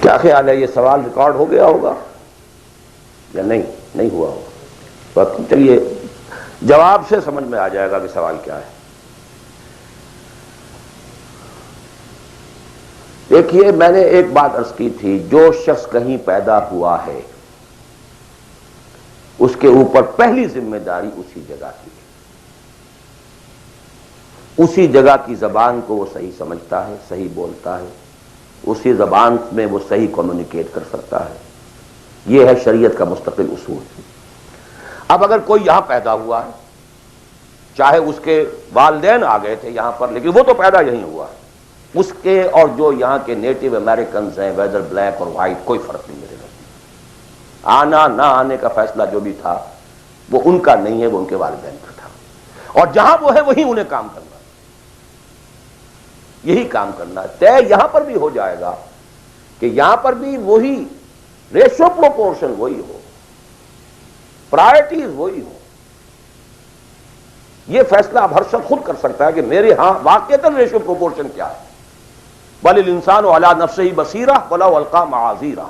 کیا خیال ہے؟ یہ سوال ریکارڈ ہو گیا ہوگا یا نہیں ہوا ہوگا؟ چلیے جواب سے سمجھ میں آ جائے گا کہ سوال کیا ہے. دیکھیے میں نے ایک بات عرض کی تھی، جو شخص کہیں پیدا ہوا ہے اس کے اوپر پہلی ذمہ داری اسی جگہ کی ہے. اسی جگہ کی زبان کو وہ صحیح سمجھتا ہے، صحیح بولتا ہے، اسی زبان میں وہ صحیح کمیونیکیٹ کر سکتا ہے. یہ ہے شریعت کا مستقل اصول. اب اگر کوئی یہاں پیدا ہوا ہے، چاہے اس کے والدین آ گئے تھے یہاں پر لیکن وہ تو پیدا یہیں ہوا ہے، اس کے اور جو یہاں کے نیٹو امریکنز ہیں ویدر بلیک اور وائٹ کوئی فرق نہیں میرے نزدیک. آنا نہ آنے کا فیصلہ جو بھی تھا وہ ان کا نہیں ہے، وہ ان کے والدین کا تھا. اور جہاں وہ ہے وہیں انہیں کام کرنا، یہی کام کرنا ہے. طے یہاں پر بھی ہو جائے گا کہ یہاں پر بھی وہی ریشو پروپورشن وہی ہو، پرائرٹیز وہی ہو. یہ فیصلہ اب ہر شخص خود کر سکتا ہے کہ میرے ہاں واقعتاً ریشو پروپورشن کیا ہے. بل الانسان علی نفسہ بصیرہ ولو القی معاذیرہ.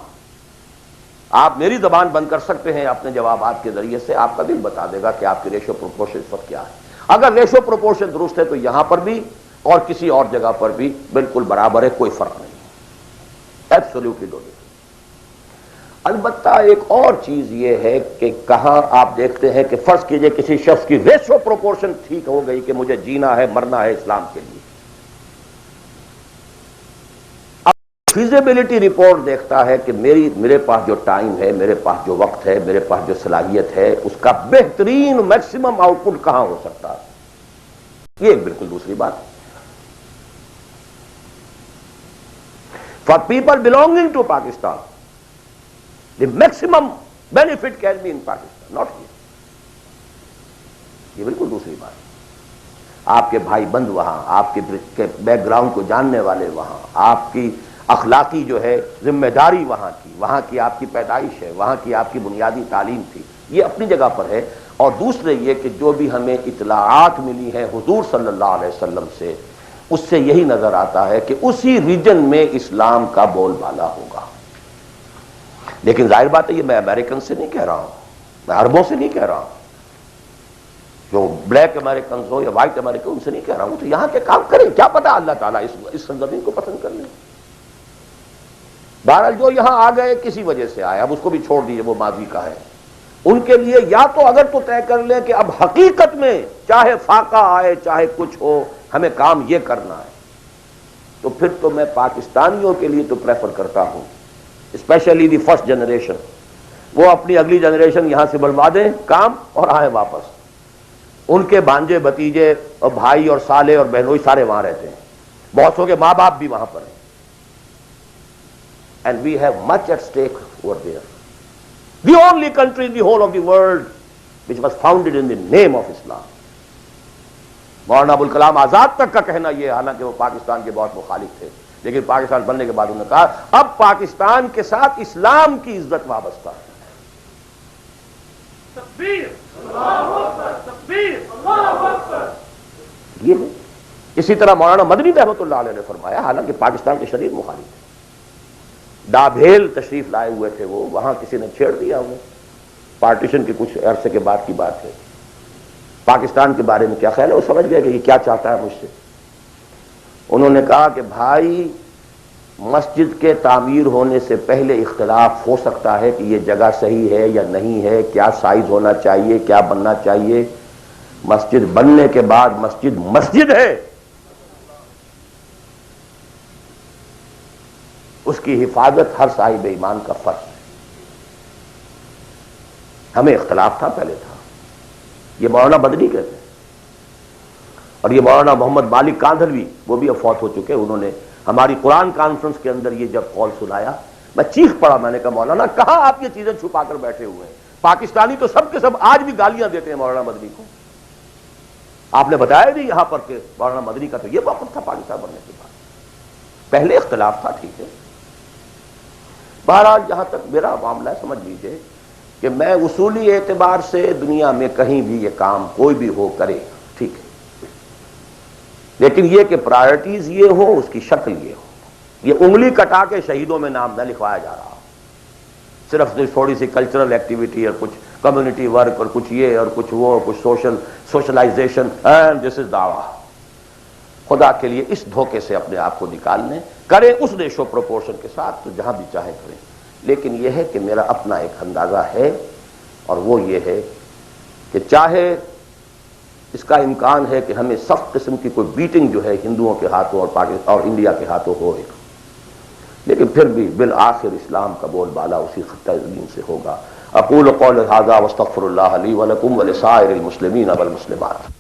آپ میری زبان بند کر سکتے ہیں اپنے جوابات کے ذریعے سے، آپ کا دل بتا دے گا کہ آپ کی ریشو پروپورشن اس وقت کیا ہے. اگر ریشو پروپورشن درست ہے تو یہاں پر بھی اور کسی اور جگہ پر بھی بالکل برابر ہے، کوئی فرق نہیں، ایبسولوٹلی ڈو. البتہ ایک اور چیز یہ ہے کہ کہاں آپ دیکھتے ہیں کہ فرض کیجئے کسی شخص کی ریشو پروپورشن ٹھیک ہو گئی کہ مجھے جینا ہے مرنا ہے اسلام کے لیے. فیزیبلٹی رپورٹ دیکھتا ہے کہ میرے پاس جو ٹائم ہے، میرے پاس جو وقت ہے، میرے پاس جو صلاحیت ہے، اس کا بہترین میکسیمم آؤٹ پٹ کہاں ہو سکتا ہے. یہ ایک بالکل دوسری بات. For people belonging to Pakistan the maximum benefit can be in Pakistan, not here. یہ بالکل دوسری بات. آپ کے بھائی بند وہاں، آپ کے بیک گراؤنڈ کو جاننے والے وہاں، آپ کی اخلاقی جو ہے ذمہ داری وہاں کی آپ کی پیدائش ہے، وہاں کی آپ کی بنیادی تعلیم تھی، یہ اپنی جگہ پر ہے. اور دوسرے یہ کہ جو بھی ہمیں اطلاعات ملی ہیں حضور صلی اللہ علیہ وسلم سے، اس سے یہی نظر آتا ہے کہ اسی ریجن میں اسلام کا بول بالا ہوگا. لیکن ظاہر بات ہے یہ میں امریکن سے نہیں کہہ رہا ہوں، میں عربوں سے نہیں کہہ رہا ہوں، جو بلیک امریکنز ہو یا وائٹ امریکن ان سے نہیں کہہ رہا ہوں. وہ تو یہاں کے کام کریں، کیا پتا اللہ تعالیٰ اس سرزمین کو پسند کر لیں. بہرحال جو یہاں آ گئے کسی وجہ سے آئے، اب اس کو بھی چھوڑ دیجئے، وہ ماضی کا ہے. ان کے لیے یا تو اگر تو طے کر لیں کہ اب حقیقت میں چاہے فاقہ آئے چاہے کچھ ہو ہمیں کام یہ کرنا ہے، تو پھر تو میں پاکستانیوں کے لیے تو پریفر کرتا ہوں، اسپیشلی دی فرسٹ جنریشن، وہ اپنی اگلی جنریشن یہاں سے بلوا دیں کام اور آئیں واپس. ان کے بھانجے بھتیجے اور بھائی اور سالے اور بہنوئی سارے وہاں رہتے ہیں، بہت سو کے ماں باپ بھی وہاں پر ہیں. And we have much at stake over there. The only country in the whole of the world which was founded in the name of Islam. Maulana Abul Kalam آزاد تک کا کہنا یہ، حالانکہ وہ پاکستان کے بہت مخالف تھے، لیکن پاکستان بننے کے بعد انہوں نے کہا اب پاکستان کے ساتھ اسلام کی عزت وابستہ ہے. تکبیر، اللہ اکبر، تکبیر، اللہ اکبر. یہ ہے. اسی طرح مولانا مدنی رحمۃ اللہ علیہ نے فرمایا، حالانکہ پاکستان کے شدید مخالف تھے، ڈابھیل تشریف لائے ہوئے تھے وہ، وہاں کسی نے چھیڑ دیا وہ، پارٹیشن کے کچھ عرصے کے بعد کی بات ہے. پاکستان کے بارے میں کیا خیال ہے، وہ سمجھ گئے کہ یہ کیا چاہتا ہے مجھ سے. انہوں نے کہا کہ بھائی مسجد کے تعمیر ہونے سے پہلے اختلاف ہو سکتا ہے کہ یہ جگہ صحیح ہے یا نہیں ہے، کیا سائز ہونا چاہیے، کیا بننا چاہیے۔ مسجد بننے کے بعد مسجد مسجد ہے، اس کی حفاظت ہر صاحب ایمان کا فرض ہے۔ ہمیں اختلاف تھا، پہلے تھا، یہ مولانا مدنی کہتے ہیں، اور یہ مولانا محمد مالک کاندھلوی، وہ بھی اب فوت ہو چکے، انہوں نے ہماری قرآن کانفرنس کے اندر یہ جب قول سنایا، میں چیخ پڑا، میں نے کہا مولانا کہاں آپ یہ چیزیں چھپا کر بیٹھے ہوئے ہیں؟ پاکستانی تو سب کے سب آج بھی گالیاں دیتے ہیں مولانا مدنی کو، آپ نے بتایا نہیں یہاں پر کہ مولانا مدنی کا تو یہ موقف تھا پاکستان بننے کے بعد، پہلے اختلاف تھا، ٹھیک ہے۔ بہرحال جہاں تک میرا معاملہ ہے، سمجھ لیجئے کہ میں اصولی اعتبار سے دنیا میں کہیں بھی یہ کام کوئی بھی ہو کرے، ٹھیک ہے، لیکن یہ کہ پرائرٹیز یہ ہو، اس کی شکل یہ ہو، یہ انگلی کٹا کے شہیدوں میں نام نہ لکھوایا جا رہا، صرف تھوڑی سی کلچرل ایکٹیویٹی اور کچھ کمیونٹی ورک اور کچھ یہ اور کچھ وہ، کچھ سوشلائزیشن، اینڈ دس از دعویٰ۔ خدا کے لیے اس دھوکے سے اپنے آپ کو نکال لیں، کریں اس ریشو پروپورشن کے ساتھ تو جہاں بھی چاہیں کریں، لیکن یہ ہے کہ میرا اپنا ایک اندازہ ہے، اور وہ یہ ہے کہ چاہے اس کا امکان ہے کہ ہمیں سخت قسم کی کوئی بیٹنگ جو ہے ہندوؤں کے ہاتھوں اور پاکستان اور انڈیا کے ہاتھوں ہو، لیکن پھر بھی بالآخر اسلام کا بول بالا اسی خطہ زمین سے ہوگا۔ اقول قول ھذا واستغفر اللہ لی ولکم ولسائر المسلمین والمسلمات۔